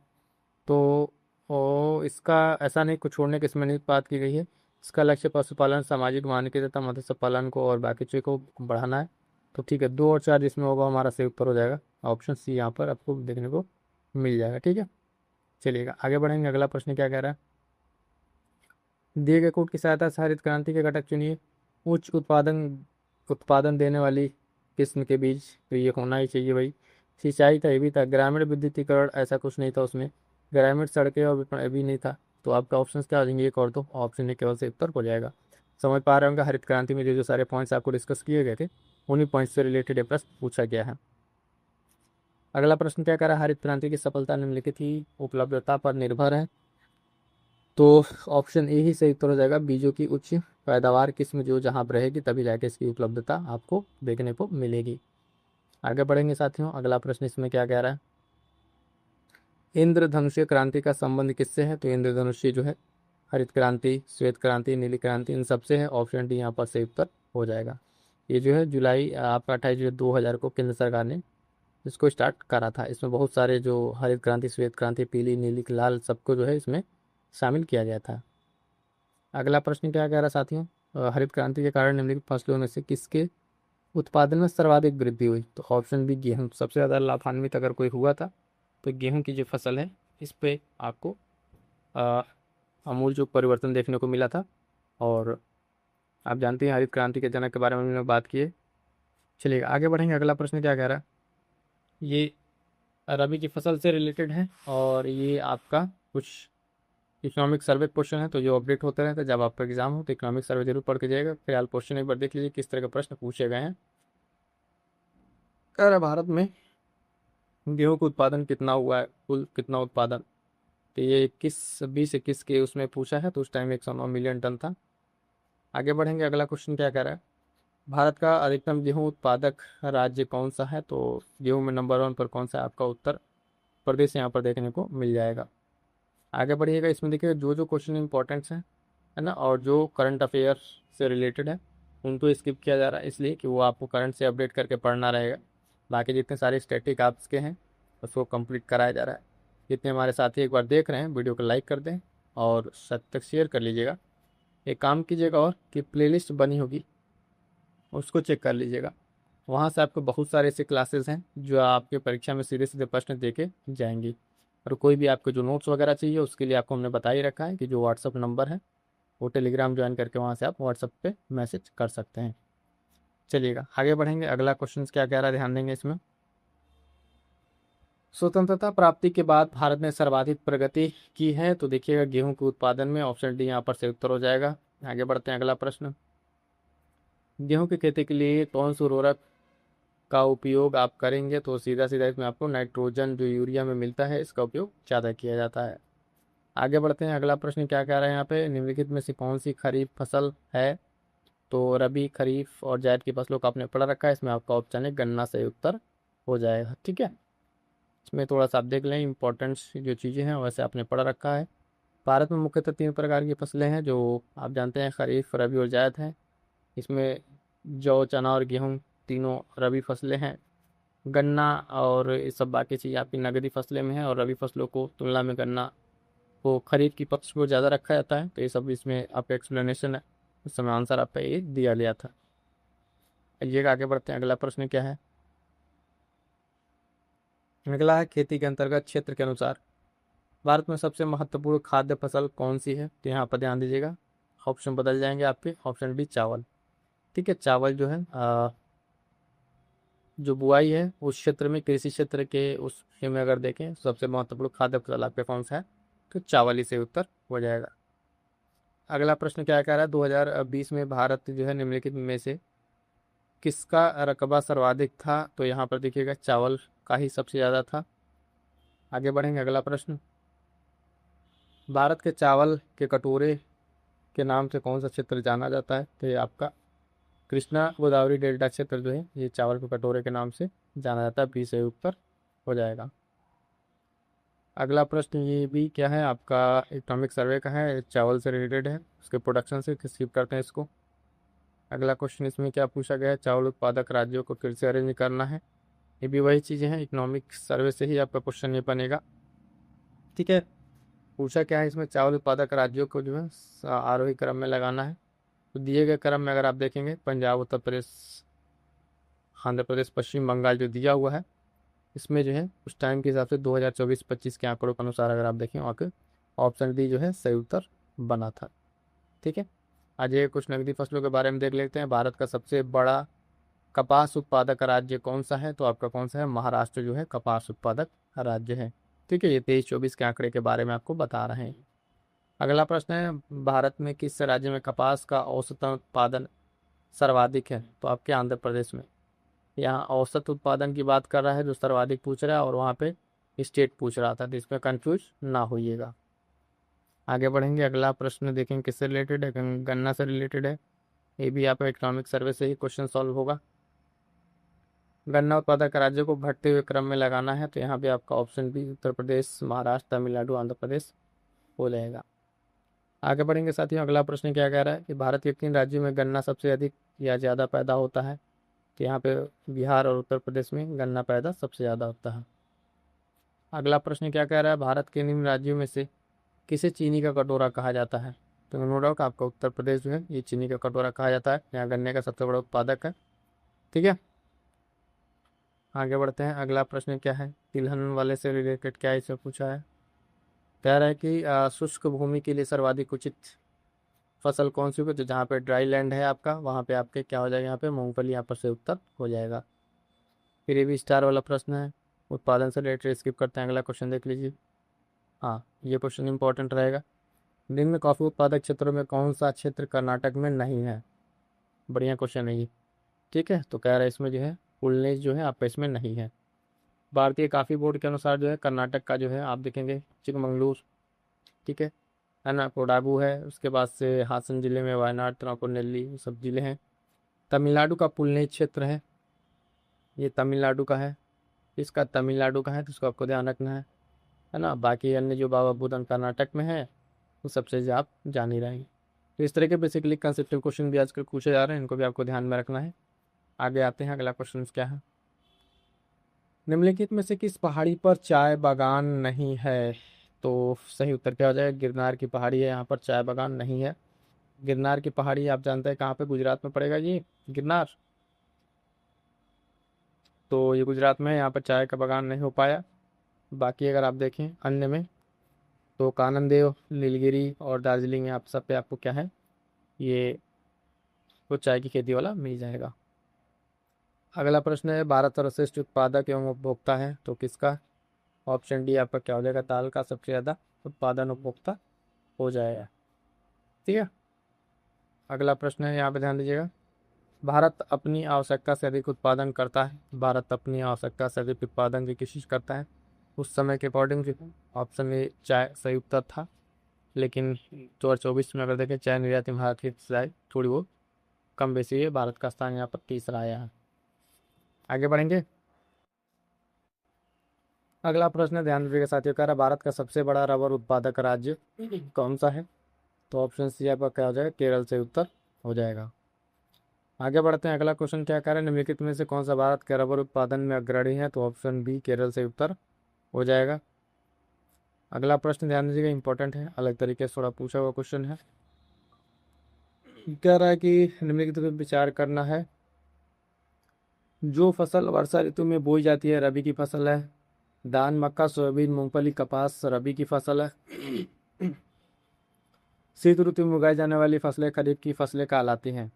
[SPEAKER 1] तो इसका ऐसा नहीं, कुछ छोड़ने की इसमें नहीं बात की गई है। इसका लक्ष्य पशुपालन, सामाजिक वानिकी तथा मत्स्य पालन को और बाकी चीज़ों को बढ़ाना है, तो ठीक है, 2 और 4 जिसमें होगा हमारा सही उत्तर हो जाएगा, ऑप्शन सी यहाँ पर आपको देखने को मिल जाएगा, ठीक है। चलिएगा आगे बढ़ेंगे, अगला प्रश्न क्या कह रहा है। दिए गए कोड की सहायता से हरित क्रांति के घटक चुनिए। उच्च उत्पादन देने वाली किस्म के बीज, तो ये होना ही चाहिए भाई। सिंचाई था, ये भी था। ग्रामीण विद्युतीकरण, ऐसा कुछ नहीं था उसमें। ग्रामीण सड़कें और विपणन भी नहीं था, तो आपका ऑप्शन क्या हो जाएंगे, एक और दो, ऑप्शन ए केवल से उत्तर हो जाएगा। समझ पा रहे होंगे हरित क्रांति में जो जो सारे पॉइंट्स आपको डिस्कस किए गए थे, उन्हीं पॉइंट्स से रिलेटेड ये प्रश्न पूछा गया है। अगला प्रश्न क्या कह रहा है, हरित क्रांति की सफलता निम्नलिखित ही उपलब्धता पर निर्भर है, तो ऑप्शन ए ही सही उत्तर हो जाएगा, बीजों की उच्च पैदावार किस्म जो जहाँ पर रहेगी तभी जाके इसकी उपलब्धता आपको देखने को मिलेगी। आगे बढ़ेंगे साथियों, अगला प्रश्न इसमें क्या कह रहा है। इंद्रधनुषीय क्रांति का संबंध किससे है? तो इंद्रधनुषीय जो है हरित क्रांति, श्वेत क्रांति, नीली क्रांति, इन सबसे है, ऑप्शन डी यहाँ पर सही उत्तर हो जाएगा। ये जो है जुलाई आपका 28 जुलाई 2000 को केंद्र सरकार ने इसको स्टार्ट करा था। इसमें बहुत सारे जो हरित क्रांति, श्वेत क्रांति, पीली, नीली, लाल, सबको जो है इसमें शामिल किया गया था। अगला प्रश्न क्या कह रहा है साथियों, हरित क्रांति के कारण निम्नलिखित फसलों में से किसके उत्पादन में सर्वाधिक वृद्धि हुई? तो ऑप्शन बी गेहूँ। सबसे ज़्यादा लाभान्वित अगर कोई हुआ था तो गेहूँ की जो फसल है इस पे आपको आमूल जो परिवर्तन देखने को मिला था। और आप जानते हैं हरित क्रांति के जनक के बारे में हमने बात की है। चलिए आगे बढ़ेंगे। अगला प्रश्न क्या कह रहा है? ये रबी की फसल से रिलेटेड है और ये आपका कुछ इकोनॉमिक सर्वे क्वेश्चन है, तो जो अपडेट होते रहते हैं जब आपका एग्जाम हो तो इकोनॉमिक सर्वे जरूर पढ़ के जाएगा। फिलहाल क्वेश्चन एक बार देख लीजिए किस तरह के प्रश्न पूछे गए हैं। कह रहा भारत में गेहूं का उत्पादन कितना हुआ है, कुल कितना उत्पादन? तो ये 21 के उसमें पूछा है, तो उस टाइम 109 मिलियन टन था। आगे बढ़ेंगे। अगला क्वेश्चन क्या कह रहा है? भारत का अधिकतम गेहूं उत्पादक राज्य कौन सा है? तो गेहूं में नंबर 1 पर कौन सा है? आपका उत्तर प्रदेश यहाँ पर देखने को मिल जाएगा। आगे बढ़िएगा। इसमें देखिए जो जो क्वेश्चन इंपॉर्टेंट्स हैं, है ना, और जो करंट अफेयर से रिलेटेड है उनको स्किप किया जा रहा है, इसलिए कि वो आपको करंट से अपडेट करके पढ़ना रहेगा। बाकी जितने सारे स्टैटिक आपस के हैं उसको कंप्लीट कराया जा रहा है। जितने हमारे साथी एक बार देख रहे हैं वीडियो को लाइक कर दें और सब तक शेयर कर लीजिएगा। एक काम कीजिएगा और कि प्लेलिस्ट बनी होगी उसको चेक कर लीजिएगा, वहाँ से आपको बहुत सारे ऐसे क्लासेस हैं जो आपके परीक्षा में सीधे सीधे प्रश्न दे के जाएंगी। और कोई भी आपको जो नोट्स वगैरह चाहिए उसके लिए आपको हमने बता ही रखा है कि जो व्हाट्सअप नंबर है वो टेलीग्राम ज्वाइन करके वहाँ से आप व्हाट्सअप पे मैसेज कर सकते हैं। चलिएगा आगे बढ़ेंगे। अगला क्वेश्चन क्या कह रहा है, ध्यान देंगे इसमें। स्वतंत्रता प्राप्ति के बाद भारत ने सर्वाधिक प्रगति की है? तो देखिएगा गेहूं के उत्पादन में, ऑप्शन डी यहाँ पर से उत्तर हो जाएगा। आगे बढ़ते हैं। अगला प्रश्न, गेहूं की खेती के लिए कौन सा उर्वरक का उपयोग आप करेंगे? तो सीधा सीधा इसमें आपको नाइट्रोजन जो यूरिया में मिलता है इसका उपयोग ज़्यादा किया जाता है। आगे बढ़ते हैं। अगला प्रश्न क्या कह रहा है यहाँ पे, निम्नलिखित में से कौन सी खरीफ फसल है? तो रबी, खरीफ और जायद की फसलों का आपने पढ़ा रखा है, इसमें आपका ऑप्शन है गन्ना सही उत्तर हो जाएगा। ठीक है, इसमें थोड़ा सा आप देख लें इंपॉर्टेंट्स जो चीज़ें हैं वैसे आपने पढ़ रखा है। भारत में मुख्यतः 3 प्रकार की फसलें हैं जो आप जानते हैं, खरीफ, रबी और जायद हैं। इसमें जौ, चना और गेहूँ तीनों रबी फसलें हैं। गन्ना और ये सब बाकी चीज़ आपकी नगदी फसलें में है, और रबी फसलों को तुलना में गन्ना को खरीफ की पक्ष को ज़्यादा रखा जाता है। तो ये सब इसमें आपका एक्सप्लेनेशन है, उस समय आंसर आपका ये दिया गया था। ये आगे बढ़ते हैं। अगला प्रश्न क्या है? अगला है खेती के अंतर्गत क्षेत्र के अनुसार भारत में सबसे महत्वपूर्ण खाद्य फसल कौन सी है? तो यहाँ पर ध्यान दीजिएगा, ऑप्शन बदल जाएंगे आपके। ऑप्शन बी चावल। ठीक है, चावल जो है जो बुआई है उस क्षेत्र में, कृषि क्षेत्र के उस में अगर देखें तो सबसे महत्वपूर्ण खाद्य फसल आपके कौन सा है? तो चावल ही से उत्तर हो जाएगा। अगला प्रश्न क्या कह रहा है, 2020 में भारत जो है निम्नलिखित में से किसका रकबा सर्वाधिक था? तो यहाँ पर देखिएगा चावल का ही सबसे ज़्यादा था। आगे बढ़ेंगे। अगला प्रश्न, भारत के चावल के कटोरे के नाम से कौन सा क्षेत्र जाना जाता है? तो ये आपका कृष्णा गोदावरी डेल्टा क्षेत्र जो है ये चावल के कटोरे के नाम से जाना जाता है। बी से उत्तर हो जाएगा। अगला प्रश्न ये भी क्या है आपका, इकोनॉमिक सर्वे का है, चावल से रिलेटेड है, उसके प्रोडक्शन से स्किप करते हैं इसको। अगला क्वेश्चन इसमें क्या पूछा गया है, चावल उत्पादक राज्यों को फिर से अरेंज करना है। ये भी वही चीज़ें हैं, इकोनॉमिक सर्वे से ही आपका क्वेश्चन ये बनेगा। ठीक है, पूछा क्या है इसमें, चावल उत्पादक राज्यों को जो है आरोही क्रम में लगाना है। तो दिए गए क्रम में अगर आप देखेंगे, पंजाब, उत्तर प्रदेश, आंध्र प्रदेश, पश्चिम बंगाल जो दिया हुआ है इसमें जो है उस टाइम के हिसाब से 2024-25 के आंकड़ों के अनुसार अगर आप देखें वहाँ के ऑप्शन डी जो है सही उत्तर बना था। ठीक है, आज ये कुछ नकदी फसलों के बारे में देख लेते हैं। भारत का सबसे बड़ा कपास उत्पादक राज्य कौन सा है? तो आपका कौन सा है? महाराष्ट्र जो है कपास उत्पादक राज्य है। ठीक है, ये 23-24 के आंकड़े के बारे में आपको बता रहे हैं। अगला प्रश्न है, भारत में किस राज्य में कपास का औसतन उत्पादन सर्वाधिक है? तो आपके आंध्र प्रदेश में। यहाँ औसत उत्पादन की बात कर रहा है जो सर्वाधिक पूछ रहा है, और वहाँ पे स्टेट पूछ रहा था, तो इसमें कंफ्यूज ना होइएगा। आगे बढ़ेंगे। अगला प्रश्न देखेंगे किससे रिलेटेड है, गन्ना से रिलेटेड है। ये भी आपका इकोनॉमिक सर्वे से ही क्वेश्चन सॉल्व होगा। गन्ना उत्पादक राज्य को घटते हुए क्रम में लगाना है, तो यहाँ भी आपका ऑप्शन बी उत्तर प्रदेश, महाराष्ट्र, तमिलनाडु, आंध्र प्रदेश हो जाएगा। आगे बढ़ेंगे साथियों। अगला प्रश्न क्या कह रहा है कि भारत के किन राज्यों में गन्ना सबसे अधिक या ज़्यादा पैदा होता है? तो यहाँ पे बिहार और उत्तर प्रदेश में गन्ना पैदा सबसे ज़्यादा होता है। अगला प्रश्न क्या कह रहा है, भारत के निम्न राज्यों में से किसे चीनी का कटोरा कहा जाता है? तो नो डाउट आपका उत्तर प्रदेश जो है ये चीनी का कटोरा कहा जाता है, यहाँ गन्ने का सबसे बड़ा उत्पादक है। ठीक है, आगे बढ़ते हैं। अगला प्रश्न क्या है, तिलहन वाले से रिलेटेड क्या इससे पूछा है। कह रहा है कि शुष्क भूमि के लिए सर्वाधिक उचित फसल कौन सी होगी, तो जहाँ पे ड्राई लैंड है आपका वहाँ पे आपके क्या हो जाएगा, यहाँ पे मूंगफली यहाँ पर से उत्तर हो जाएगा। फिर ये भी स्टार वाला प्रश्न है, उत्पादन से रिलेटेड स्किप करते हैं, अगला क्वेश्चन देख लीजिए। हाँ, ये क्वेश्चन इंपॉर्टेंट रहेगा। निम्न में कॉफी उत्पादक क्षेत्रों में कौन सा क्षेत्र कर्नाटक में नहीं है। बढ़िया क्वेश्चन है ये। ठीक है, तो कह रहा है इसमें जो है पुलनेज जो है आपका इसमें नहीं है। भारतीय कॉफी बोर्ड के अनुसार जो है कर्नाटक का जो है आप देखेंगे चिकमंगलूर, ठीक है ना, कोडागू है, उसके बाद से हासन जिले में वायनाड, तिरुनेल्वेली, ये सब जिले हैं। तमिलनाडु का पुलनेज क्षेत्र है, ये तमिलनाडु का है, इसका तमिलनाडु का है, तो इसको आपको ध्यान रखना है ना। बाकी अन्य जो बाबा बुदन कर्नाटक में है वो सबसे आप जान ही रहेंगे। तो इस तरह के बेसिकली कंसेप्टिव क्वेश्चन भी आजकल पूछे जा रहे हैं, इनको भी आपको ध्यान में रखना है। आगे आते हैं, अगला क्वेश्चन क्या है, निम्नलिखित में से किस पहाड़ी पर चाय बागान नहीं है। तो सही उत्तर क्या हो जाएगा, गिरनार की पहाड़ी है, यहाँ पर चाय बागान नहीं है। गिरनार की पहाड़ी आप जानते हैं कहाँ पे, गुजरात में पड़ेगा ये गिरनार। तो ये गुजरात में है, यहाँ पर चाय का बागान नहीं हो पाया। बाकी अगर आप देखें अन्य में तो कानन देव, नीलगिरी और दार्जिलिंग में आप सब पे आपको क्या है, ये वो चाय की खेती वाला मिल जाएगा। अगला प्रश्न है, भारत सर्वश्रेष्ठ उत्पादक एवं उपभोक्ता है, तो किसका। ऑप्शन डी आपका क्या हो जाएगा, दाल का सबसे ज़्यादा उत्पादन उपभोक्ता हो जाएगा। ठीक है, अगला प्रश्न है, यहाँ पे ध्यान दीजिएगा। भारत अपनी आवश्यकता से अधिक उत्पादन करता है, भारत अपनी आवश्यकता से अधिक उत्पादन की कोशिश करता है उस समय के अकॉर्डिंग जो है। ऑप्शन ए चाय सही उत्तर था, लेकिन 2024 में अगर देखें चाय निर्यात में भारत की चाय थोड़ी वो कम बेसी है, भारत का स्थान यहाँ पर तीसरा आया है। आगे बढ़ेंगे, अगला प्रश्न ध्यान दीजिएगा साथियों, कह रहा भारत का सबसे बड़ा रबर उत्पादक राज्य कौन सा है। तो ऑप्शन सी आपका क्या हो जाएगा, केरल से उत्तर हो जाएगा। आगे बढ़ते हैं, अगला क्वेश्चन क्या कह रहा है, निम्नलिखित में से कौन सा भारत के रबर उत्पादन में अग्रणी है। तो ऑप्शन बी केरल से उत्तर हो जाएगा। अगला प्रश्न ध्यान दीजिएगा, इंपॉर्टेंट है, अलग तरीके से थोड़ा पूछा हुआ क्वेश्चन है। कह रहा है कि निम्नलिखित पर विचार करना है, जो फसल वर्षा ऋतु में बोई जाती है रबी की फसल है। धान, मक्का, सोयाबीन, मूंगफली, कपास रबी की फसल है। शीत ऋतु में उगाई जाने वाली फसलें खरीफ की फसलें कहलाती हैं।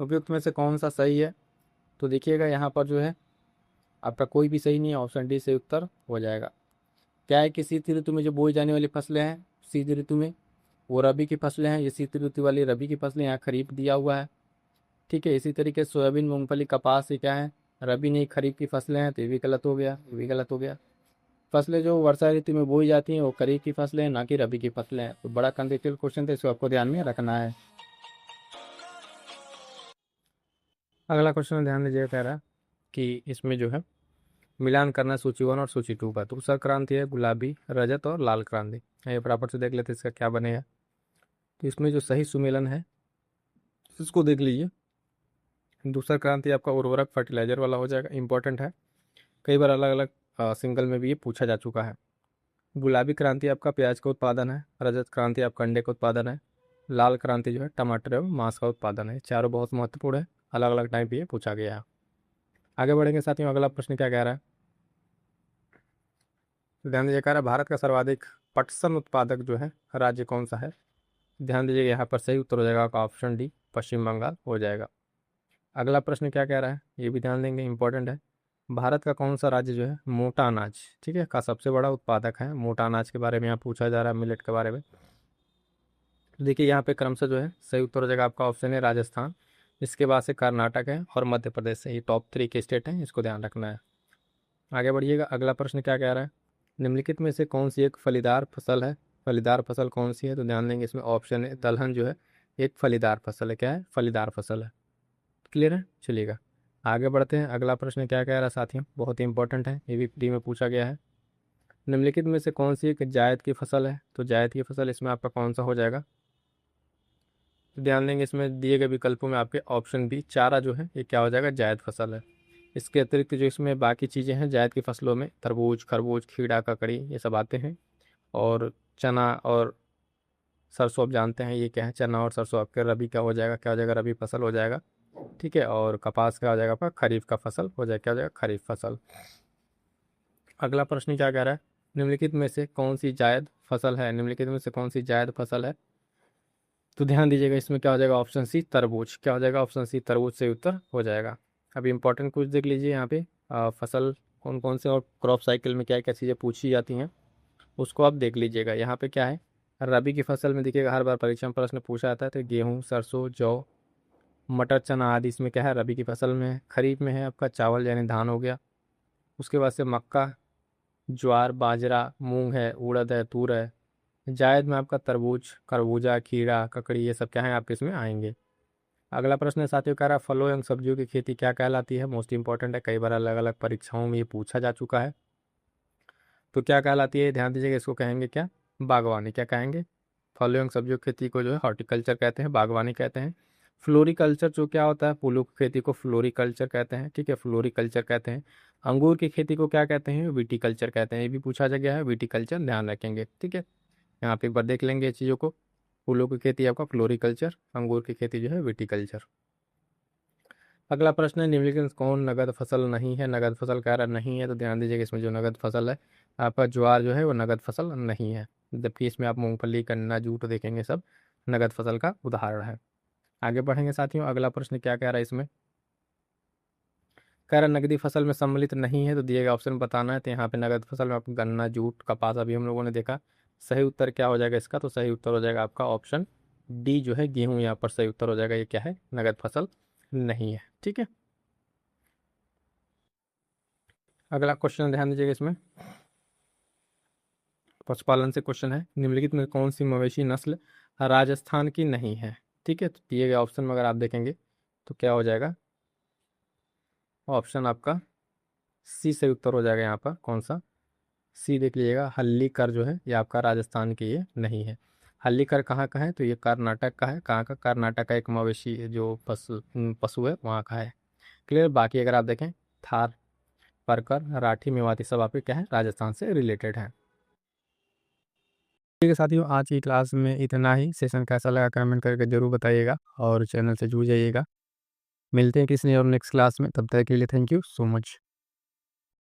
[SPEAKER 1] उपयुक्त में से कौन सा सही है। तो देखिएगा यहाँ पर जो है आपका कोई भी सही नहीं है, ऑप्शन डी से उत्तर हो जाएगा। क्या है कि शीत ऋतु में जो बोई जाने वाली फसलें हैं शीत ऋतु में वो रबी की फसलें हैं, ये शीत ऋतु वाली रबी की फसलें यहाँ खरीफ दिया हुआ है। ठीक है, इसी तरीके से सोयाबीन, मूंगफली, कपास ये क्या है, रबी नहीं खरीफ की फसलें हैं, तो ये भी गलत हो गया, ये भी गलत हो गया। फसलें जो वर्षा ऋतु में बोई जाती हैं वो खरीफ की फसलें हैं, ना कि रबी की फसलें हैं। तो बड़ा कंसेप्चुअल क्वेश्चन था, इसको आपको ध्यान में रखना है। अगला क्वेश्चन ध्यान दीजिए, कह रहा है कि इसमें जो है मिलान करना सूची 1 और सूची 2 का। तो दूसरा क्रांति है गुलाबी, रजत और लाल क्रांति। ये बराबर से देख लेते हैं इसका क्या बनेगा। तो इसमें जो सही सुमेलन है इसको देख लीजिए। दूसरा क्रांति आपका उर्वरक फर्टिलाइजर वाला हो जाएगा, इंपॉर्टेंट है, कई बार अलग अलग सिंगल में भी ये पूछा जा चुका है। गुलाबी क्रांति आपका प्याज का उत्पादन है, रजत क्रांति आपका अंडे का उत्पादन है, लाल क्रांति जो है टमाटर एवं मांस का उत्पादन है। चारों बहुत महत्वपूर्ण है, अलग अलग टाइम पे ये पूछा गया है। आगे बढ़ेंगे साथियों, अगला प्रश्न क्या कह रहा है, तो ध्यान दीजिए, कह रहा है भारत का सर्वाधिक पटसन उत्पादक जो है राज्य कौन सा है। ध्यान दीजिएगा यहाँ पर सही उत्तर हो जाएगा आपका ऑप्शन डी पश्चिम बंगाल हो जाएगा। अगला प्रश्न क्या कह रहा है ये भी ध्यान देंगे, इंपॉर्टेंट है। भारत का कौन सा राज्य जो है मोटा अनाज, ठीक है, का सबसे बड़ा उत्पादक है। मोटा अनाज के बारे में यहाँ पूछा जा रहा है, मिलेट के बारे में। देखिए यहाँ पे क्रम से जो है सही उत्तर हो जाएगा आपका ऑप्शन है राजस्थान, इसके बाद से कर्नाटक है और मध्य प्रदेश से, ये टॉप 3 के स्टेट हैं, इसको ध्यान रखना है। आगे बढ़िएगा, अगला प्रश्न क्या कह रहा है, निम्नलिखित में से कौन सी एक फलीदार फसल है। फलीदार फसल कौन सी है, तो ध्यान देंगे इसमें ऑप्शन है दलहन जो है एक फलीदार फसल है। क्या है, फलीदार फसल है। क्लियर है, चलिएगा आगे बढ़ते हैं। अगला प्रश्न क्या कह रहा है साथियों, बहुत ही इंपॉर्टेंट है, ये भी प्री में पूछा गया है। निम्नलिखित में से कौन सी एक जायद की फसल है। तो जायद की फसल इसमें आपका कौन सा हो जाएगा। तो ध्यान देंगे इसमें दिए गए विकल्पों में आपके ऑप्शन बी चारा जो है ये क्या हो जाएगा, जायद फसल है। इसके अतिरिक्त जो इसमें बाकी चीज़ें हैं जायद की फसलों में, तरबूज, खरबूज, खीरा, ककड़ी ये सब आते हैं, और चना और सरसों आप जानते हैं ये क्या है, चना और सरसों आपके रबी का हो जाएगा, क्या हो जाएगा, रबी फसल हो जाएगा। ठीक है, और कपास का हो जाएगा आपका खरीफ का फसल हो जाएगा, क्या हो जाएगा, खरीफ फसल। अगला प्रश्न क्या कह रहा है, निम्नलिखित में से कौन सी जायद फसल है, निम्नलिखित में से कौन सी जायद फसल है। तो ध्यान दीजिएगा, इसमें क्या हो जाएगा, ऑप्शन सी तरबूज, क्या हो जाएगा, ऑप्शन सी तरबूज से उत्तर हो जाएगा। अभी इंपॉर्टेंट कुछ देख लीजिए यहाँ पे, फसल कौन कौन से और क्रॉप साइकिल में क्या क्या चीज़ें पूछी जाती हैं उसको आप देख लीजिएगा। यहाँ पे क्या है, रबी की फसल में देखिएगा हर बार परीक्षा में प्रश्न पूछा जाता है, तो गेहूँ, सरसों, जौ, मटर, चना आदि इसमें क्या है, रबी की फसल में है। खरीफ में है आपका चावल यानी धान हो गया, उसके बाद से मक्का, ज्वार, बाजरा, मूंग है, उड़द है, तूर है। जायद में आपका तरबूज, खरबूजा, खीरा, ककड़ी, ये सब क्या है आपके इसमें आएंगे। अगला प्रश्न है साथियों, कह रहा है फलों एवं सब्जियों की खेती क्या कहलाती है। मोस्ट इंपॉर्टेंट है, कई बार अलग अलग परीक्षाओं में ये पूछा जा चुका है। तो क्या कहलाती है, ध्यान दीजिएगा, इसको कहेंगे क्या, बागवानी। क्या कहेंगे, फलों एवं सब्जियों की खेती को जो है हॉर्टिकल्चर कहते हैं, बागवानी कहते हैं। फ्लोरिकल्चर जो क्या होता है, फूलों की खेती को फ्लोरिकल्चर कहते हैं। ठीक है, फ्लोरिकल्चर कहते हैं। अंगूर की खेती को क्या कहते हैं, विटिकल्चर कहते हैं। ये भी पूछा जा गया है, विटिकल्चर, ध्यान रखेंगे। ठीक है, यहाँ पे एक बार देख लेंगे ये चीज़ों को। फूलों की खेती आपका फ्लोरिकल्चर, अंगूर की खेती जो है विटिकल्चर। अगला प्रश्न है, निम्नलिखित में कौन नगद फसल नहीं है। नगद फसल कह रहा नहीं है, तो ध्यान दीजिएगा, इसमें जो नगद फसल है आपका ज्वार जो है वो नगद फसल नहीं है, जबकि इसमें आप मूंगफली, गन्ना, जूट देखेंगे सब नगद फसल का उदाहरण है। आगे बढ़ेंगे साथियों, अगला प्रश्न क्या कह रहा है इसमें, कह रहा नकदी फसल में सम्मिलित नहीं है, तो दिए गए ऑप्शन बताना है। तो यहाँ पे नगद फसल में आपको गन्ना, जूट, कपास अभी हम लोगों ने देखा। सही उत्तर क्या हो जाएगा इसका, तो सही उत्तर हो जाएगा आपका ऑप्शन डी जो है गेहूं, यहाँ पर सही उत्तर हो जाएगा। ये क्या है, नगद फसल नहीं है। ठीक है, अगला क्वेश्चन ध्यान दीजिएगा इसमें, पशुपालन से क्वेश्चन है, निम्नलिखित में कौन सी मवेशी नस्ल राजस्थान की नहीं है। ठीक है, तो दिए गए ऑप्शन में अगर आप देखेंगे तो क्या हो जाएगा, ऑप्शन आपका सी सही उत्तर हो जाएगा। यहाँ पर कौन सा, सी देख लीजिएगा, हल्लीकर जो है ये आपका राजस्थान की ये नहीं है। हल्लीकर कहाँ का है, तो ये कर्नाटक का है। कहाँ का, कर्नाटक का एक मवेशी जो पशु पशु है वहाँ का है। क्लियर, बाकी अगर आप देखें थार, परकर, राठी, मेवाती सब आपके क्या है, राजस्थान से रिलेटेड है। ठीक है साथियों, आज की क्लास में इतना ही। सेशन कैसा लगा कमेंट करके जरूर बताइएगा और चैनल से जुड़ जाइएगा। मिलते हैं किसी और नेक्स्ट क्लास में, तब तक के लिए थैंक यू सो मच।